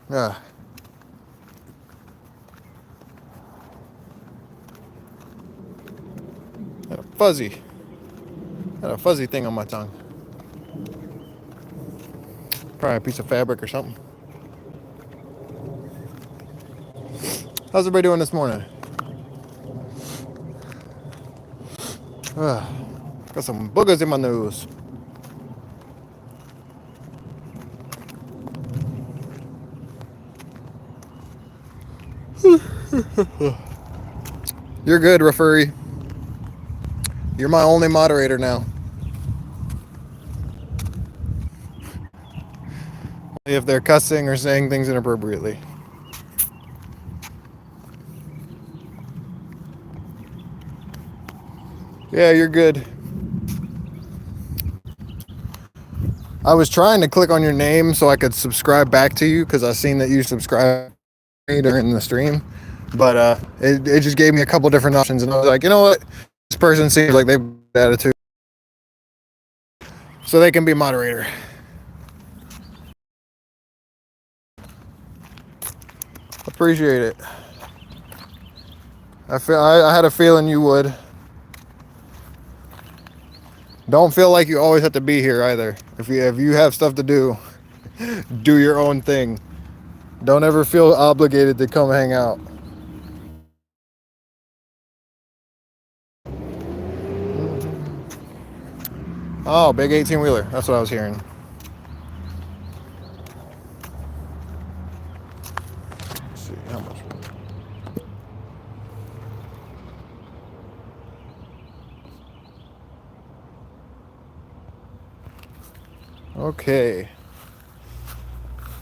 Yeah. Had a fuzzy thing on my tongue. Probably a piece of fabric or something. How's everybody doing this morning? Got some boogers in my nose. You're good, Rafuri. You're my only moderator now. If they're cussing or saying things inappropriately. Yeah, you're good. I was trying to click on your name so I could subscribe back to you because I seen that you subscribed during the stream, but it just gave me a couple different options, and I was like, you know what, this person seems like they've got attitude, so they can be moderator. Appreciate it. I had a feeling you would. Don't feel like you always have to be here either. If you have stuff to do, do your own thing. Don't ever feel obligated to come hang out. Oh, big 18 wheeler. That's what I was hearing. Let's see how much. Okay.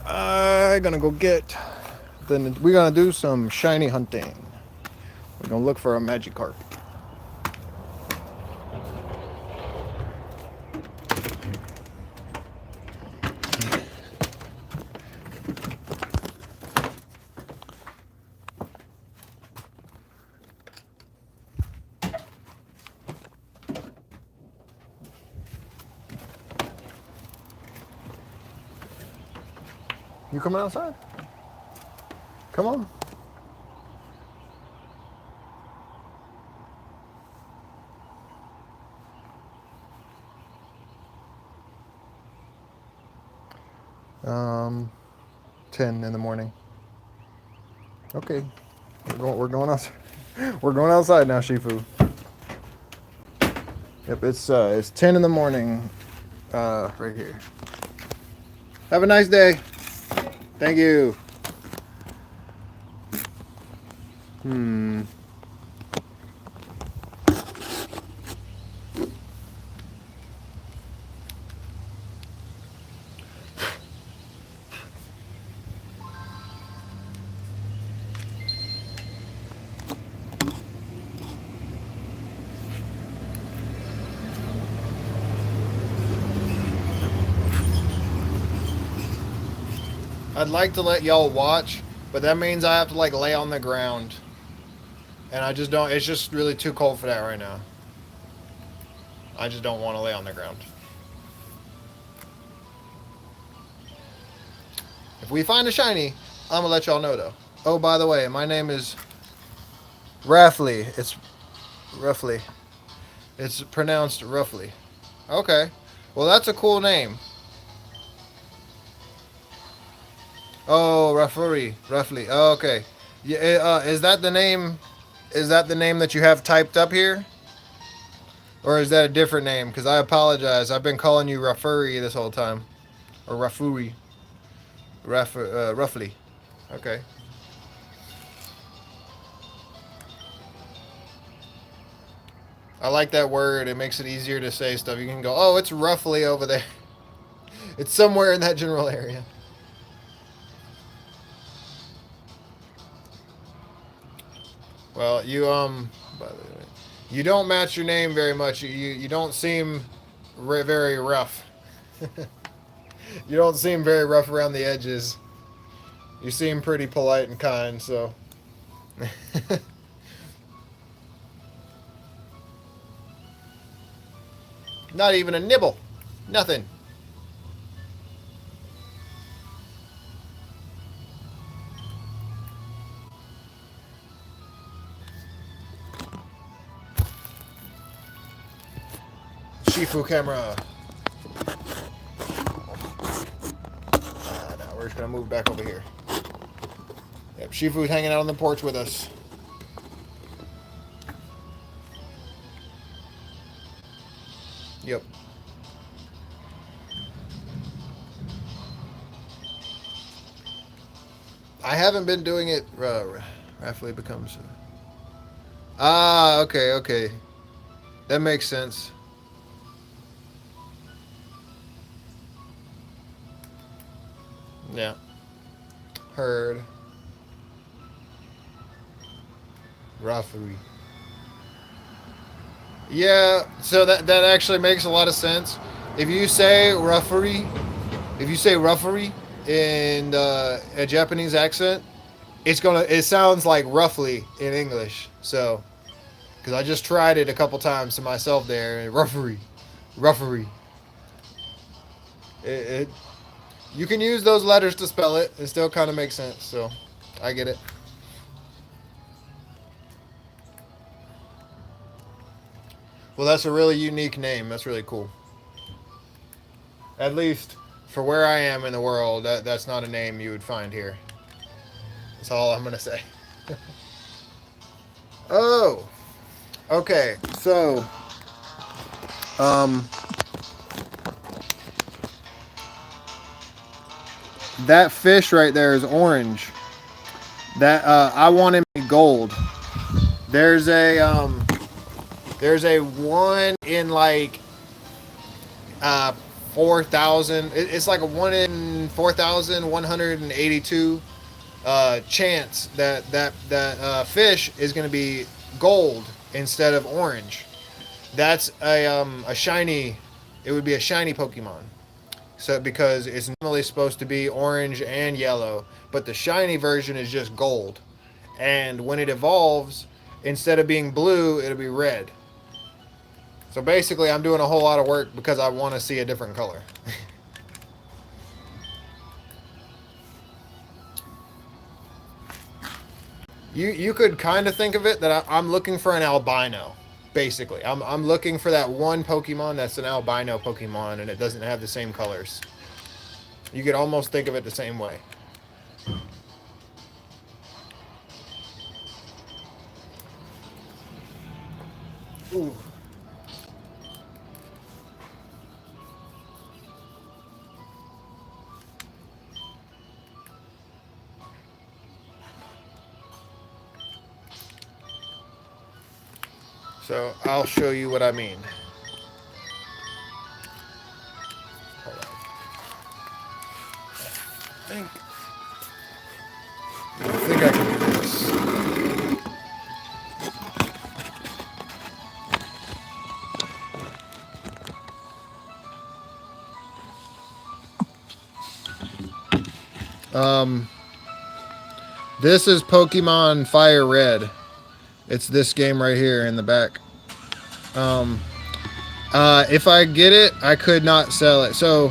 I'm gonna go get. Then we're gonna do some shiny hunting. We're gonna look for a Magikarp. You coming outside? Come on. Um, 10 in the morning. Okay, we're going outside. We're going outside now, Shifu. Yep, it's 10 in the morning, right here. Have a nice day. Thank you. I'd like to let y'all watch, but that means I have to like lay on the ground. And I just don't, it's just really too cold for that right now. I just don't want to lay on the ground. If we find a shiny, I'm gonna let y'all know though. Oh, by the way, my name is Raffly. It's roughly. It's pronounced roughly. Okay. Well, that's a cool name. Oh, Rafuri, roughly. Oh, okay. Yeah, is that the name? Is that the name that you have typed up here, or is that a different name? Because I apologize. I've been calling you Rafuri this whole time, or Rafuri, roughly. Okay. I like that word. It makes it easier to say stuff. You can go, oh, it's roughly over there. It's somewhere in that general area. Well, by the way, you don't match your name very much. You don't seem very rough. You don't seem very rough around the edges. You seem pretty polite and kind, so. Not even a nibble. Nothing. Shifu camera. Now we're just gonna move back over here. Yep, Shifu's hanging out on the porch with us. Yep. I haven't been doing it. Raffley becomes. Ah, okay, okay. That makes sense. Yeah. Heard. Raffley. Yeah, so that actually makes a lot of sense. If you say referee, if you say referee in a Japanese accent, it sounds like roughly in English. So, because I just tried it a couple times to myself there, and referee. It you can use those letters to spell it. It still kind of makes sense. So, I get it. Well, that's a really unique name. That's really cool. At least for where I am in the world, that's not a name you would find here. That's all I'm gonna say. Oh, okay. So, um, that fish right there is orange. That I want him to be gold. There's a there's a one in like uh 4,000. It's like a 1 in 4,182 chance that fish is going to be gold instead of orange. That's a shiny. It would be a shiny Pokemon. So because it's normally supposed to be orange and yellow, but the shiny version is just gold. And when it evolves, instead of being blue, it'll be red. So basically, I'm doing a whole lot of work because I want to see a different color. You could kind of think of it that I'm looking for an albino. Basically, I'm looking for that one Pokemon that's an albino Pokemon and it doesn't have the same colors. You could almost think of it the same way. Ooh. So I'll show you what I mean. Hold on. I think I can do this. Um, this is Pokemon Fire Red. It's this game right here in the back. Um, if I get it, I could not sell it. So,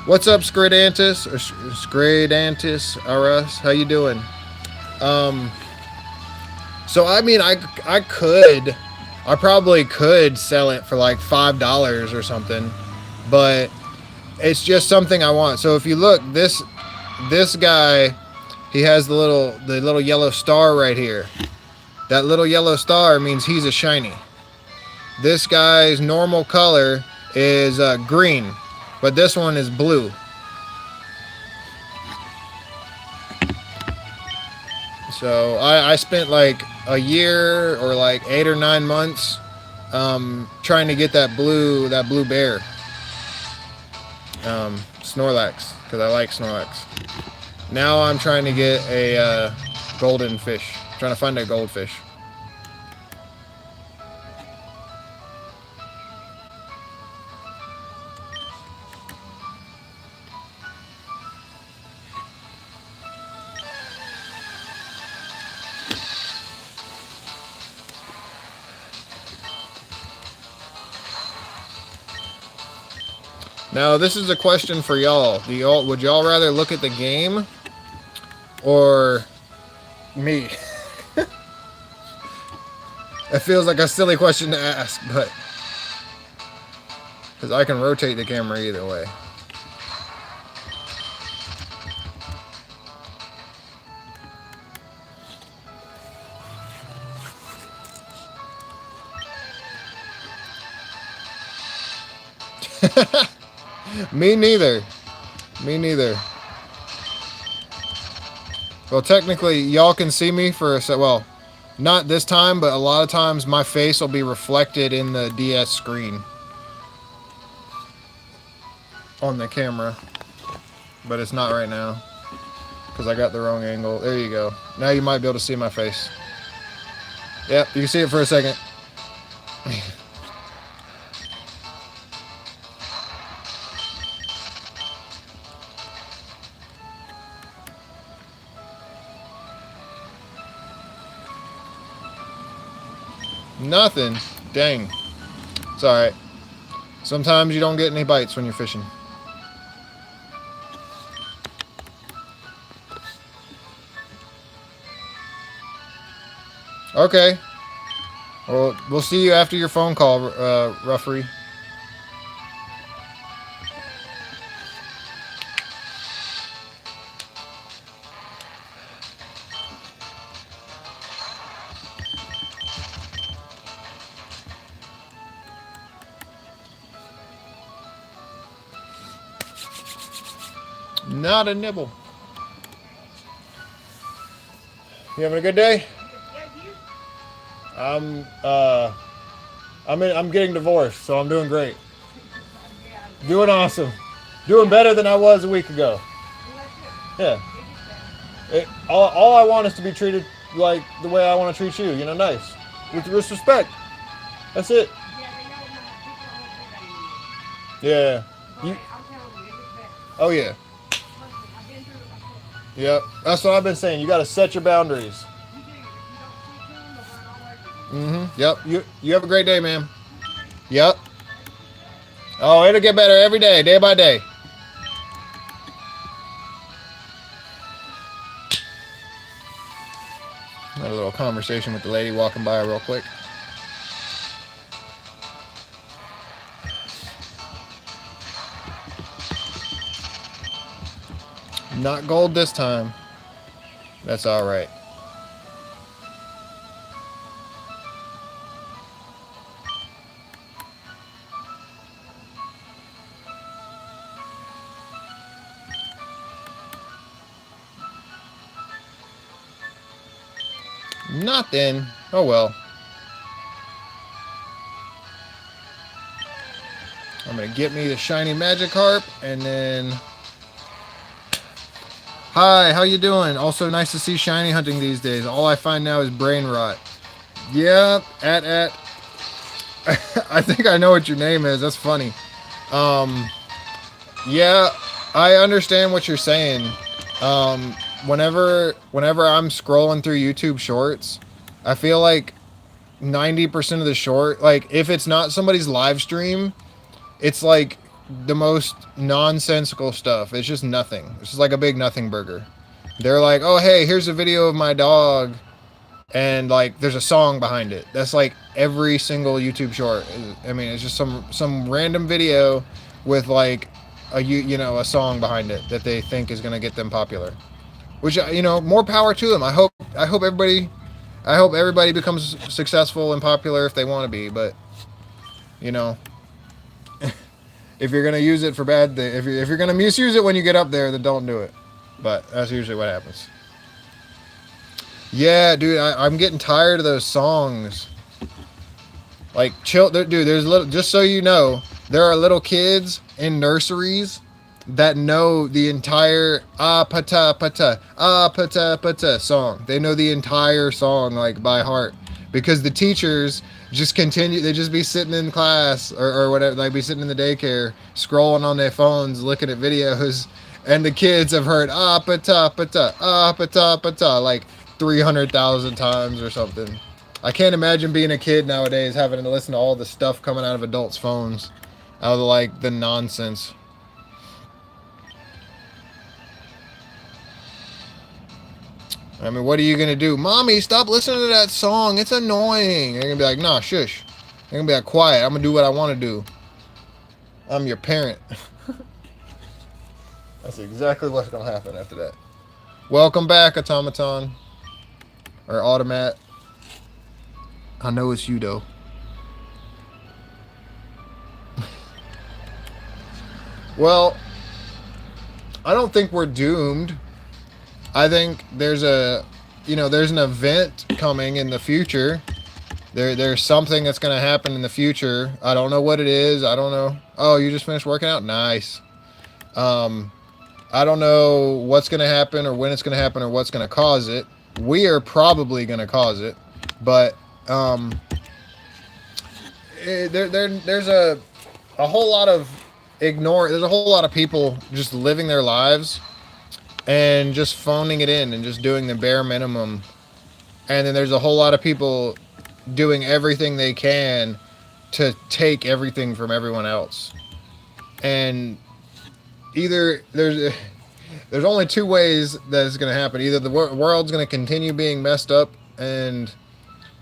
what's up, Scridantis or Scridantis RS? How you doing? Um, so I mean, I probably could sell it for like $5 or something, but it's just something I want. So if you look, this guy, he has the little yellow star right here. That little yellow star means he's a shiny. This guy's normal color is green, but this one is blue. So I spent like a year or like 8 or 9 months trying to get that blue bear. Snorlax, because I like Snorlax. Now I'm trying to get a golden fish. I'm trying to find a goldfish. Now this is a question for y'all. Would y'all rather look at the game or me? It feels like a silly question to ask, but because I can rotate the camera either way. Me neither. Me neither. Well, technically, y'all can see me for a sec. Well, not this time, but a lot of times my face will be reflected in the DS screen on the camera, but it's not right now because I got the wrong angle. There you go. Now you might be able to see my face. Yep, you can see it for a second. Nothing. Dang. It's all right. Sometimes you don't get any bites when you're fishing. Okay. Well, we'll see you after your phone call, referee. Not a nibble. You having a good day? I'm getting divorced, so I'm doing great. Doing awesome. Doing better than I was a week ago. Yeah. All I want is to be treated like the way I want to treat you, you know, nice. With respect. That's it. Yeah. You, oh, yeah. Yep. That's what I've been saying. You got to set your boundaries. Yep. You have a great day, man. Yep. Oh, it'll get better every day, day by day. Had a little conversation with the lady walking by real quick. Not gold this time. That's all right. Nothing. Oh well. I'm gonna get me the shiny Magikarp and then. Hi, how you doing? Also nice to see shiny hunting these days. All I find now is brain rot. Yeah, at. I think I know what your name is. That's funny. Yeah, I understand what you're saying. Whenever I'm scrolling through YouTube Shorts, I feel like 90% of the short, like if it's not somebody's live stream, it's like the most nonsensical stuff. It's just nothing. It's just like a big nothing burger. They're like, oh hey, here's a video of my dog, and like there's a song behind it. That's like every single YouTube short. I mean, it's just some random video with like a song behind it that they think is gonna get them popular. Which, more power to them. I hope everybody becomes successful and popular if they want to be. But if you're gonna use it for bad, if you're gonna misuse it when you get up there, then don't do it. But that's usually what happens. Yeah, dude, I'm getting tired of those songs. Like, chill, dude. There's little. Just so you know, there are little kids in nurseries that know the entire pata pata song. They know the entire song like by heart because the teachers just continue. They just be sitting in class or whatever. Like be sitting in the daycare, scrolling on their phones, looking at videos, and the kids have heard pata pata like 300,000 times or something. I can't imagine being a kid nowadays having to listen to all the stuff coming out of adults' phones, out of like the nonsense. I mean, what are you gonna do? Mommy, stop listening to that song. It's annoying. You're gonna be like, nah, shush. You're gonna be like, quiet. I'm gonna do what I want to do. I'm your parent. That's exactly what's gonna happen after that. Welcome back, automaton. Or automat. I know it's you, though. Well, I don't think we're doomed. I think there's an event coming in the future. There's something that's going to happen in the future. I don't know what it is. I don't know. Oh, you just finished working out? Nice. I don't know what's going to happen or when it's going to happen or what's going to cause it. We are probably going to cause it. But there's a whole lot of there's a whole lot of people just living their lives and just phoning it in and just doing the bare minimum. And then there's a whole lot of people doing everything they can to take everything from everyone else. And either there's only two ways that it's going to happen. Either the world's going to continue being messed up and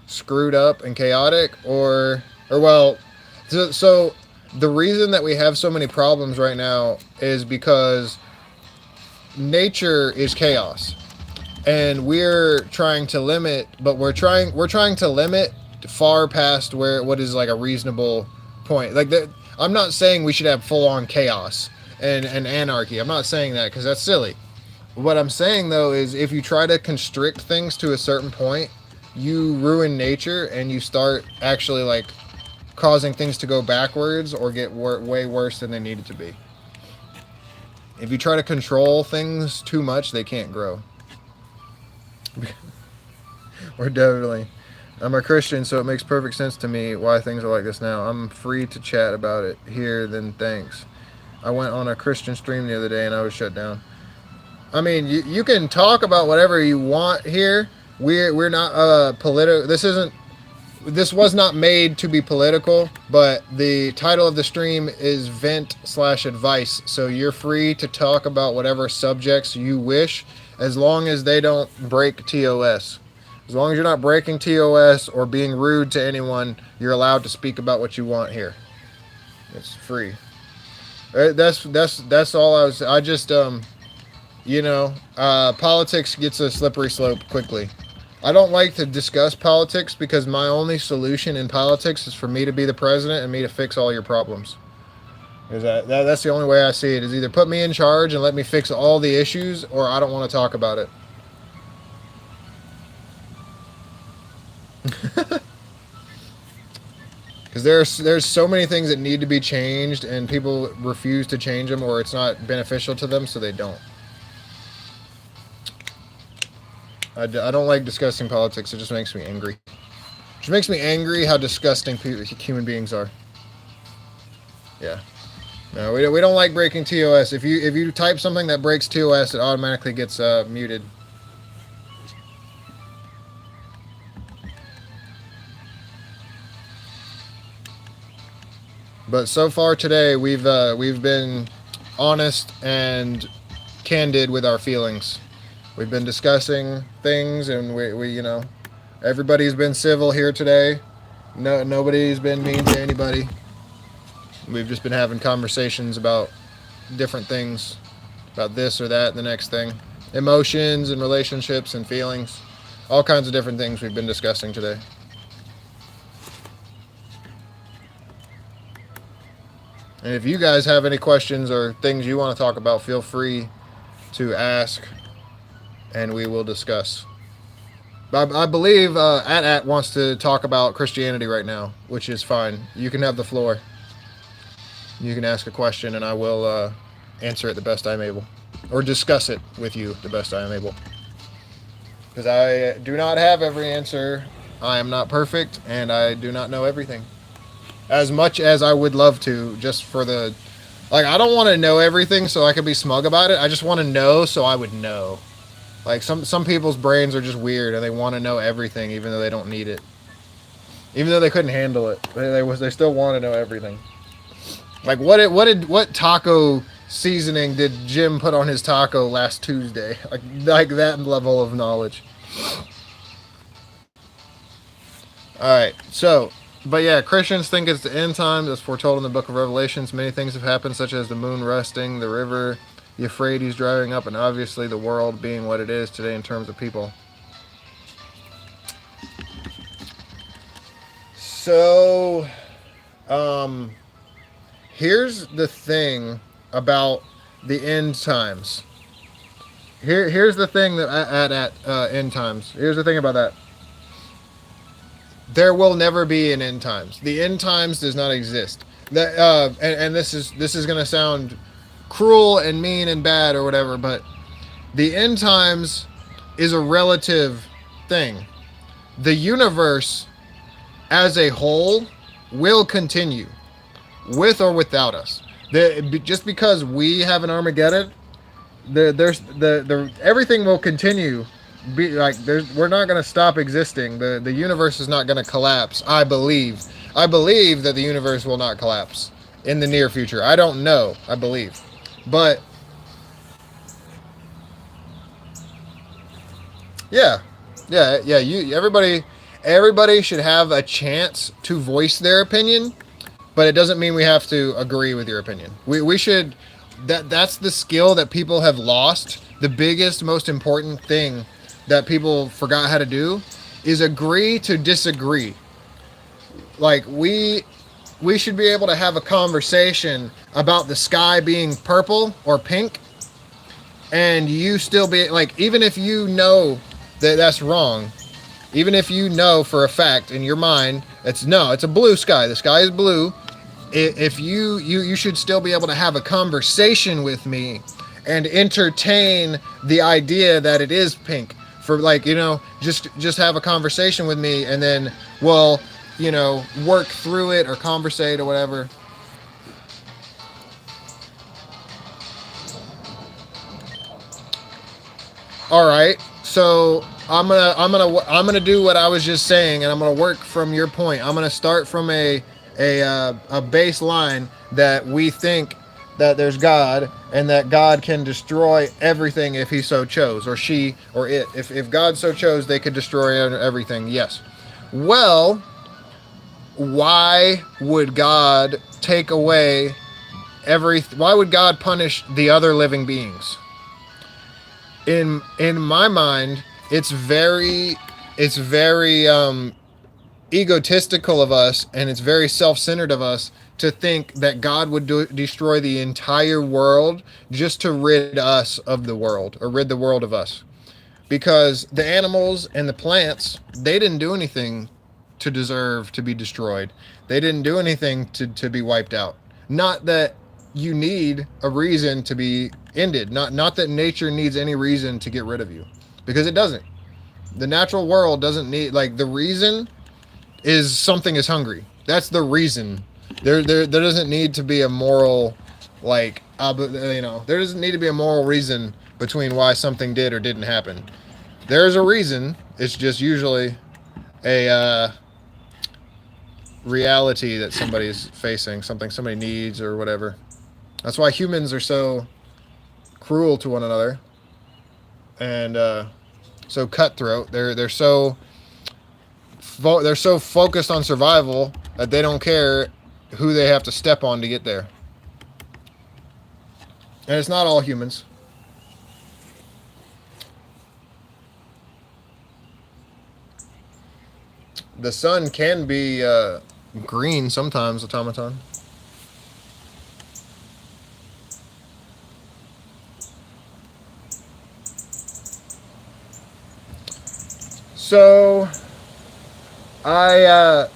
screwed up and chaotic, or well, so the reason that we have so many problems right now is because nature is chaos, and we're trying to limit, but we're trying to limit far past where what is like a reasonable point. Like that, I'm not saying we should have full on chaos and anarchy. I'm not saying that because that's silly. What I'm saying though is if you try to constrict things to a certain point, you ruin nature and you start actually like causing things to go backwards or get way worse than they needed to be. If you try to control things too much, they can't grow. We're definitely. I'm a Christian, so it makes perfect sense to me why things are like this now. I'm free to chat about it here, then thanks. I went on a Christian stream the other day and I was shut down. I mean, you can talk about whatever you want here. We're not political. This was not made to be political, but the title of the stream is vent/advice. So you're free to talk about whatever subjects you wish, as long as they don't break TOS. As long as you're not breaking TOS or being rude to anyone, you're allowed to speak about what you want here. It's free. That's all I just politics gets a slippery slope quickly. I don't like to discuss politics because my only solution in politics is for me to be the president and me to fix all your problems. That's the only way I see it, is either put me in charge and let me fix all the issues, or I don't want to talk about it. Because there's so many things that need to be changed and people refuse to change them, or it's not beneficial to them, so they don't. I don't like discussing politics. It just makes me angry. It just makes me angry how disgusting human beings are. Yeah. No, we don't like breaking TOS. If you type something that breaks TOS, it automatically gets muted. But so far today, we've been honest and candid with our feelings. We've been discussing things, and we everybody's been civil here today. Nobody's been mean to anybody. We've just been having conversations about different things, about this or that, the next thing. Emotions and relationships and feelings. All kinds of different things we've been discussing today. And if you guys have any questions or things you want to talk about, feel free to ask, and we will discuss. I believe At wants to talk about Christianity right now, which is fine. You can have the floor. You can ask a question, and I will answer it the best I'm able, or discuss it with you the best I am able. Because I do not have every answer. I am not perfect, and I do not know everything. As much as I would love to, just for the... Like, I don't want to know everything so I could be smug about it. I just want to know so I would know. Like, some people's brains are just weird, and they want to know everything, even though they don't need it. Even though they couldn't handle it. They still want to know everything. Like, what taco seasoning did Jim put on his taco last Tuesday? Like that level of knowledge. Alright, so... But yeah, Christians think it's the end times, as foretold in the book of Revelations. Many things have happened, such as the moon resting, the river Euphrates drying up, and obviously the world being what it is today in terms of people. So, here's the thing about the end times. Here's the thing that at end times. Here's the thing about that. There will never be an end times. The end times does not exist. And this is gonna sound cruel and mean and bad or whatever, but the end times is a relative thing. The universe as a whole will continue, with or without us. Just because we have an Armageddon, everything will continue be like we're not going to stop existing. The universe is not going to collapse. I believe that the universe will not collapse in the near future. I don't know. I believe. But yeah. Everybody should have a chance to voice their opinion, but it doesn't mean we have to agree with your opinion. We should that's the skill that people have lost. The biggest, most important thing that people forgot how to do is agree to disagree. Like we should be able to have a conversation about the sky being purple or pink, and you still be like, even if you know that that's wrong, even if you know for a fact in your mind it's a blue sky, the sky is blue, if you should still be able to have a conversation with me and entertain the idea that it is pink, for like, just have a conversation with me, and then work through it or conversate or whatever. All right, so I'm gonna do what I was just saying, and I'm gonna work from your point. I'm gonna start from a baseline that we think that there's God, and that God can destroy everything if he so chose, or she or it. If God so chose, they could destroy everything. Yes. Well, why would God take away why would God punish the other living beings? In my mind, it's very egotistical of us, and it's very self-centered of us to think that God would destroy the entire world just to rid us of the world, or rid the world of us. Because the animals and the plants, they didn't do anything to deserve to be destroyed. They didn't do anything to be wiped out. Not that you need a reason to be ended. Not that nature needs any reason to get rid of you, because it doesn't. The natural world doesn't need, like, the reason is something is hungry. That's the reason. There doesn't need to be a moral, like, there doesn't need to be a moral reason between why something did or didn't happen. There's a reason. It's just usually a reality that somebody's facing, something somebody needs or whatever. That's why humans are so cruel to one another, and so cutthroat. They're so focused on survival that they don't care who they have to step on to get there. And it's not all humans. The sun can be green sometimes, automaton. So I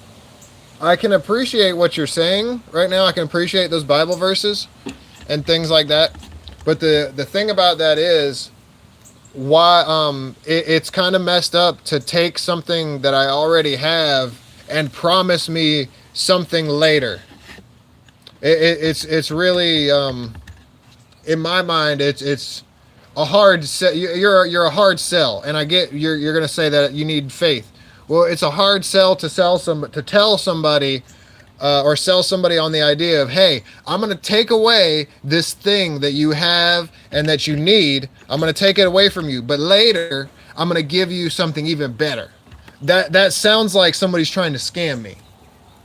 can appreciate what you're saying right now. I can appreciate those Bible verses and things like that. But the thing about that is, why it's kind of messed up to take something that I already have and promise me something later. It's really in my mind it's a hard sell. You're a hard sell, and I get you're gonna say that you need faith. Well, it's a hard sell to tell somebody or sell somebody on the idea of, hey, I'm going to take away this thing that you have and that you need. I'm going to take it away from you, but later I'm going to give you something even better. That sounds like somebody's trying to scam me,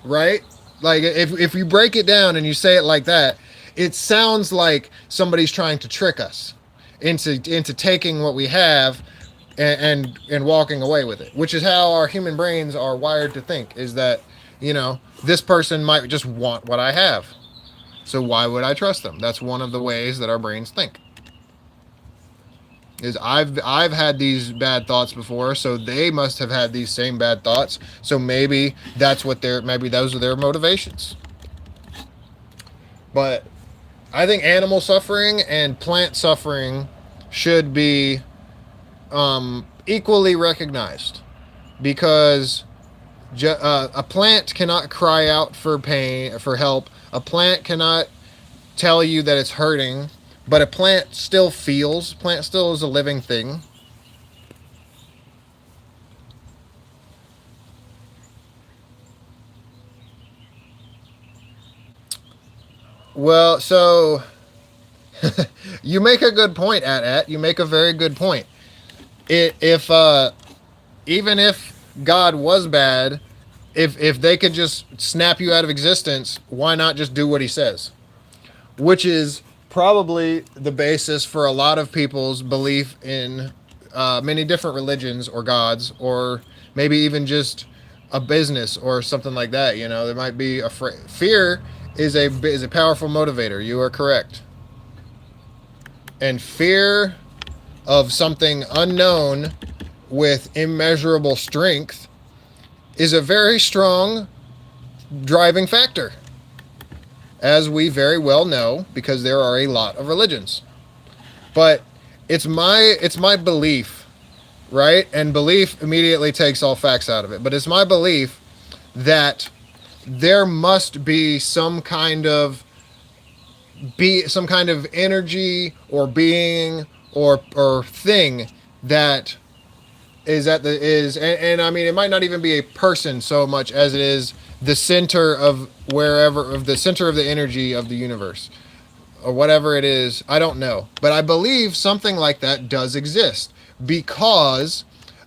right? Like, if you break it down and you say it like that, it sounds like somebody's trying to trick us into taking what we have and walking away with it, which is how our human brains are wired to think, is that, this person might just want what I have. So why would I trust them? That's one of the ways that our brains think. Is I've had these bad thoughts before, so they must have had these same bad thoughts. So maybe maybe those are their motivations. But I think animal suffering and plant suffering should be equally recognized, because a plant cannot cry out for help. A plant cannot tell you that it's hurting, but a plant still feels. Plant still is a living thing. Well, so you make a good point, at you make a very good point. If even if God was bad, if they could just snap you out of existence, why not just do what he says? Which is probably the basis for a lot of people's belief in many different religions or gods, or maybe even just a business or something like that. You know, there might be fear is a powerful motivator. You are correct, and fear of something unknown with immeasurable strength is a very strong driving factor, as we very well know, because there are a lot of religions. But it's my belief, right? And belief immediately takes all facts out of it. But it's my belief that there must be some kind of energy or being or thing that is at the is and I mean, it might not even be a person so much as it is the center of the center of the energy of the universe, or whatever it is. I don't know, but I believe something like that does exist because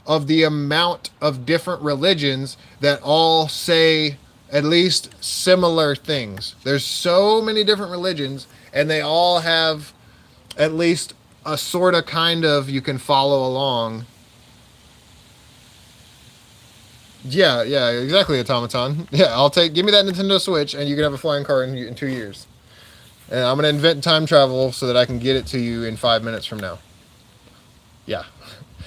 of the amount of different religions that all say at least similar things. There's so many different religions, and they all have at least a sort of kind of, you can follow along. Yeah, yeah, exactly, automaton. Yeah, give me that Nintendo Switch, and you can have a flying car in 2 years. And I'm gonna invent time travel so that I can get it to you in 5 minutes from now. Yeah.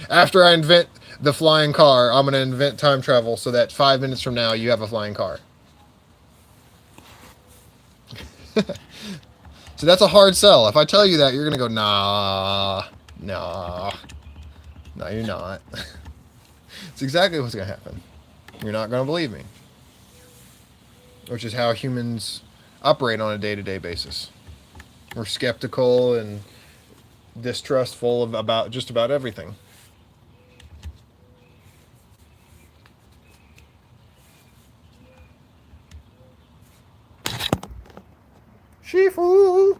After I invent the flying car, I'm gonna invent time travel so that 5 minutes from now you have a flying car. So that's a hard sell. If I tell you that, you're gonna go, nah, nah, no, you're not. It's exactly what's gonna happen. You're not gonna believe me, which is how humans operate on a day-to-day basis. We're skeptical and distrustful about just about everything. Shifu!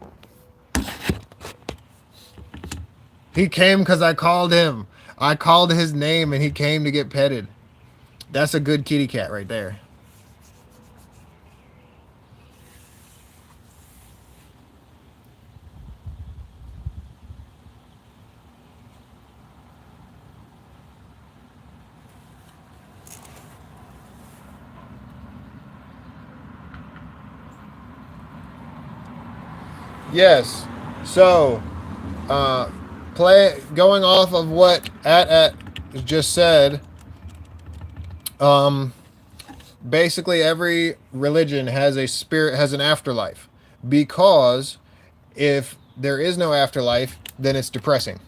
He came because I called him. I called his name and he came to get petted. That's a good kitty cat right there. Yes. So, going off of what at just said, um, basically every religion has a spirit, has an afterlife, because if there is no afterlife, then it's depressing.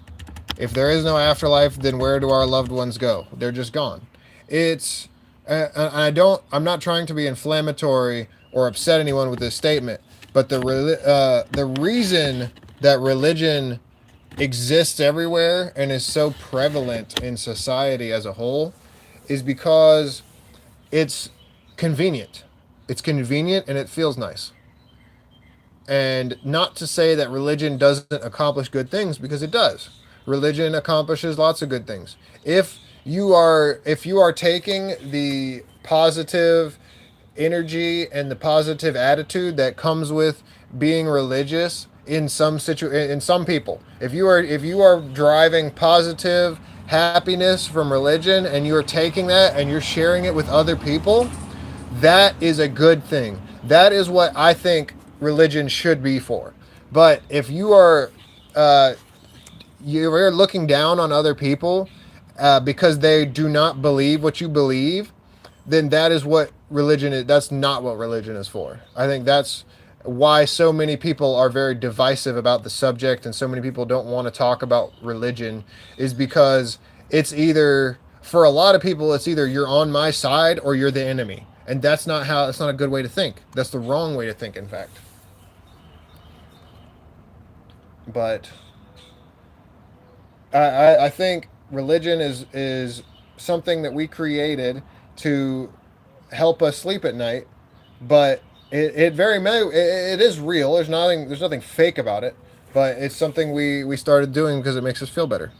If there is no afterlife, then where do our loved ones go? They're just gone. It's I'm not trying to be inflammatory or upset anyone with this statement, but the reason that religion exists everywhere and is so prevalent in society as a whole is because it's convenient. It's convenient and it feels nice. And not to say that religion doesn't accomplish good things, because it does. Religion accomplishes lots of good things. If you are taking the positive energy and the positive attitude that comes with being religious in some people, if you are driving positive happiness from religion, and you are taking that and you're sharing it with other people, that is a good thing. That is what I think religion should be for. But if uh, you're looking down on other people because they do not believe what you believe, then that is what religion is. That's not what religion is for. I think that's why so many people are very divisive about the subject, and so many people don't want to talk about religion, is because it's either, for a lot of people, it's either you're on my side or you're the enemy. And that's not a good way to think. That's the wrong way to think, in fact. But I think religion is something that we created to help us sleep at night, but It very may it is real. There's nothing fake about it, but it's something we started doing because it makes us feel better.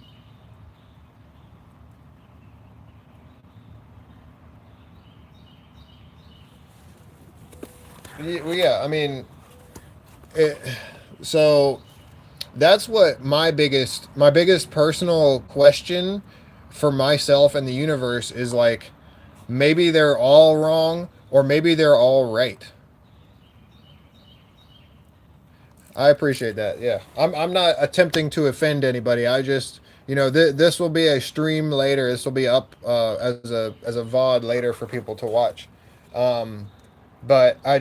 Well, yeah, I mean, it, so that's what my biggest personal question for myself and the universe is like, maybe they're all wrong or maybe they're all right. I appreciate that. Yeah, I'm not attempting to offend anybody. I just, this will be a stream later. This will be up as a VOD later for people to watch. Um, but I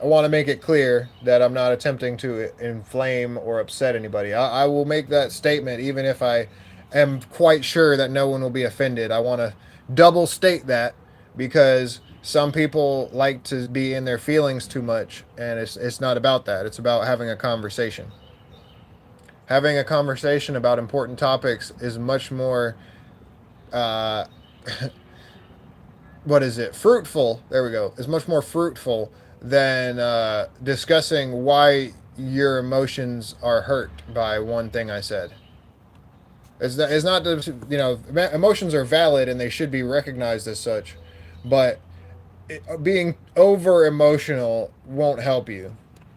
want to make it clear that I'm not attempting to inflame or upset anybody. I will make that statement even if I am quite sure that no one will be offended. I want to double state that because some people like to be in their feelings too much, and it's not about that. It's about having a conversation. Having a conversation about important topics is much more uh, what is it? Fruitful. There we go. Is much more fruitful than discussing why your emotions are hurt by one thing I said. It's not emotions are valid and they should be recognized as such, but being over emotional won't help you.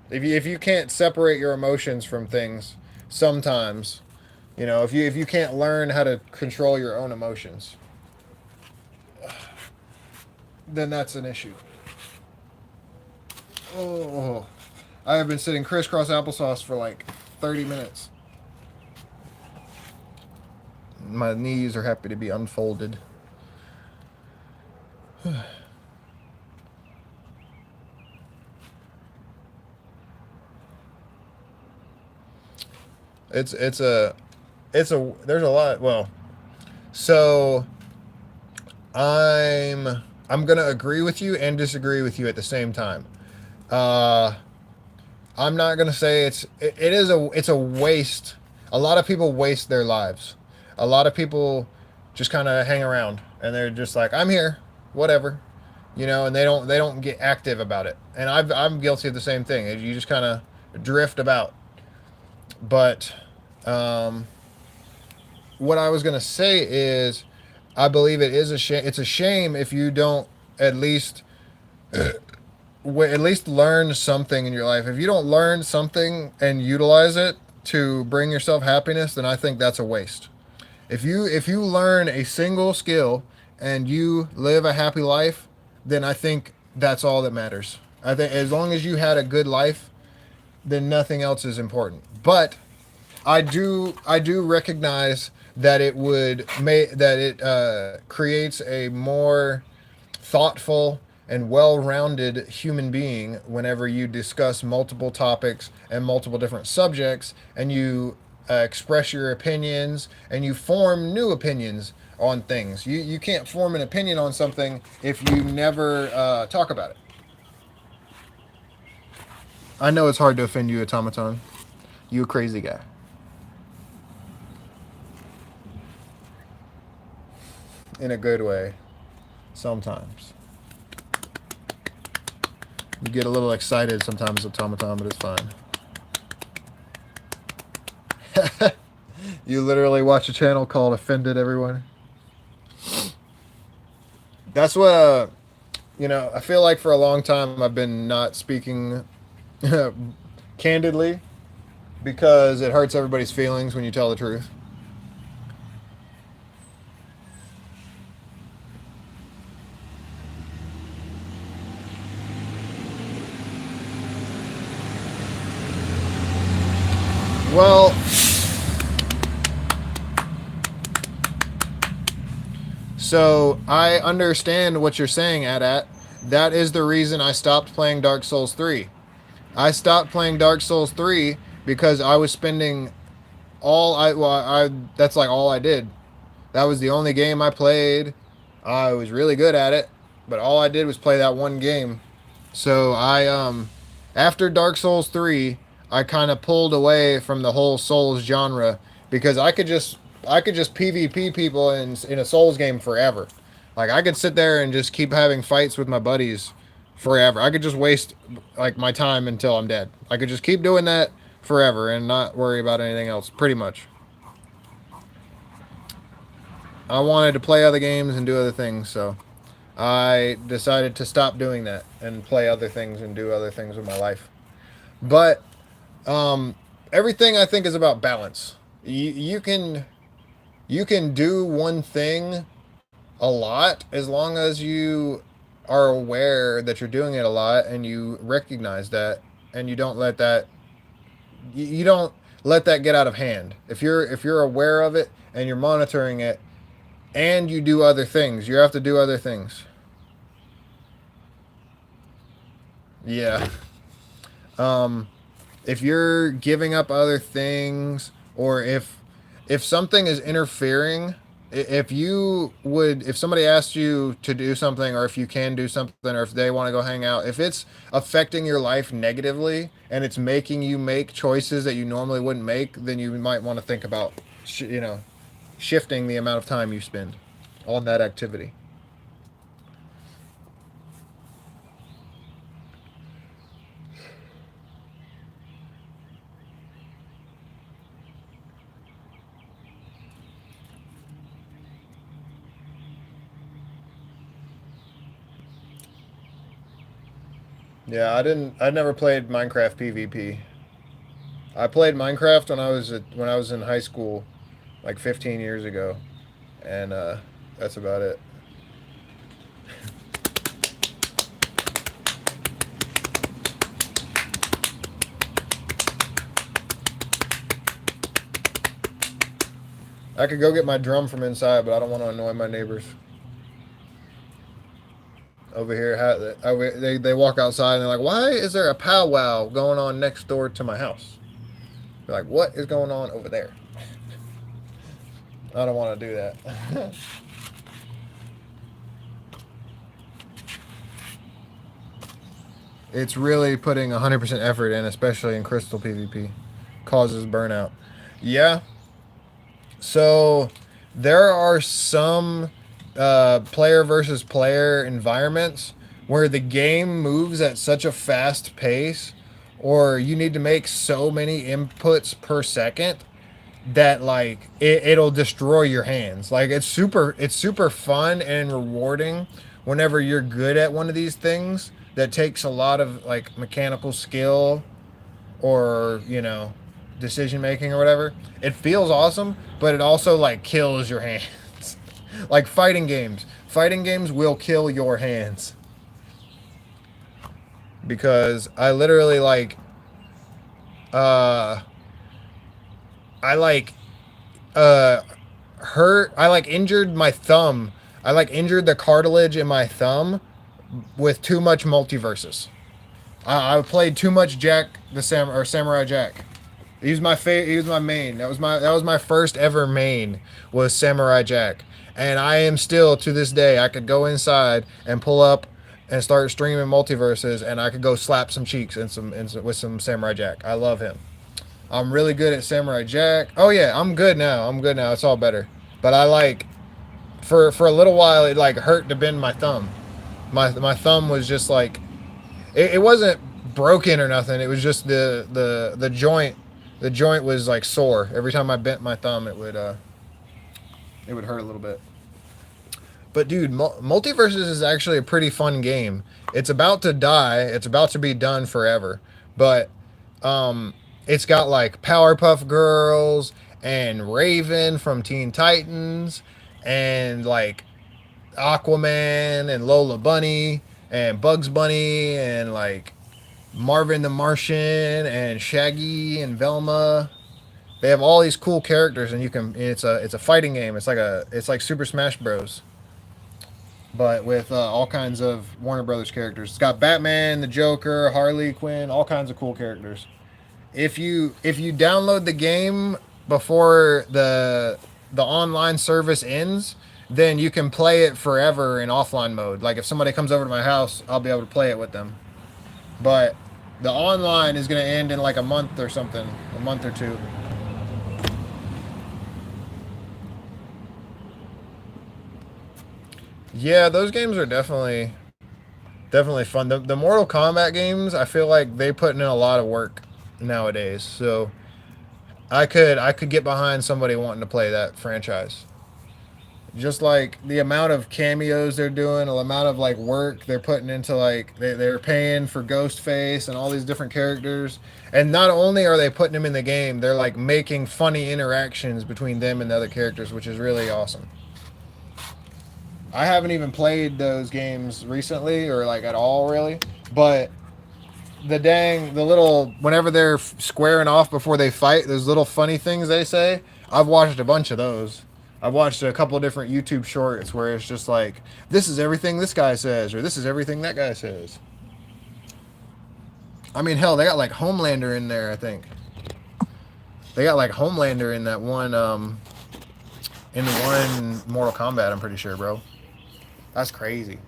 If you can't separate your emotions from things, sometimes, if you can't learn how to control your own emotions, then that's an issue. Oh, I have been sitting crisscross applesauce for like 30 minutes. My knees are happy to be unfolded. It's a there's a lot. Well, so I'm gonna agree with you and disagree with you at the same time. Uh, I'm not gonna say it's a waste. A lot of people waste their lives. A lot of people just kind of hang around and they're just like, I'm here, whatever, and they don't get active about it. And I'm guilty of the same thing. You just kind of drift about. But um, what I was gonna say is, I believe it is a shame. It's a shame if you don't at least learn something in your life. If you don't learn something and utilize it to bring yourself happiness, then I think that's a waste. If you learn a single skill and you live a happy life, then I think that's all that matters. I think as long as you had a good life, then nothing else is important. But I do recognize that it creates a more thoughtful and well-rounded human being whenever you discuss multiple topics and multiple different subjects, and you express your opinions and you form new opinions on things. You can't form an opinion on something if you never talk about it. I know it's hard to offend you, automaton. You a crazy guy. In a good way. Sometimes. You get a little excited sometimes, automaton, but it's fine. You literally watch a channel called Offended Everyone. That's what I feel like for a long time I've been not speaking candidly because it hurts everybody's feelings when you tell the truth. Well, so I understand what you're saying, At. That is the reason I stopped playing Dark Souls 3. I stopped playing Dark Souls 3 because I was spending that's like all I did. That was the only game I played. I was really good at it, but all I did was play that one game. So after Dark Souls 3, I kind of pulled away from the whole Souls genre because I could just PvP people in a Souls game forever. Like I could sit there and just keep having fights with my buddies forever. I could just waste like my time until I'm dead. I could just keep doing that forever and not worry about anything else, pretty much. I wanted to play other games and do other things, so I decided to stop doing that and play other things and do other things with my life. But everything I think is about balance. You can do one thing a lot as long as you are aware that you're doing it a lot and you recognize that and you don't let that you don't let that get out of hand. If you're aware of it and you're monitoring it and you do other things, you have to do other things. Yeah. Um if you're giving up other things, or if something is interfering, if somebody asks you to do something, or if you can do something, or if they want to go hang out, if it's affecting your life negatively and it's making you make choices that you normally wouldn't make, then you might want to think about shifting the amount of time you spend on that activity. Yeah, I never played Minecraft PvP. I played Minecraft when I was in high school, like 15 years ago, and that's about it. I could go get my drum from inside, but I don't want to annoy my neighbors over here. They walk outside and they're like, "Why is there a powwow going on next door to my house?" They're like, "What is going on over there?" I don't want to do that. It's really putting 100% effort in, especially in Crystal PvP. Causes burnout. Yeah. So there are some player versus player environments where the game moves at such a fast pace, or you need to make so many inputs per second that like it'll destroy your hands. Like it's super fun and rewarding whenever you're good at one of these things that takes a lot of like mechanical skill, or decision making or whatever. It feels awesome, but it also like kills your hands. Like fighting games will kill your hands, because I literally uh I like uh hurt I like injured my thumb. I like injured the cartilage in my thumb with too much multiverses. I played too much Jack the Samurai Jack. He was my main. That was my first ever main, was Samurai Jack. And I am still, to this day, I could go inside and pull up and start streaming multiverses, and I could go slap some cheeks with some Samurai Jack. I love him. I'm really good at Samurai Jack. Oh yeah, I'm good now. It's all better. But I like, for a little while, it like hurt to bend my thumb. My thumb was just like, it wasn't broken or nothing. It was just the joint. The joint was like sore. Every time I bent my thumb, it would hurt a little bit. But dude, Multiverses is actually a pretty fun game. It's about to die. It's about to be done forever. But it's got like Powerpuff Girls and Raven from Teen Titans, and like Aquaman and Lola Bunny and Bugs Bunny and like Marvin the Martian and Shaggy and Velma. They have all these cool characters, and it's a fighting game. It's like Super Smash Bros, but with all kinds of Warner Brothers characters. It's got Batman, the Joker, Harley Quinn, all kinds of cool characters. If you download the game before the online service ends, then you can play it forever in offline mode. Like if somebody comes over to my house, I'll be able to play it with them. But the online is going to end in like a month or something, a month or two. Yeah, those games are definitely Definitely fun. The Mortal Kombat games, I feel like they put in a lot of work nowadays. So I could get behind somebody wanting to play that franchise. Just like the amount of cameos they're doing, the amount of like work they're putting into like they're paying for Ghostface and all these different characters. And not only are they putting them in the game, they're like making funny interactions between them and the other characters, which is really awesome. I haven't even played those games recently or like at all really, but the little whenever they're squaring off before they fight, those little funny things they say, I've watched a bunch of those. I've watched a couple of different YouTube shorts where it's just like, this is everything this guy says, or this is everything that guy says. I mean, hell, they got like Homelander in there, I think. They got like Homelander in that one, in the one Mortal Kombat, I'm pretty sure, bro. That's crazy.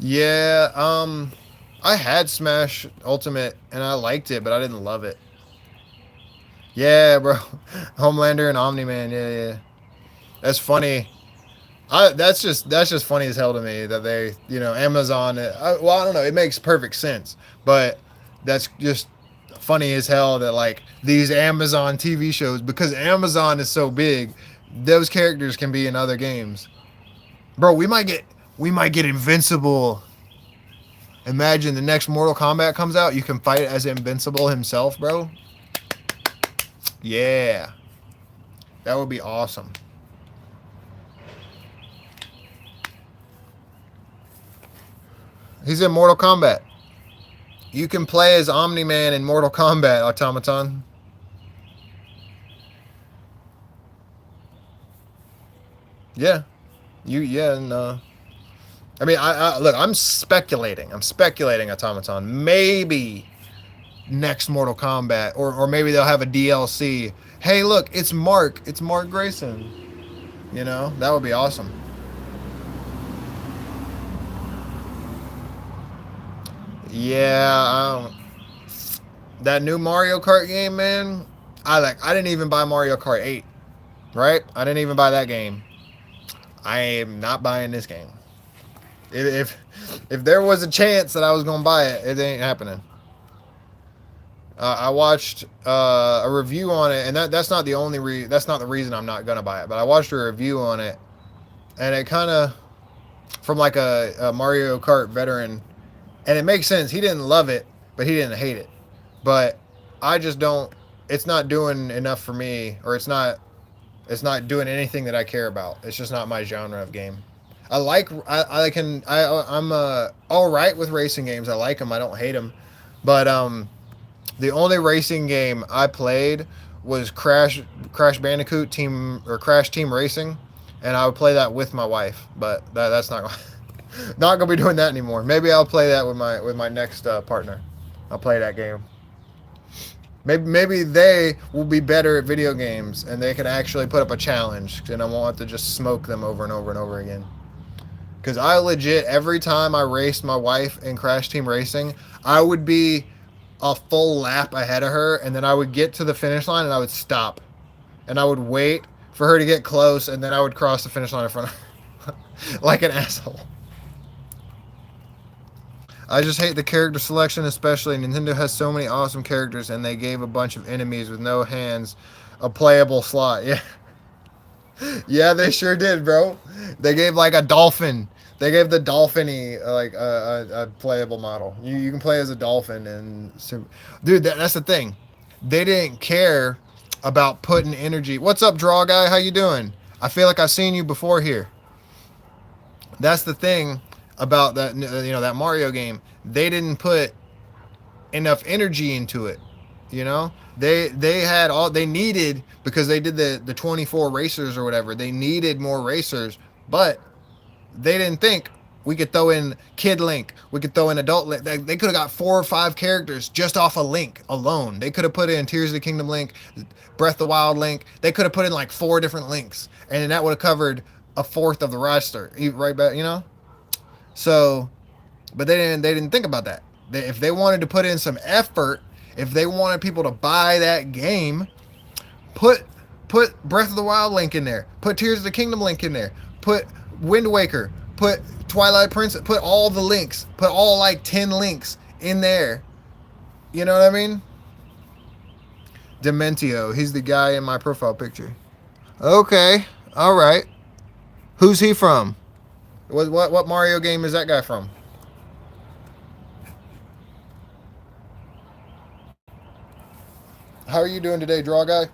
Yeah, I had Smash Ultimate and I liked it, but I didn't love it. Yeah, bro. Homelander and Omni Man. Yeah, yeah. That's funny. That's just funny as hell to me that they, Amazon. Well, I don't know. It makes perfect sense, but that's just funny as hell that like these Amazon TV shows, because Amazon is so big, those characters can be in other games. Bro, we might get Invincible. Imagine the next Mortal Kombat comes out, you can fight as Invincible himself, bro. Yeah, that would be awesome. He's in Mortal Kombat. You can play as Omni Man in Mortal Kombat, Automaton. Yeah, yeah, and I mean, I look. I'm speculating. I'm speculating, Automaton. Maybe next Mortal Kombat, or maybe they'll have a DLC. Hey, look, it's Mark. It's Mark Grayson. That would be awesome. Yeah, that new Mario Kart game, man. I didn't even buy Mario Kart 8, right? I didn't even buy that game. I am not buying this game. If there was a chance that I was gonna buy it, it ain't happening. I watched a review on it, and that's not the that's not the reason I'm not gonna buy it. But I watched a review on it, and it kind of from like a Mario Kart veteran, and it makes sense. He didn't love it, but he didn't hate it. But I just don't. It's not doing enough for me, or it's not. It's not doing anything that I care about. It's just not my genre of game. I'm all right with racing games. I like them. I don't hate them, but the only racing game I played was Crash Bandicoot Team or Crash Team Racing, and I would play that with my wife. But that's not not gonna be doing that anymore. Maybe I'll play that with my next partner. I'll play that game. Maybe they will be better at video games and they can actually put up a challenge, and I won't have to just smoke them over and over and over again. Because I legit, every time I raced my wife in Crash Team Racing, I would be a full lap ahead of her, and then I would get to the finish line and I would stop. And I would wait for her to get close, and then I would cross the finish line in front of her. Like an asshole. I just hate the character selection, especially Nintendo has so many awesome characters, and they gave a bunch of enemies with no hands a playable slot. Yeah. Yeah, they sure did, bro. They gave like a dolphin. They gave the dolphiny like a playable model. You can play as a dolphin, and dude, that's the thing. They didn't care about putting energy. What's up, draw guy? How you doing? I feel like I've seen you before here. That's the thing about that that Mario game. They didn't put enough energy into it. They had all they needed, because they did the 24 racers or whatever. They needed more racers, but they didn't think we could throw in Kid Link, we could throw in Adult Link. They could have got 4 or 5 characters just off a Link alone. They could have put in Tears of the Kingdom Link, Breath of the Wild Link. They could have put in like 4 different Links, and then that would have covered a fourth of the roster, right back, So, but they didn't think about that. If they wanted to put in some effort, if they wanted people to buy that game, put Breath of the Wild link in there. Put Tears of the Kingdom link in there. Put Wind Waker. Put Twilight Princess. Put all the links. Put all like 10 links in there. You know what I mean? Dementio. He's the guy in my profile picture. Okay. All right. Who's he from? What Mario game is that guy from? How are you doing today, Draw Guy?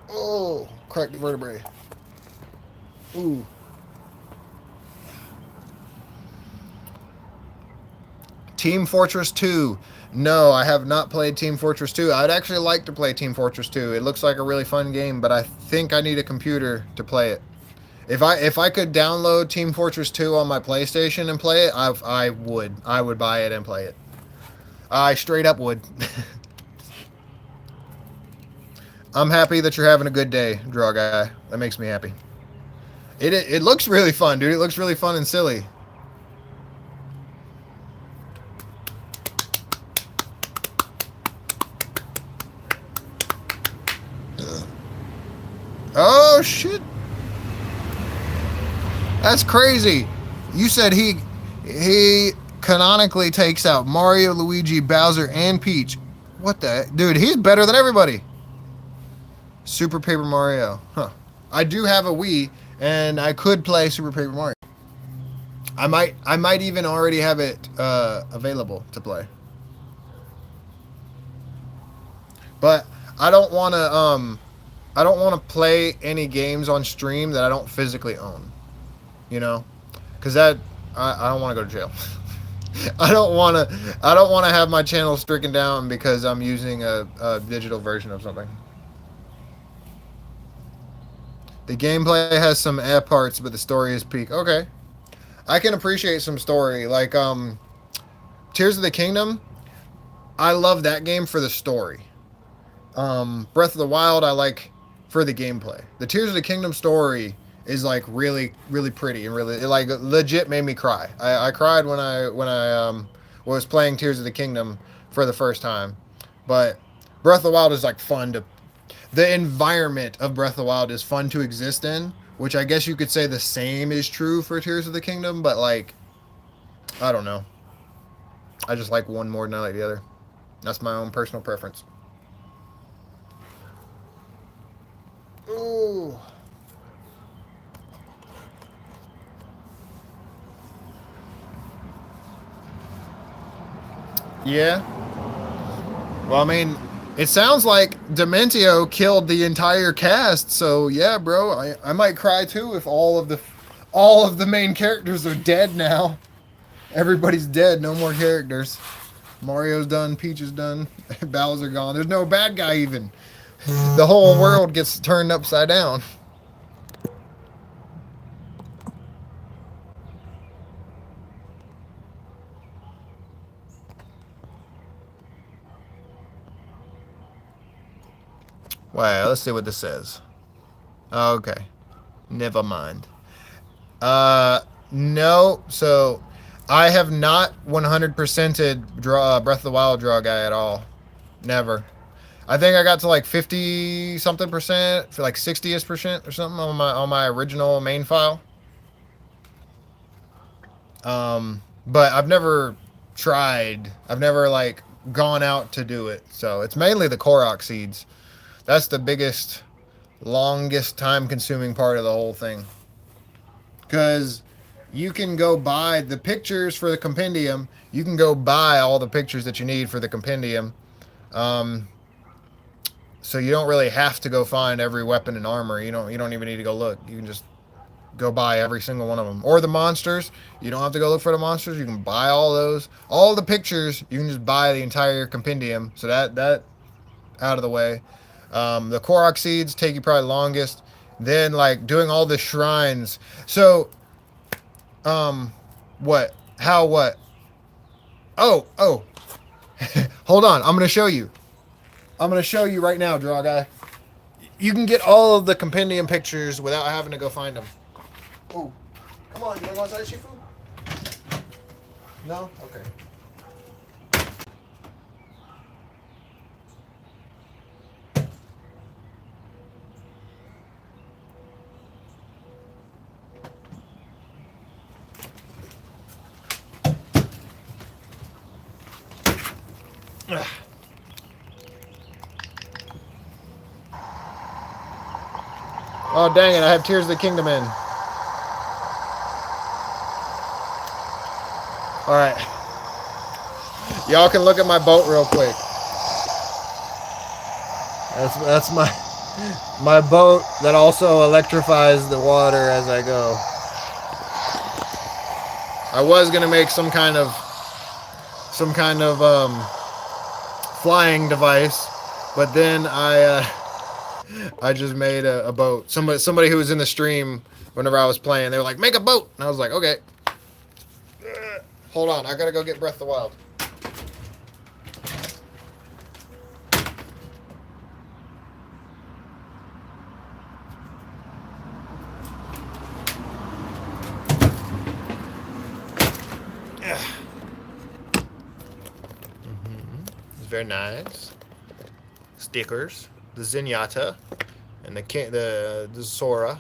Oh, cracked the vertebrae. Ooh. Team Fortress 2. No, I have not played Team Fortress 2. I'd actually like to play Team Fortress 2. It looks like a really fun game, but I think I need a computer to play it. If I could download Team Fortress 2 on my PlayStation and play it, I would buy it and play it. I straight up would. I'm happy that you're having a good day, Draw Guy. That makes me happy. It looks really fun, dude. It looks really fun and silly. Oh shit. That's crazy. You said he canonically takes out Mario, Luigi, Bowser, and Peach. What the dude, he's better than everybody. Super Paper Mario. Huh. I do have a Wii and I could play Super Paper Mario. I might even already have it available to play. But I don't want to play any games on stream that I don't physically own. You know? Cuz that I don't want to go to jail. I don't want to have my channel stricken down because I'm using a digital version of something. The gameplay has some parts, but the story is peak. Okay. I can appreciate some story. Like, Tears of the Kingdom, I love that game for the story. Breath of the Wild, I like for the gameplay. The Tears of the Kingdom story is, like, really, really pretty and really, it, like, legit made me cry. I cried when I was playing Tears of the Kingdom for the first time. But Breath of the Wild is, like, fun to... The environment of Breath of the Wild is fun to exist in, which I guess you could say the same is true for Tears of the Kingdom, but like, I don't know. I just like one more than I like the other. That's my own personal preference. Ooh. Yeah. Well, I mean... It sounds like Dementio killed the entire cast, so yeah, bro, I might cry too if all of the main characters are dead now. Everybody's dead, no more characters. Mario's done, Peach is done, Bowser gone. There's no bad guy even. The whole world gets turned upside down. Well, let's see what this says. Okay. Never mind. No. So, I have not 100%ed Breath of the Wild Draw Guy at all. Never. I think I got to like 50 something percent, for like 60ish percent or something on my original main file. But I've never tried. I've never like gone out to do it. So, it's mainly the Korok seeds. That's the biggest, longest time-consuming part of the whole thing. Because you can go buy the pictures for the compendium. You can go buy all the pictures that you need for the compendium. So you don't really have to go find every weapon and armor. You don't even need to go look. You can just go buy every single one of them. Or the monsters. You don't have to go look for the monsters. You can buy all those. All the pictures, you can just buy the entire compendium. So that out of the way. The Korok seeds take you probably longest. Then, like, doing all the shrines. So, what? How, what? Oh. Hold on. I'm going to show you. I'm going to show you right now, Draw Guy. You can get all of the compendium pictures without having to go find them. Oh, come on. You want to go outside and shoot food? No? Okay. Oh, dang it. I have Tears of the Kingdom in. All right. Y'all can look at my boat real quick. That's my boat that also electrifies the water as I go. I was gonna make some kind of flying device, but then I just made a boat. Somebody who was in the stream whenever I was playing, they were like, "Make a boat," and I was like, "Okay." Hold on, I gotta go get Breath of the Wild. It's very nice. Stickers, the Zenyatta, and the Sora.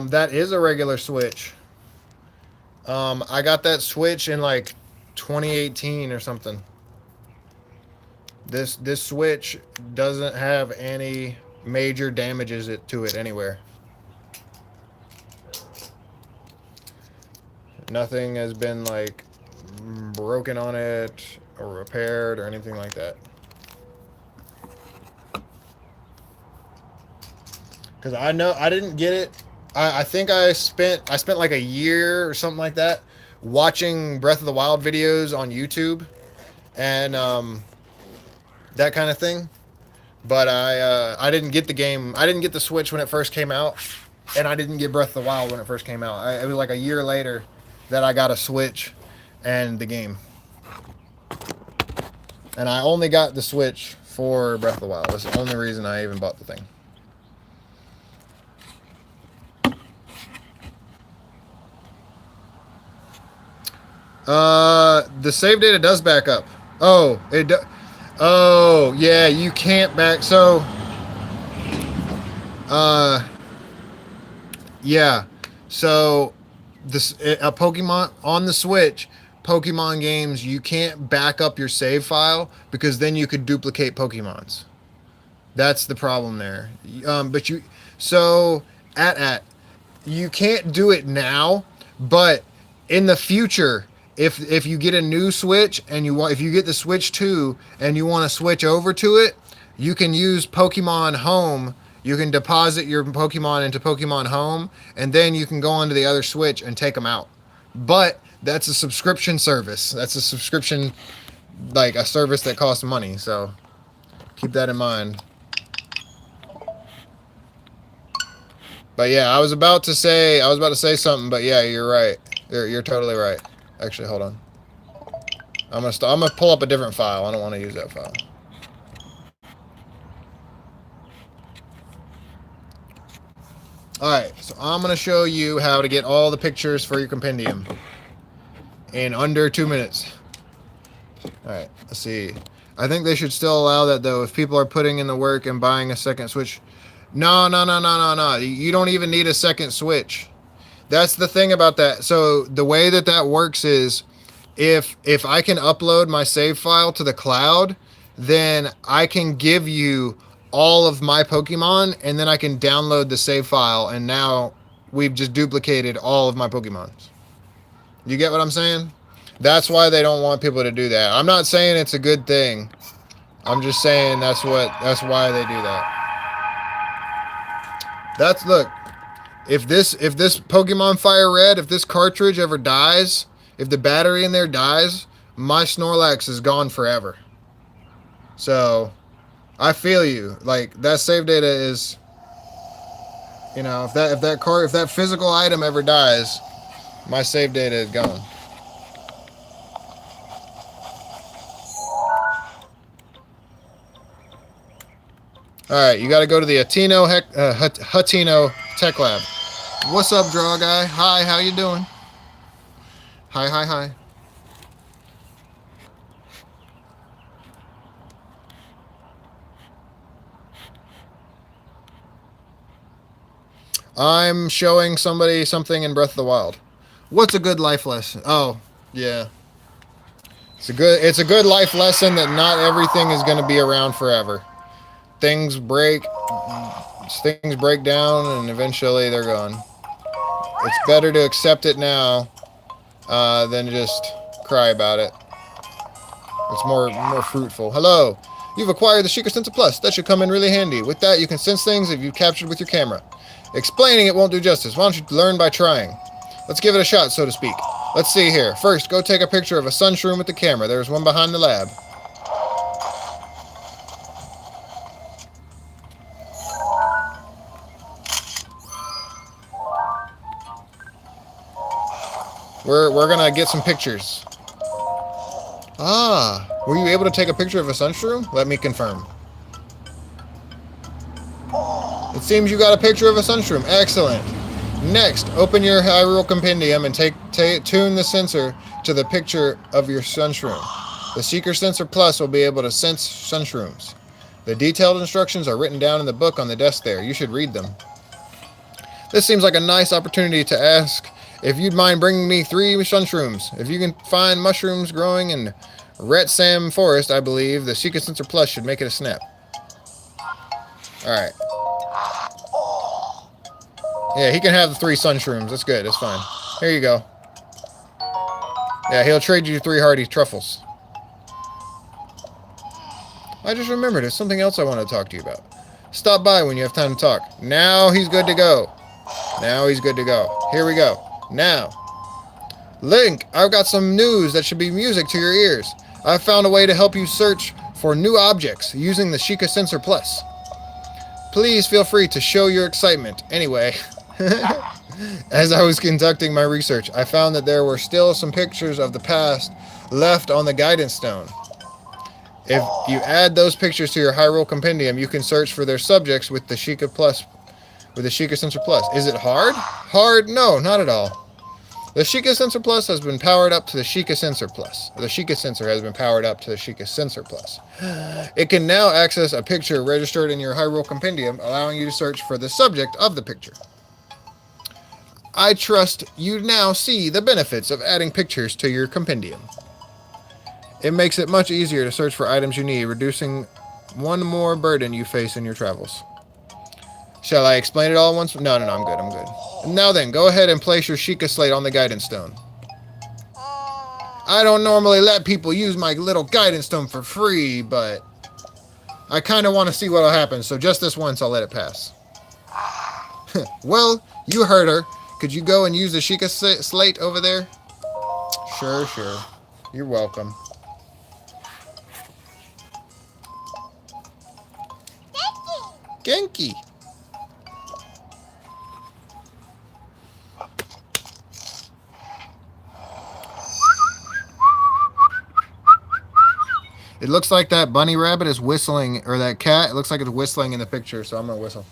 That is a regular Switch. I got that Switch in like 2018 or something. This Switch doesn't have any major damages to it anywhere. Nothing has been like broken on it or repaired or anything like that. Because I know I didn't get it. I think I spent like a year or something like that watching Breath of the Wild videos on YouTube and that kind of thing. But I didn't get the game. I didn't get the Switch when it first came out, and I didn't get Breath of the Wild when it first came out. It was like a year later that I got a Switch and the game. And I only got the Switch for Breath of the Wild. That's the only reason I even bought the thing. The save data does back up. Oh, it do. Oh, yeah, you can't back. So, yeah. So, a Pokemon on the Switch, Pokemon games, you can't back up your save file because then you could duplicate Pokemons. That's the problem there. But you, so you can't do it now, but in the future, if you get a new Switch and if you get the Switch 2 and you want to switch over to it, you can use Pokemon Home. You can deposit your Pokemon into Pokemon Home, and then you can go onto the other Switch and take them out. But that's a subscription service. That's a subscription, like a service that costs money. So keep that in mind. But yeah, I was about to say something, but yeah, you're right. You're totally right. Actually, hold on. I'm gonna pull up a different file. I don't want to use that file. All right, so I'm gonna show you how to get all the pictures for your compendium in under 2 minutes. All right, let's see. I think they should still allow that though. If people are putting in the work and buying a second Switch. No. You don't even need a second Switch. That's the thing about that. So the way that works is if I can upload my save file to the cloud, then I can give you all of my Pokemon and then I can download the save file and now we've just duplicated all of my Pokemons. You get what I'm saying? That's why they don't want people to do that. I'm not saying it's a good thing. I'm just saying that's why they do that. Look, if this Pokemon Fire Red, if this cartridge ever dies, if the battery in there dies, my Snorlax is gone forever. So, I feel you. Like that save data is, you know, if that physical item ever dies, my save data is gone. All right, you got to go to the Hatino Tech Lab. What's up, Draw Guy? Hi, how you doing? Hi. I'm showing somebody something in Breath of the Wild. What's a good life lesson? Oh, yeah. It's a good life lesson that not everything is going to be around forever. Things break down, and eventually they're gone. It's better to accept it now than just cry about it. It's more fruitful. Hello. You've acquired the Sheikah Sensor Plus. That should come in really handy. With that, you can sense things if you've captured with your camera. Explaining it won't do justice. Why don't you learn by trying? Let's give it a shot, so to speak. Let's see here. First, go take a picture of a sun shroom with the camera. There's one behind the lab. We're gonna get some pictures. Ah, were you able to take a picture of a sun shroom? Let me confirm. It seems you got a picture of a sun shroom. Excellent. Next, open your Hyrule Compendium and tune the sensor to the picture of your sun shroom. The Sheikah Sensor Plus will be able to sense sun shrooms. The detailed instructions are written down in the book on the desk there. You should read them. This seems like a nice opportunity to ask if you'd mind bringing me 3 sun shrooms. If you can find mushrooms growing in Retsam Forest, I believe the Sheikah Sensor Plus should make it a snap. Alright. Yeah, he can have the 3 sun shrooms. That's good. That's fine. Here you go. Yeah, he'll trade you 3 hearty truffles. I just remembered there's something else I want to talk to you about. Stop by when you have time to talk. Now he's good to go. Now he's good to go. Here we go. Now. Link, I've got some news that should be music to your ears. I've found a way to help you search for new objects using the Sheikah Sensor Plus. Please feel free to show your excitement. Anyway, as I was conducting my research, I found that there were still some pictures of the past left on the Guidance Stone. If you add those pictures to your Hyrule Compendium, you can search for their subjects with the Sheikah Plus, with the Sheikah Sensor Plus. Is it hard? Hard? No, not at all. The Sheikah Sensor Plus has been powered up to the Sheikah Sensor Plus. The Sheikah Sensor has been powered up to the Sheikah Sensor Plus. It can now access a picture registered in your Hyrule Compendium, allowing you to search for the subject of the picture. I trust you now see the benefits of adding pictures to your compendium. It makes it much easier to search for items you need, reducing one more burden you face in your travels. Shall I explain it all at once? No, I'm good. Now then, go ahead and place your Sheikah Slate on the Guidance Stone. I don't normally let people use my little Guidance Stone for free, but I kind of want to see what'll happen, so just this once I'll let it pass. Well, you heard her. Could you go and use the Sheikah Slate over there? Sure. You're welcome. Genki. It looks like that bunny rabbit is whistling, or that cat, it looks like it's whistling in the picture, so I'm going to whistle.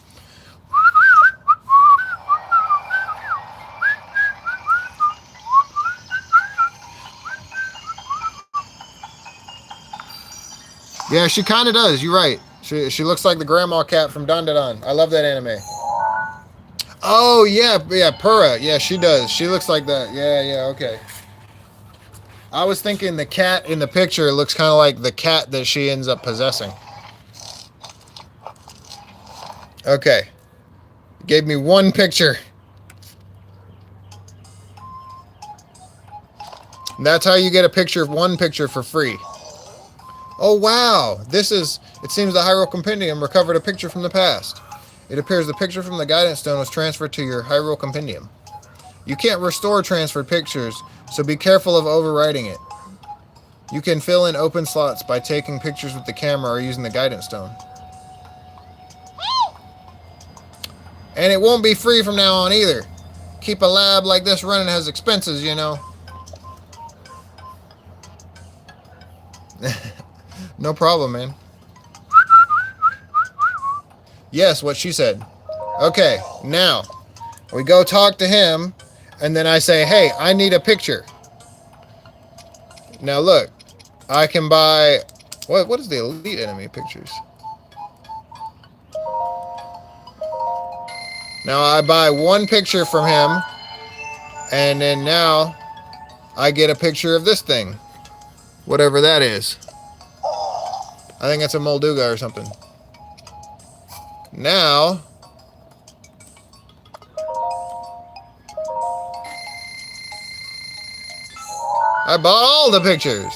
Yeah, she kind of does. You're right. She looks like the grandma cat from Dandadan. I love that anime. Oh, yeah, Purah. Yeah, she does. She looks like that. Yeah, okay. I was thinking the cat in the picture looks kind of like the cat that she ends up possessing. Okay. Gave me one picture. And that's how you get a picture of one picture for free. Oh, wow. It seems the Hyrule Compendium recovered a picture from the past. It appears the picture from the Guidance Stone was transferred to your Hyrule Compendium. You can't restore transferred pictures, so be careful of overwriting it. You can fill in open slots by taking pictures with the camera or using the Guidance Stone. And it won't be free from now on either. Keep a lab like this running has expenses, you know. No problem, man. Yes, what she said. Okay, now we go talk to him, and then I say, hey, I need a picture. Now look, I can buy, what is the elite enemy pictures? Now I buy one picture from him, and then now I get a picture of this thing. Whatever that is. I think it's a Molduga or something. Now, I bought all the pictures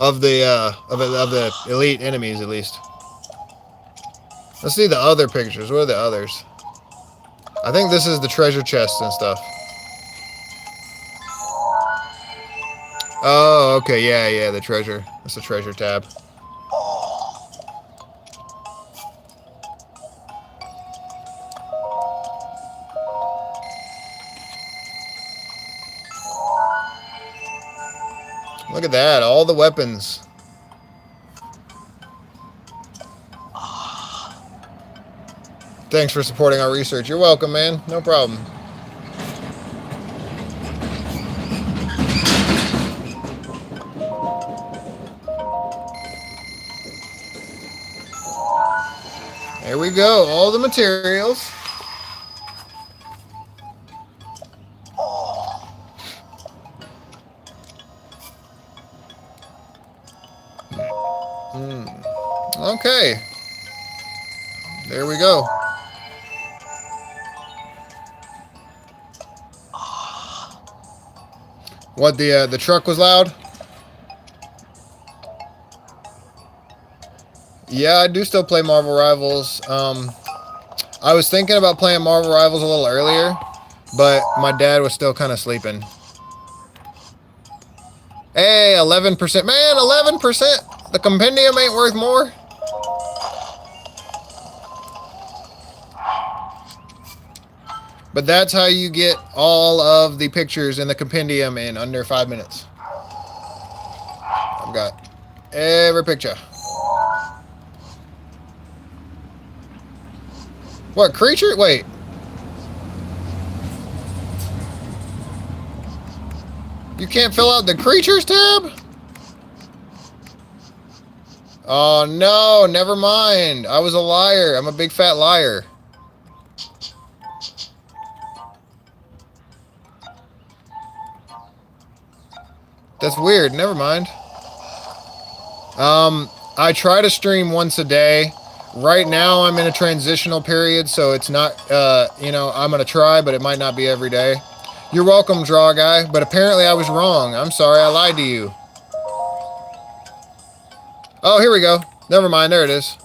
of the elite enemies, at least. Let's see the other pictures. What are the others? I think this is the treasure chests and stuff. Oh, okay, yeah, the treasure. That's the treasure tab. Look at that, all the weapons. Thanks for supporting our research. You're welcome, man. No problem. There we go, all the materials. Okay. There we go. What, the truck was loud? Yeah, I do still play Marvel Rivals. I was thinking about playing Marvel Rivals a little earlier, but my dad was still kind of sleeping. Hey, 11%. Man, 11%? The compendium ain't worth more? But that's how you get all of the pictures in the compendium in under 5 minutes. I've got every picture. What, creature? Wait. You can't fill out the creatures tab? Oh no, never mind. I was a liar. I'm a big fat liar. That's weird. Never mind. I try to stream once a day. Right now, I'm in a transitional period, so it's not, I'm going to try, but it might not be every day. You're welcome, Draw Guy, but apparently I was wrong. I'm sorry, I lied to you. Oh, here we go. Never mind, there it is.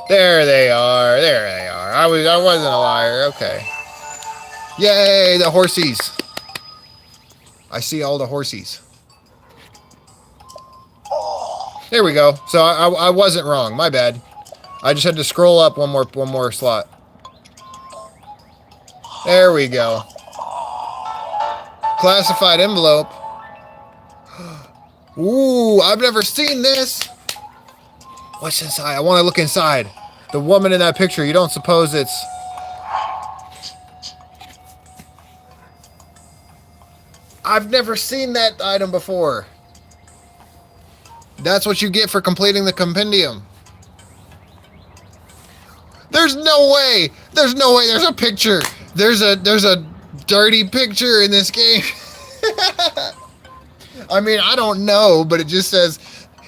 There they are. There they are. I wasn't a liar. Okay. Yay, the horsies. I see all the horsies. There we go. So I wasn't wrong. My bad. I just had to scroll up one more slot. There we go. Classified envelope. Ooh, I've never seen this. What's inside? I want to look inside. The woman in that picture, you don't suppose it's... I've never seen that item before. That's what you get for completing the compendium. There's no way. There's no way. There's a picture. There's a dirty picture in this game. I mean, I don't know, but it just says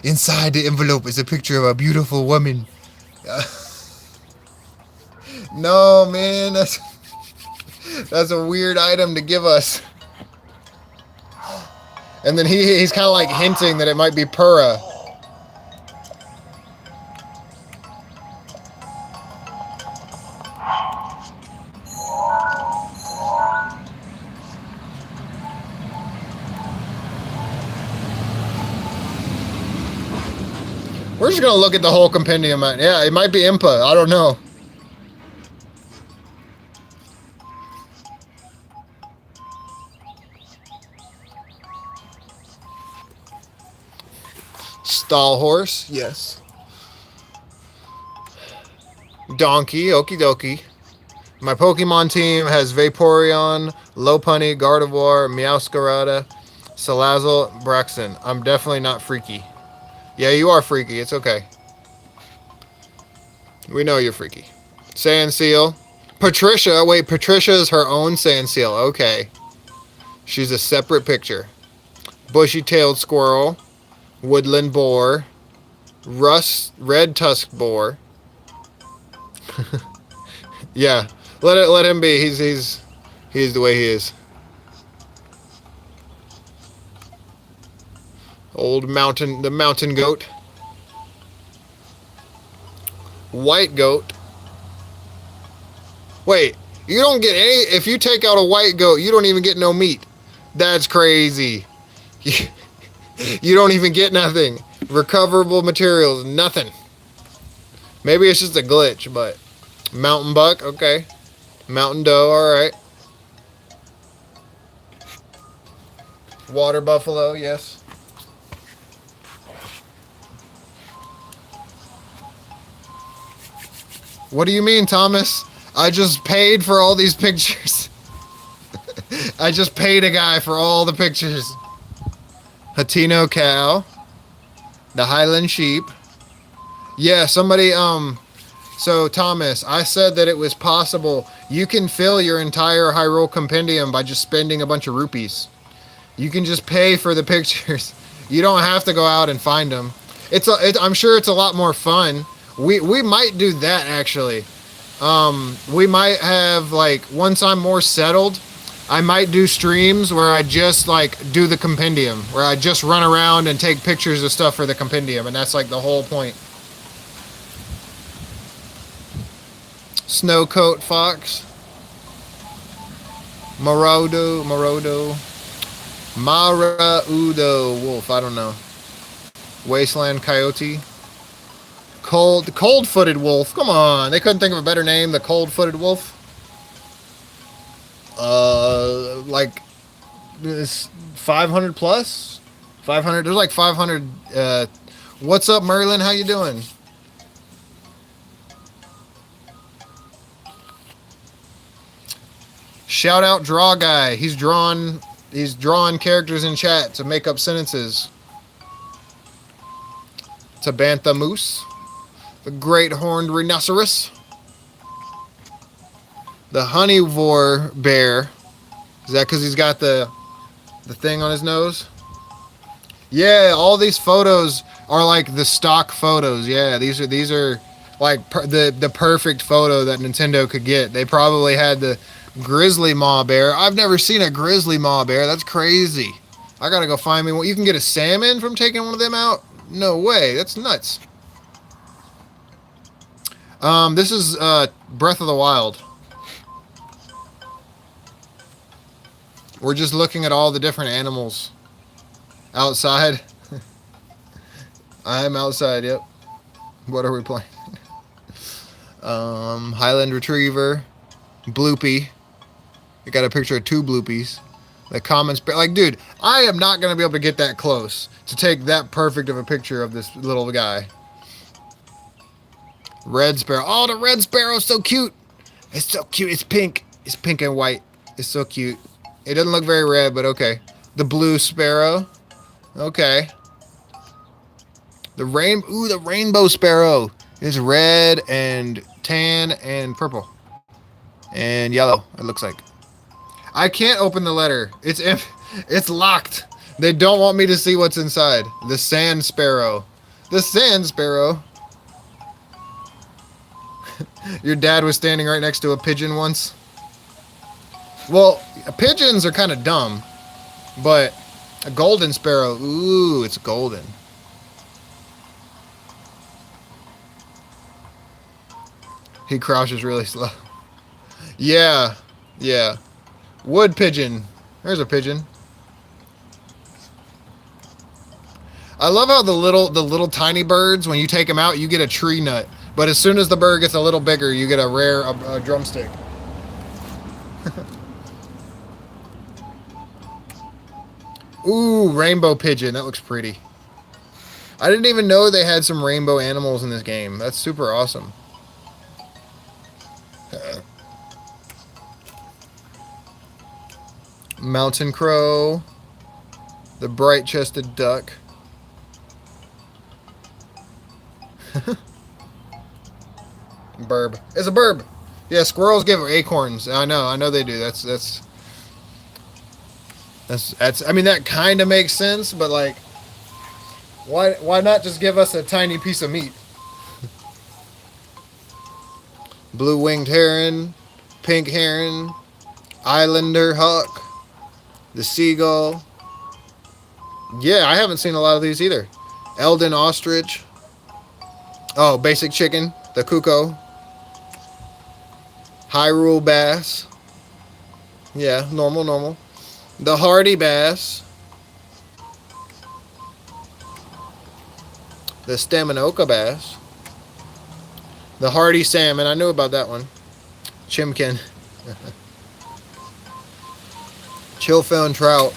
inside the envelope is a picture of a beautiful woman. No, man, that's a weird item to give us. And then he's kind of like hinting that it might be Pura. We're just gonna look at the whole compendium. Yeah, it might be Impa. I don't know. Stall horse, yes. Donkey, okie dokie. My Pokemon team has Vaporeon, Lopunny, Gardevoir, Meowscarada, Salazzle, Braxton. I'm definitely not freaky. Yeah, you are freaky. It's okay. We know you're freaky. Sand seal. Patricia. Wait, Patricia is her own sand seal. Okay. She's a separate picture. Bushy-tailed squirrel. Woodland boar. Red tusked boar. Yeah. Let him be. He's the way he is. The mountain goat. White goat. Wait, you don't get any, if you take out a white goat, you don't even get no meat. That's crazy. You don't even get nothing. Recoverable materials, nothing. Maybe it's just a glitch, but mountain buck, okay. Mountain doe, alright. Water buffalo, yes. What do you mean, Thomas? I just paid for all these pictures. I just paid a guy for all the pictures. Hatino cow. The Highland sheep. Yeah, somebody, so Thomas, I said that it was possible. You can fill your entire Hyrule Compendium by just spending a bunch of rupees. You can just pay for the pictures. You don't have to go out and find them. I'm sure it's a lot more fun. We might do that actually. We might have, like, once I'm more settled, I might do streams where I just like do the compendium, where I just run around and take pictures of stuff for the compendium, and that's like the whole point. Snowcoat fox. Maraudo wolf, I don't know. Wasteland coyote. Cold-footed wolf. Come on, they couldn't think of a better name. The cold-footed wolf. Like this 500 plus. 500. There's like 500. What's up, Merlin? How you doing? Shout out Draw Guy. He's drawing characters in chat to make up sentences. Tabantha moose. The great horned rhinoceros. The honeivore bear. Is that because he's got the thing on his nose? Yeah, all these photos are like the stock photos. Yeah, these are like the perfect photo that Nintendo could get. They probably had the grizzly maw bear. I've never seen a grizzly maw bear. That's crazy. I gotta go find me one. You can get a salmon from taking one of them out? No way. That's nuts. This is Breath of the Wild. We're just looking at all the different animals outside. I am outside, yep. What are we playing? Highland Retriever. Bloopy. I got a picture of 2 bloopies. The common like, dude, I am not going to be able to get that close to take that perfect of a picture of this little guy. Red sparrow. Oh, the red sparrow is so cute. It's so cute. It's pink. It's pink and white. It's so cute. It doesn't look very red, but okay. The blue sparrow. Okay. The rainbow sparrow is red and tan and purple. And yellow, it looks like. I can't open the letter. It's locked. They don't want me to see what's inside. The sand sparrow. The sand sparrow. Your dad was standing right next to a pigeon once. Well, pigeons are kind of dumb, but a golden sparrow, ooh, it's golden. He crouches really slow. Yeah, yeah. Wood pigeon. There's a pigeon. I love how the little tiny birds, when you take them out, you get a tree nut. But as soon as the bird gets a little bigger, you get a drumstick. Ooh, rainbow pigeon. That looks pretty. I didn't even know they had some rainbow animals in this game. That's super awesome. Mountain crow. The bright-chested duck. Burb. It's a burb. Yeah, squirrels give acorns. I know they do. That's. I mean, that kind of makes sense, but like, why not just give us a tiny piece of meat? Blue-winged heron, pink heron, islander hawk, the seagull. Yeah, I haven't seen a lot of these either. Eldon ostrich. Oh, basic chicken, the cuckoo. Hyrule bass. Yeah, normal. The hardy bass. The Staminoka bass. The hardy salmon. I knew about that one. Chimkin. Chillfin trout.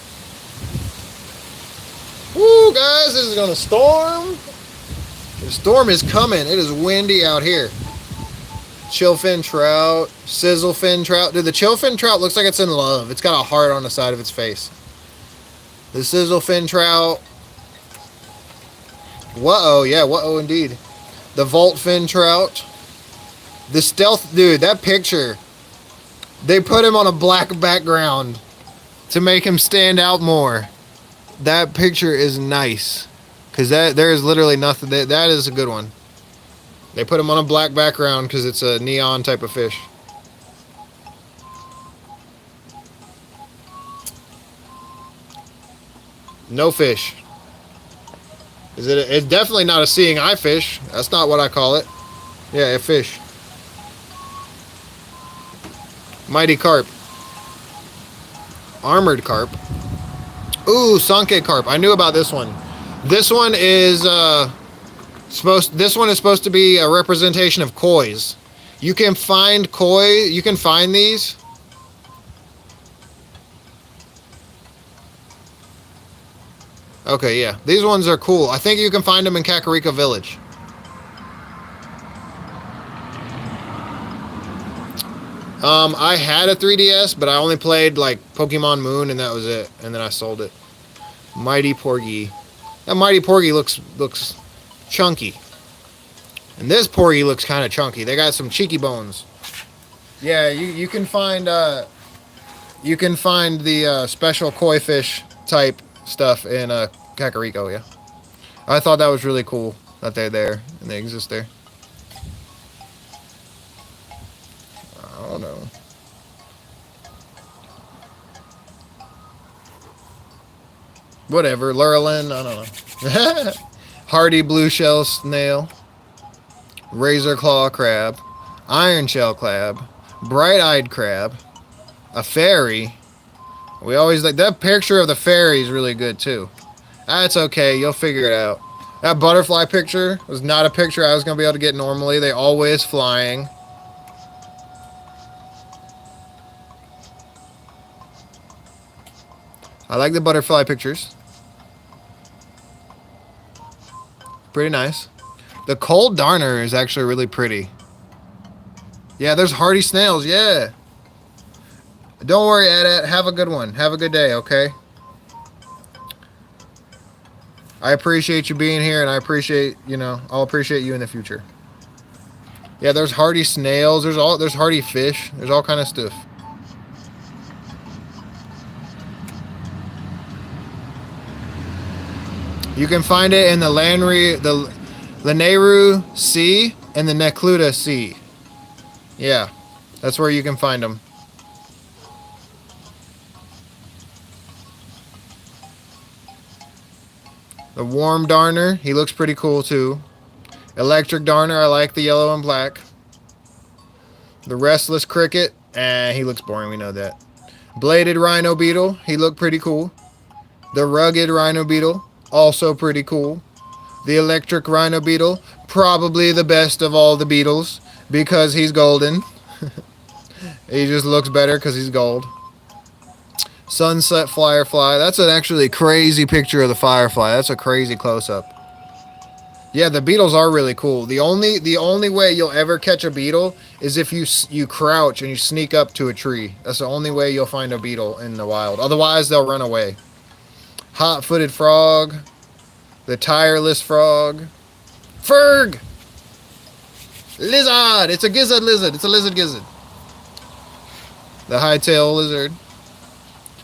Woo, guys, this is gonna storm. The storm is coming. It is windy out here. Chillfin trout. Sizzlefin trout. Dude, the chillfin trout looks like it's in love. It's got a heart on the side of its face. The sizzlefin trout. Whoa, yeah, whoa, indeed. The vaultfin trout. The stealth, dude, that picture. They put him on a black background to make him stand out more. That picture is nice. Because there is literally nothing. That is a good one. They put him on a black background because it's a neon type of fish. No fish. It's definitely not a seeing eye fish. That's not what I call it. Yeah, a fish. Mighty carp. Armored carp. Ooh, Sanke carp. I knew about this one. This one is supposed to be a representation of kois. You can find koi. You can find these. Okay, yeah. These ones are cool. I think you can find them in Kakariko Village. I had a 3DS, but I only played like Pokemon Moon, and that was it. And then I sold it. Mighty Porgy. That Mighty Porgy looks chunky. And this Porgy looks kind of chunky. They got some cheeky bones. Yeah, you can find the special koi fish type stuff in Kakariko, yeah. I thought that was really cool that they're there and they exist there. I don't know. Whatever, Lurlin, I don't know. Hardy blue shell snail, razor claw crab, iron shell crab, bright-eyed crab, a fairy. We always like that picture of the fairy is really good too. That's okay, you'll figure it out. That butterfly picture was not a picture I was gonna be able to get normally. They always flying. I like the butterfly pictures. Pretty nice. The cold darner is actually really pretty. Yeah, there's hardy snails, yeah. Don't worry, Ed. Have a good one. Have a good day, okay? I appreciate you being here, and I appreciate, I'll appreciate you in the future. Yeah, there's hardy snails. There's hardy fish. There's all kind of stuff. You can find it in the Lanayru Sea and the Necluda Sea. Yeah, that's where you can find them. The warm darner, he looks pretty cool too. Electric darner, I like the yellow and black. The restless cricket, he looks boring, we know that. Bladed rhino beetle, he looked pretty cool. The rugged rhino beetle, also pretty cool. The electric rhino beetle, probably the best of all the beetles because he's golden. He just looks better because he's gold. Sunset firefly. That's an actually crazy picture of the firefly. That's a crazy close-up. Yeah, the beetles are really cool. The only way you'll ever catch a beetle is if you crouch and you sneak up to a tree. That's the only way you'll find a beetle in the wild. Otherwise, they'll run away. Hot-footed frog. The tireless frog. Ferg! Lizard! It's a gizzard lizard. It's a lizard gizzard. The hightail lizard.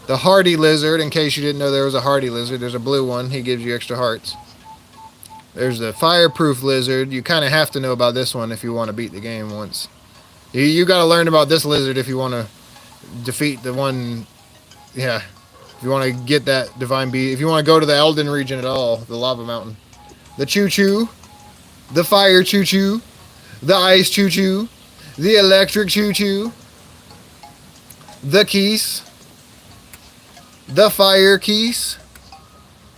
The hardy lizard, in case you didn't know there was a hardy lizard. There's a blue one. He gives you extra hearts. There's the fireproof lizard. You kind of have to know about this one if you want to beat the game once. You got to learn about this lizard if you want to defeat the one. Yeah. If you want to get that divine beast. If you want to go to the Elden region at all. The lava mountain. The choo-choo. The fire choo-choo. The ice choo-choo. The electric choo-choo. The keys. The fire keys.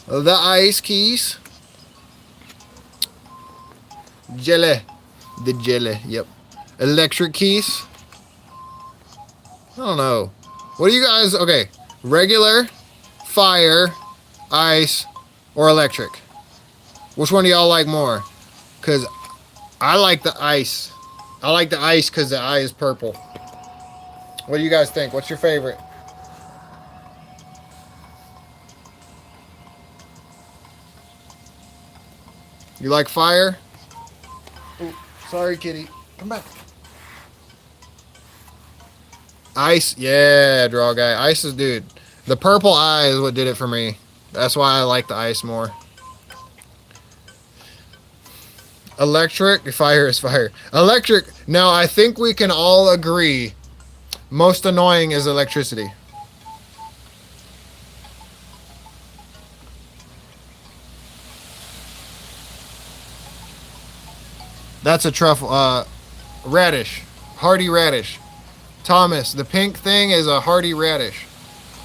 The ice keys. Jelly. The jelly, yep. Electric keys. I don't know. What do you guys, okay. Regular, fire, ice, or electric? Which one do y'all like more? Because I like the ice. I like the ice because the eye is purple. What do you guys think? What's your favorite? You like fire? Ooh, sorry, kitty. Come back. Ice, yeah, draw guy. Ice is, dude. The purple eye is what did it for me. That's why I like the ice more. Electric, fire is fire. Electric, now I think we can all agree most annoying is electricity. That's a truffle, radish, hardy radish. Thomas, the pink thing is a hardy radish.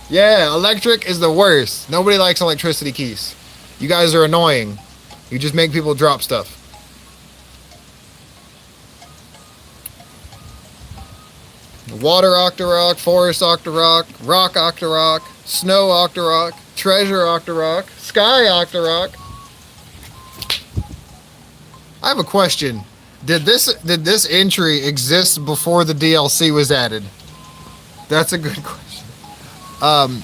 Yeah, electric is the worst. Nobody likes electricity keys. You guys are annoying. You just make people drop stuff. Water Octorok, Forest Octorok, Rock Octorok, Snow Octorok, Treasure Octorok, Sky Octorok. I have a question. Did this entry exist before the DLC was added? That's a good question.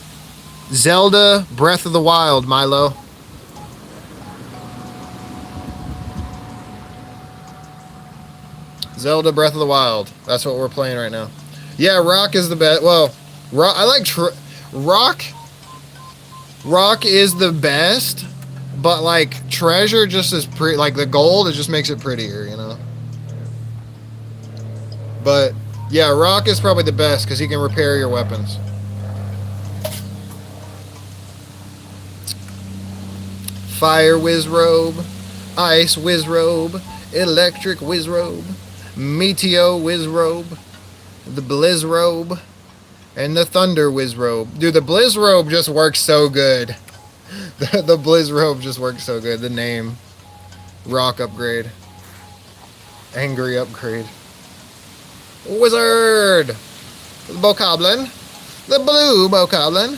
Zelda Breath of the Wild, Milo. Zelda Breath of the Wild. That's what we're playing right now. Yeah, Rock is the best. Well, Rock, I like Rock. Rock is the best, but like Treasure just is pretty. Like the gold, it just makes it prettier, you know. But yeah, Rock is probably the best because he can repair your weapons. Fire Wizrobe, Ice Wizrobe, Electric Wizrobe, Meteo Wizrobe, the Blizzrobe, and the Thunder Wizrobe. Dude, the Blizzrobe just works so good. The Blizzrobe just works so good. The name. Rock upgrade. Angry upgrade. Wizard! The Bokoblin. The blue Bokoblin.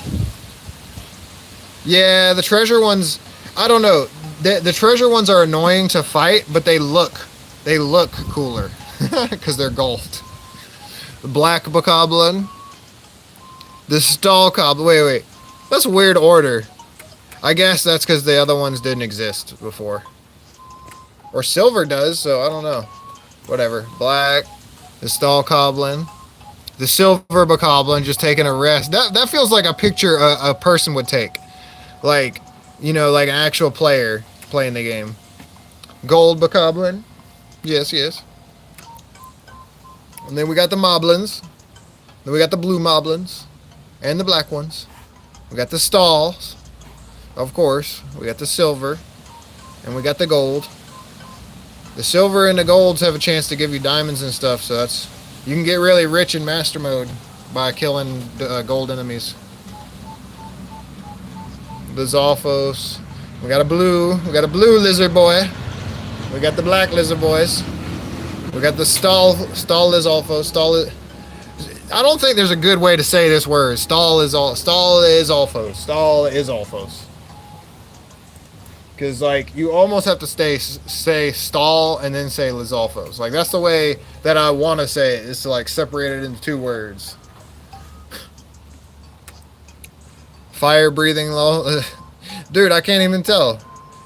Yeah, the treasure ones, I don't know. The treasure ones are annoying to fight, but they look cooler. Because they're gold. The black Bokoblin. The Stall Coblin. Wait. That's a weird order. I guess that's because the other ones didn't exist before. Or silver does, so I don't know. Whatever. Black. The Stall Coblin. The silver Bokoblin just taking a rest. That feels like a picture a person would take. Like, you know, like an actual player playing the game. Gold Bokoblin. Yes. And then we got the Moblins. Then we got the blue Moblins. And the black ones. We got the Stalls. Of course. We got the silver. And we got the gold. The silver and the golds have a chance to give you diamonds and stuff, so that's... You can get really rich in master mode by killing gold enemies. The Zolfos. We got a blue lizard boy. We got the black lizard boys. We got the Stall Lizolfos. I don't think there's a good way to say this word. Stall is Alphos. Because, like, you almost have to say stall and then say Lizolfos. Like, that's the way that I want to say it, is to, like, separate it into two words. Fire breathing low. Dude, I can't even tell.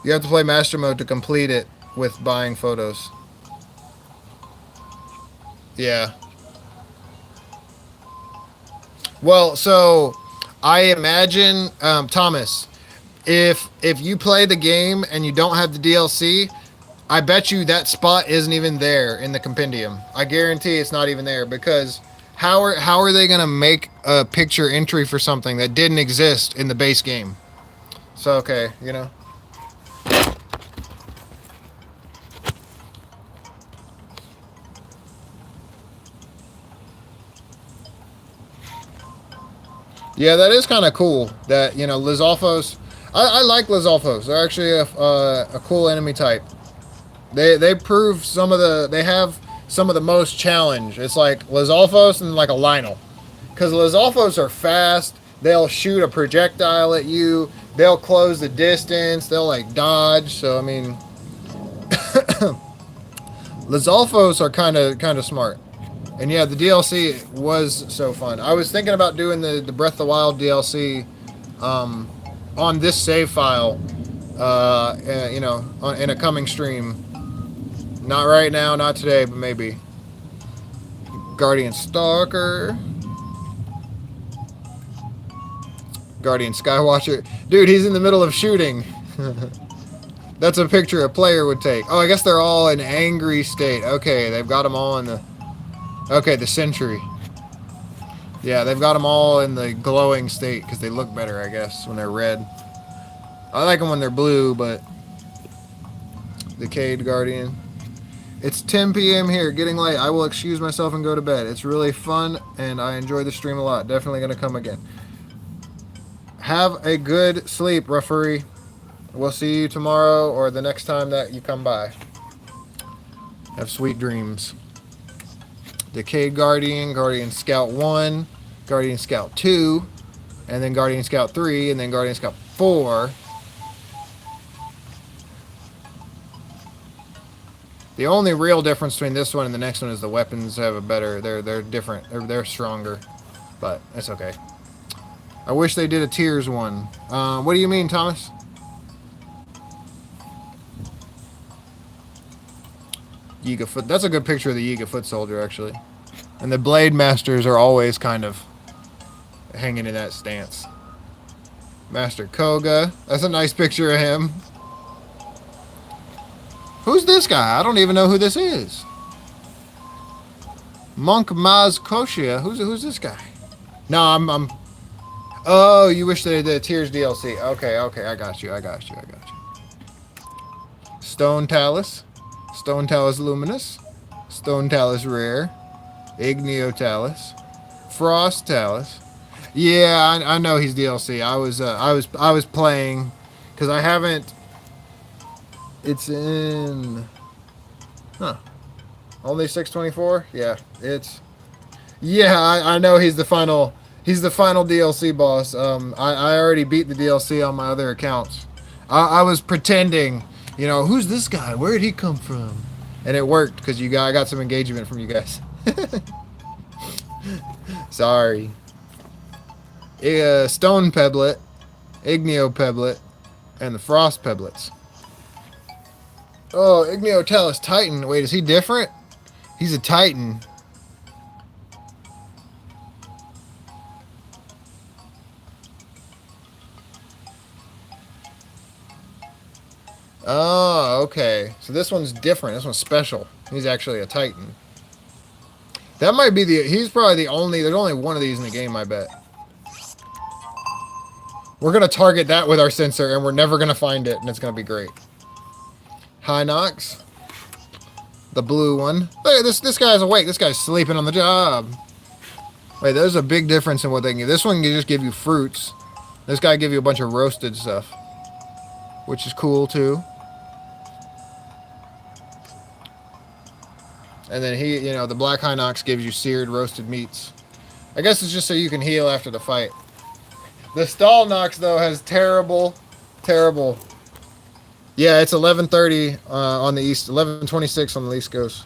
You have to play master mode to complete it with buying photos. Yeah. Well, so I imagine, Thomas, if you play the game and you don't have the DLC, I bet you that spot isn't even there in the compendium. I guarantee it's not even there because how are they gonna make a picture entry for something that didn't exist in the base game? So okay, you know. Yeah, that is kind of cool. That you know, Lizalfos. I like Lizalfos. They're actually a cool enemy type. They prove some of the they have some of the most challenge. It's like Lizalfos and like a Lionel, because Lizalfos are fast. They'll shoot a projectile at you. They'll close the distance. They'll like dodge. So I mean, Lizalfos are kind of smart. And yeah, the DLC was so fun. I was thinking about doing the Breath of the Wild DLC on this save file, you know, in a coming stream. Not right now, not today, but maybe. Guardian Stalker. Guardian Skywatcher. Dude, he's in the middle of shooting. That's a picture a player would take. Oh, I guess they're all in angry state. Okay, they've got them all in the... Okay, the Sentry. Yeah, they've got them all in the glowing state because they look better, I guess, when they're red. I like them when they're blue, but... Decayed Guardian. It's 10 p.m. here, getting late. I will excuse myself and go to bed. It's really fun, and I enjoy the stream a lot. Definitely going to come again. Have a good sleep, referee. We'll see you tomorrow or the next time that you come by. Have sweet dreams. Decayed Guardian, Guardian Scout 1, Guardian Scout 2, and then Guardian Scout 3, and then Guardian Scout 4. The only real difference between this one and the next one is the weapons have a better... They're different. They're stronger. But it's okay. I wish they did a tiers one. What do you mean, Thomas? Yiga Foot. That's a good picture of the Yiga Foot Soldier, actually. And the Blade Masters are always kind of hanging in that stance. Master Koga. That's a nice picture of him. Who's this guy? I don't even know who this is. Monk Maz Koshia. Who's this guy? No, I'm... Oh, you wish they did a Tears DLC. Okay, I got you. Stone Talus. Stone Talus Luminous. Stone Talus Rare. Igneo Talus. Frost Talus. Yeah, I know he's DLC. I was playing because I haven't. It's in. Huh. Only 624. Yeah, it's. Yeah, I know he's the final. He's the final DLC boss. I already beat the DLC on my other accounts. I was pretending. You know, who's this guy? Where did he come from? And it worked because I got some engagement from you guys. Sorry. Stone Pebblet, Igneo Pebblet, and the Frost Pebblets. Oh, Igneo Talus Titan. Wait, is he different? He's a Titan. Oh, okay. So this one's different. This one's special. He's actually a Titan. That might be he's probably the only, there's only one of these in the game, I bet. We're going to target that with our sensor, and we're never going to find it, and it's going to be great. Hinox. The blue one. Hey, this guy's awake. This guy's sleeping on the job. Wait, there's a big difference in what they can give. This one can just give you fruits. This guy give you a bunch of roasted stuff, which is cool, too. And then the Black Hinox gives you seared roasted meats. I guess it's just so you can heal after the fight. The Stalnox, though, has terrible... Yeah, it's 11:30 on the east, 11:26 on the east coast.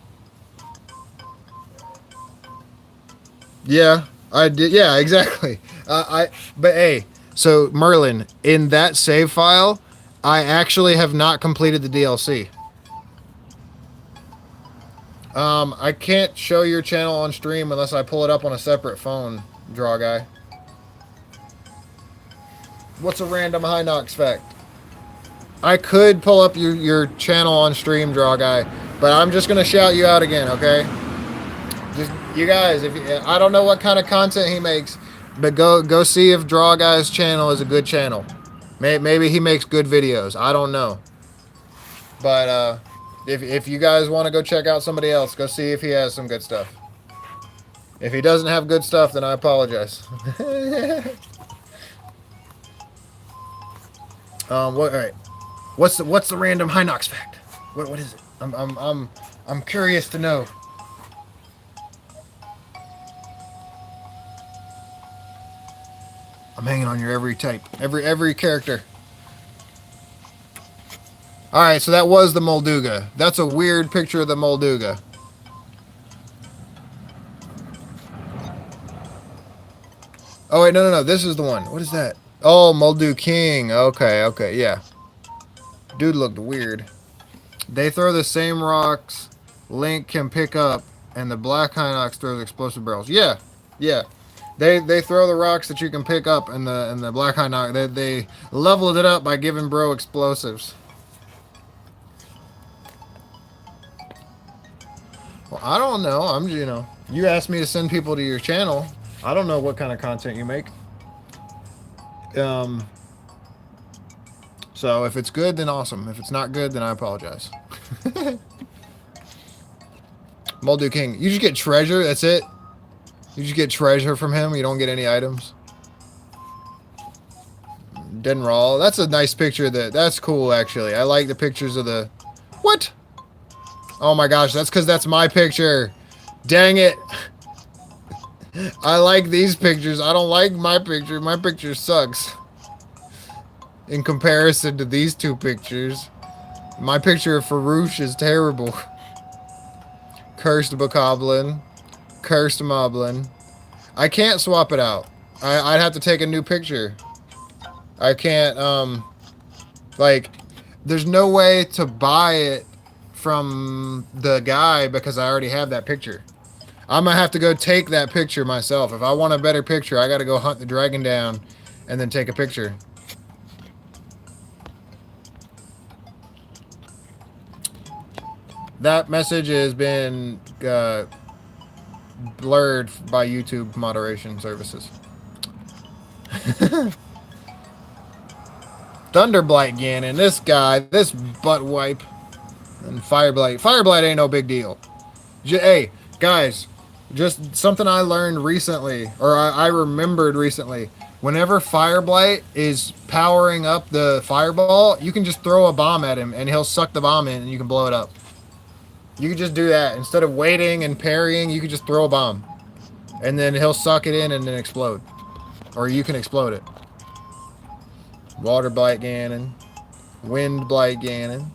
Yeah, I did. Yeah, exactly. But hey, so Merlin, in that save file, I actually have not completed the DLC. I can't show your channel on stream unless I pull it up on a separate phone, Draw Guy. What's a random Hinox fact? I could pull up your channel on stream, Draw Guy, but I'm just gonna shout you out again, okay? Just you guys, if you, I don't know what kind of content he makes, but go see if Draw Guy's channel is a good channel. Maybe he makes good videos. I don't know, but if you guys want to go check out somebody else, go see if he has some good stuff. If he doesn't have good stuff, then I apologize. What? All right. What's the random Hinox fact? What is it? I'm curious to know. I'm hanging on your every type, every character. All right, so that was the Molduga. That's a weird picture of the Molduga. Oh wait, no, this is the one. What is that? Oh, Moldu King. Okay, yeah. Dude looked weird. They throw the same rocks Link can pick up, and the Black Hinox throws explosive barrels. Yeah. They throw the rocks that you can pick up, and the Black Hinox they leveled it up by giving bro explosives. Well, I don't know. You asked me to send people to your channel. I don't know what kind of content you make. So if it's good, then awesome. If it's not good, then I apologize. Moldu King. You just get treasure, that's it? You just get treasure from him, you don't get any items? Denral. That's a nice picture. That's cool, actually. I like the pictures of the... What? Oh my gosh, that's because that's my picture. Dang it. I like these pictures. I don't like my picture. My picture sucks. In comparison to these two pictures. My picture of Farouche is terrible. Cursed Bokoblin. Cursed Moblin. I can't swap it out. I'd have to take a new picture. I can't, like, there's no way to buy it from the guy because I already have that picture. I'm gonna have to go take that picture myself. If I want a better picture, I gotta go hunt the dragon down and then take a picture. That message has been blurred by YouTube moderation services. Thunderblight Ganon, this guy, this butt wipe. And Fireblight. Fireblight ain't no big deal. Hey, guys, just something I learned recently, or I remembered recently. Whenever Fireblight is powering up the fireball, you can just throw a bomb at him, and he'll suck the bomb in, and you can blow it up. You can just do that. Instead of waiting and parrying, you can just throw a bomb. And then he'll suck it in and then explode. Or you can explode it. Water Blight Ganon. Wind Blight Ganon.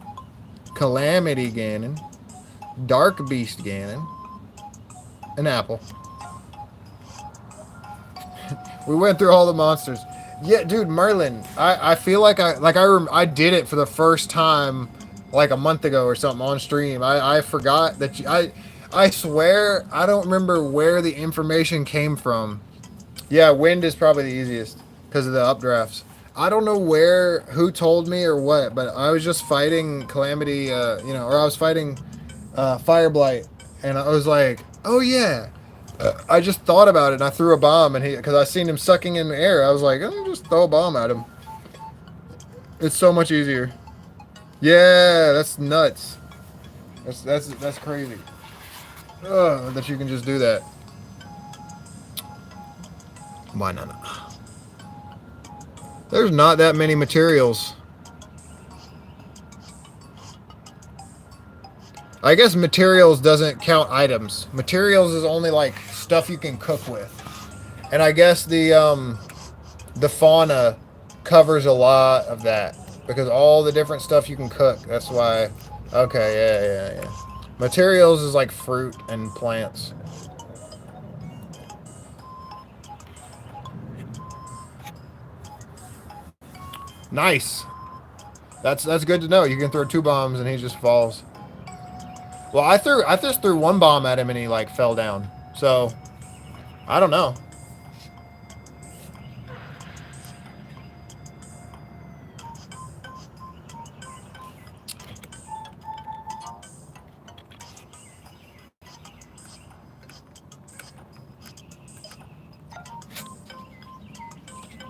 Calamity Ganon. Dark Beast Ganon. An apple. We went through all the monsters. Yeah, dude, Merlin. I feel like I did it for the first time like a month ago or something on stream. I forgot that I swear I don't remember where the information came from. Yeah, wind is probably the easiest because of the updrafts. I don't know who told me or what, but I was just fighting Calamity, or I was fighting Fireblight, and I was like, oh yeah. I just thought about it and I threw a bomb and because I seen him sucking in the air, I was like, oh, just throw a bomb at him. It's so much easier. Yeah, that's nuts. That's crazy. That you can just do that. Why not? There's not that many materials. I guess materials doesn't count items. Materials is only like stuff you can cook with. And I guess the fauna covers a lot of that. Because all the different stuff you can cook. That's why. Okay, yeah. Materials is like fruit and plants. Nice. That's good to know. You can throw 2 bombs and he just falls. Well, I just threw one bomb at him and he like fell down. So I don't know.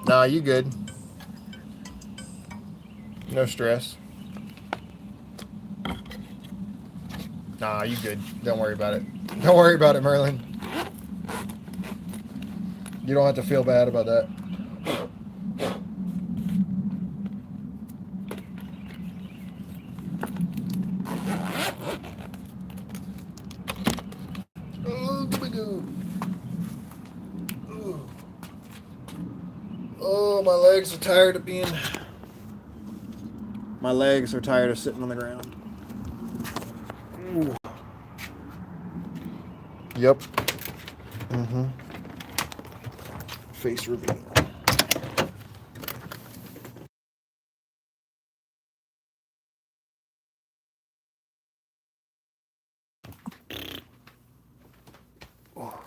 Nah, you good. No stress. Nah, you good. Don't worry about it. Don't worry about it, Merlin. You don't have to feel bad about that. Oh, go. Oh, my legs are tired of being. My legs are tired of sitting on the ground. Ooh. Yep. Mm-hmm. Face reveal. Oh.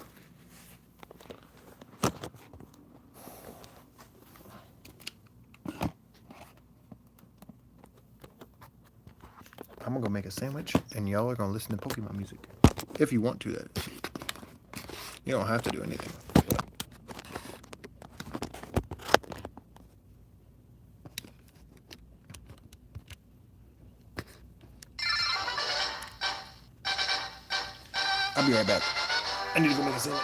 I'm gonna go make a sandwich, and y'all are gonna listen to Pokemon music. If you want to, that is. You don't have to do anything. I'll be right back. I need to go make a sandwich.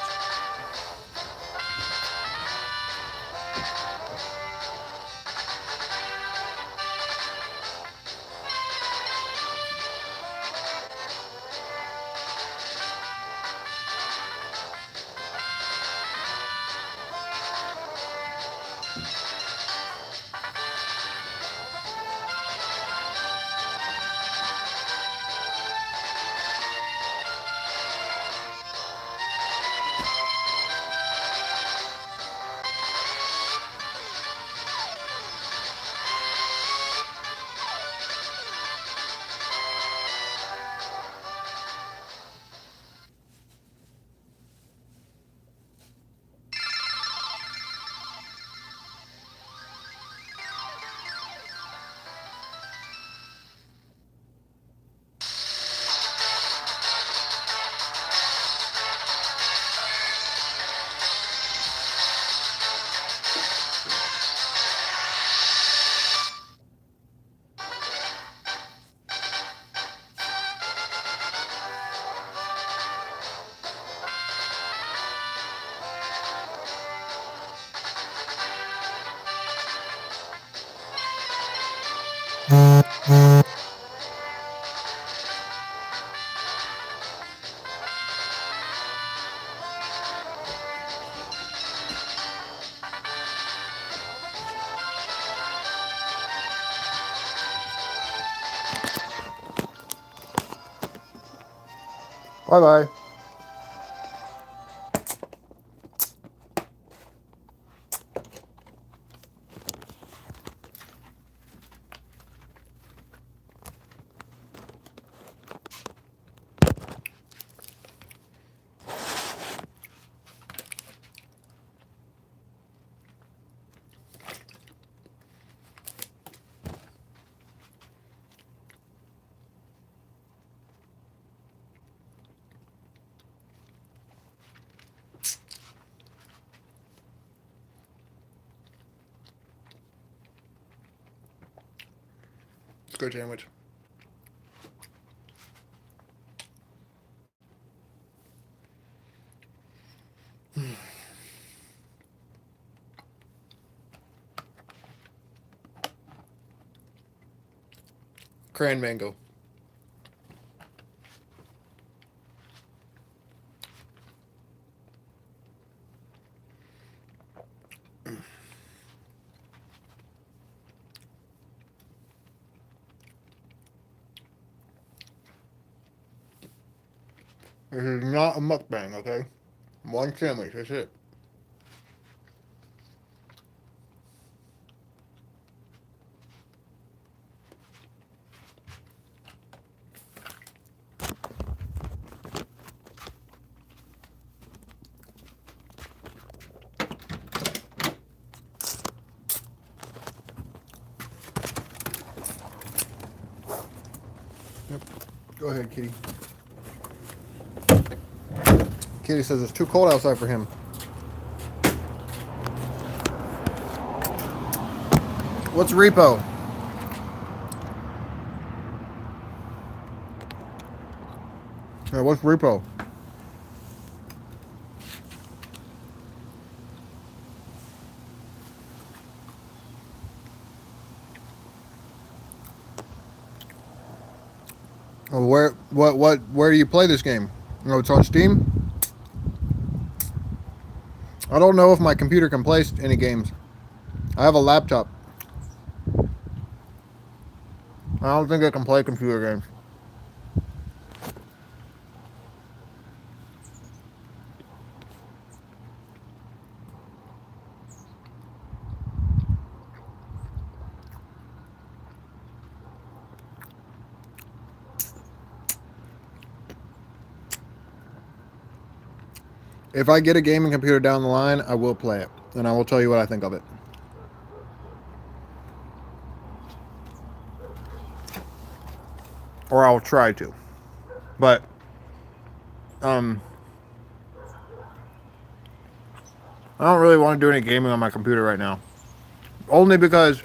Bye bye. Let's go sandwich. Cran mango. This is not a mukbang, okay? One sandwich, that's it. Go ahead, Kitty. Kitty says it's too cold outside for him. What's repo? Yeah, what's repo? Oh, where do you play this game? Oh, it's on Steam? I don't know if my computer can play any games. I have a laptop. I don't think I can play computer games. If I get a gaming computer down the line, I will play it, and I will tell you what I think of it. Or I'll try to. But I don't really want to do any gaming on my computer right now. Only because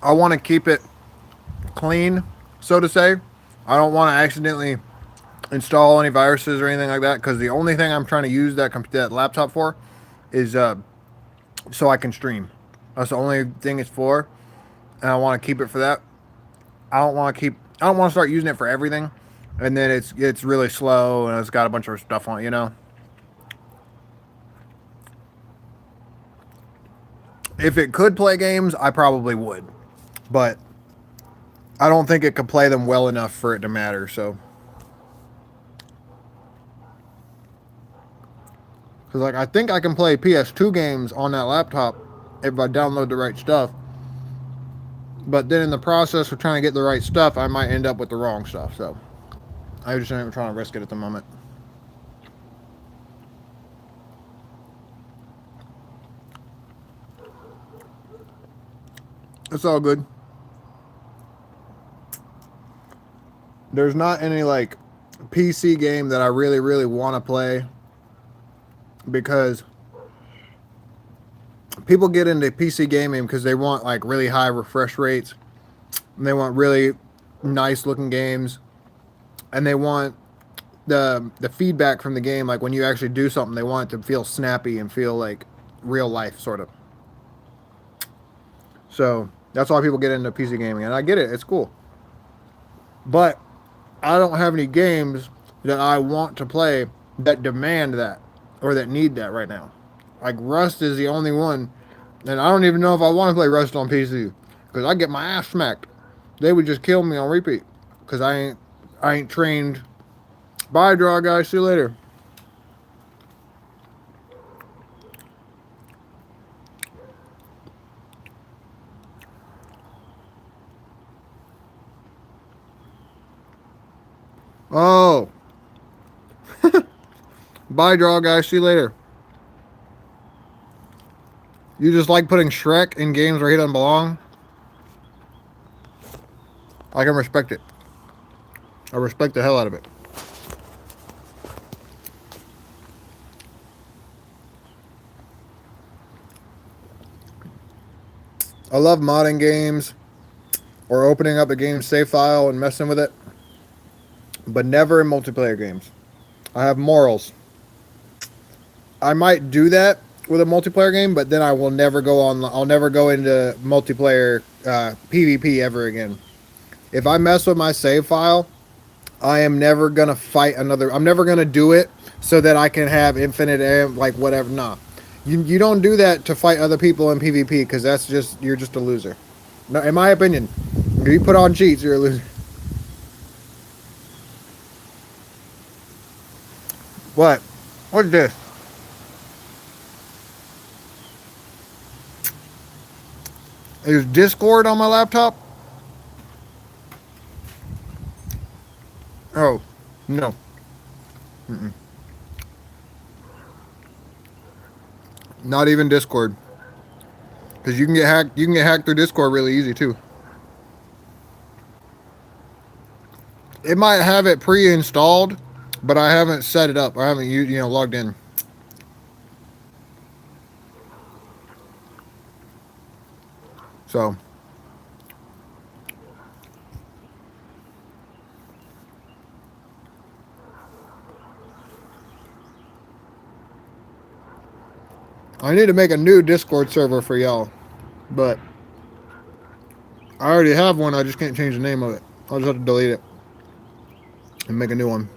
I want to keep it clean, so to say. I don't want to accidentally install any viruses or anything like that, because the only thing I'm trying to use that laptop for is so I can stream. That's the only thing it's for, and I want to keep it for that. I don't want to start using it for everything, and then it's really slow and it's got a bunch of stuff on it, you know. If it could play games, I probably would, but I don't think it could play them well enough for it to matter. So, because like I think I can play PS2 games on that laptop if I download the right stuff. But then in the process of trying to get the right stuff, I might end up with the wrong stuff. So I just ain't trying to risk it at the moment. It's all good. There's not any like PC game that I really, really want to play, because people get into PC gaming because they want like really high refresh rates, and they want really nice looking games, and they want the feedback from the game. Like when you actually do something, they want it to feel snappy and feel like real life, sort of. So that's why people get into PC gaming, and I get it. It's cool. But I don't have any games that I want to play that demand that or that need that right now. Like Rust is the only one, and I don't even know if I want to play Rust on PC, because I get my ass smacked. They would just kill me on repeat because I ain't trained. Bye, draw guys. See you later. Oh. Bye, draw guys. See you later. You just like putting Shrek in games where he doesn't belong? I can respect it. I respect the hell out of it. I love modding games or opening up a game save file and messing with it, but never in multiplayer games. I have morals. I might do that with a multiplayer game, but then I will never go on. I'll never go into multiplayer PvP ever again. If I mess with my save file, I am never gonna fight another. I'm never gonna do it so that I can have infinite aim, like whatever. Nah, you don't do that to fight other people in PvP, because that's just, you're just a loser. No, in my opinion, if you put on cheats, you're a loser. What? What's this? Is Discord on my laptop? Oh, no. Mm-mm. Not even Discord. Because you can get hacked. You can get hacked through Discord really easy too. It might have it pre-installed, but I haven't set it up. I haven't logged in. So I need to make a new Discord server for y'all, but I already have one. I just can't change the name of it. I'll just have to delete it and make a new one.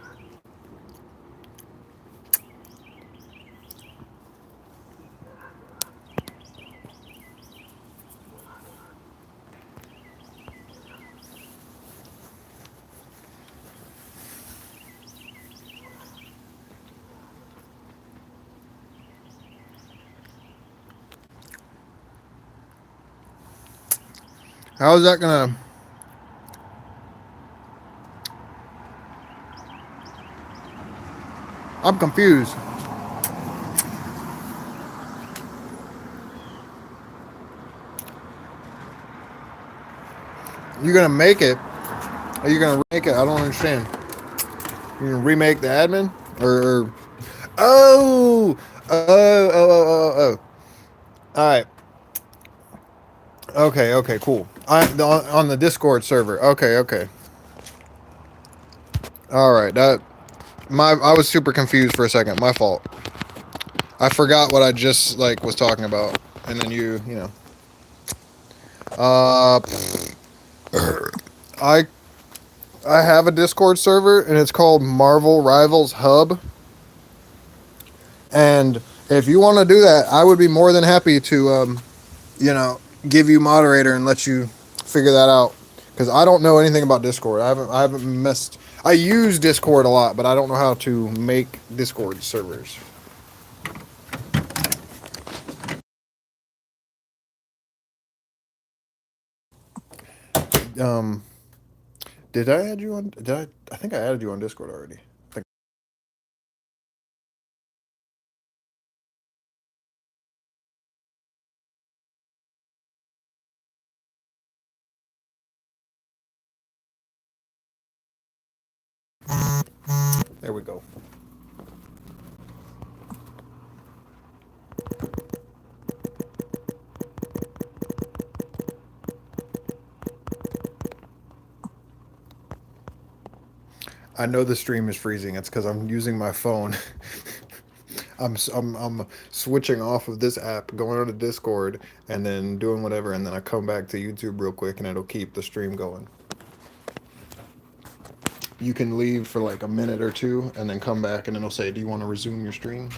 How is that gonna? I'm confused. You gonna make it? Are you gonna remake it? I don't understand. You gonna remake the admin or oh oh. All right. Okay, cool. On the Discord server. Okay. All right. I was super confused for a second. My fault. I forgot what I just was talking about, and then you know. Uh, I have a Discord server, and it's called Marvel Rivals Hub. And if you want to do that, I would be more than happy to, give you moderator and let you figure that out. Because I don't know anything about Discord. I haven't messed. I use Discord a lot, but I don't know how to make Discord servers. Did I add you on? Did I? I think I added you on Discord already. There we go. I know the stream is freezing. It's because I'm using my phone. I'm switching off of this app, going on to Discord, and then doing whatever, and then I come back to YouTube real quick, and it'll keep the stream going. You can leave for like a minute or two, and then come back, and it'll say, "Do you want to resume your stream?"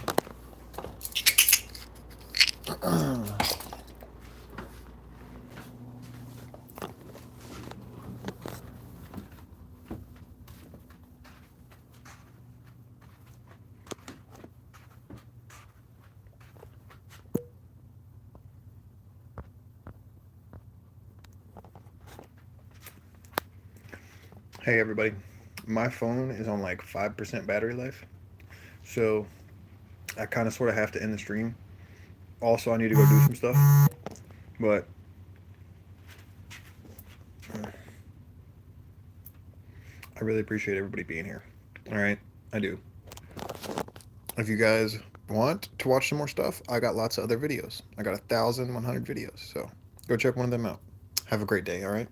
Hey everybody, my phone is on like 5% battery life, so I kind of sort of have to end the stream. Also, I need to go do some stuff, but I really appreciate everybody being here. All right, I do. If you guys want to watch some more stuff, I got lots of other videos. I got 1,100 videos, so go check one of them out. Have a great day, all right?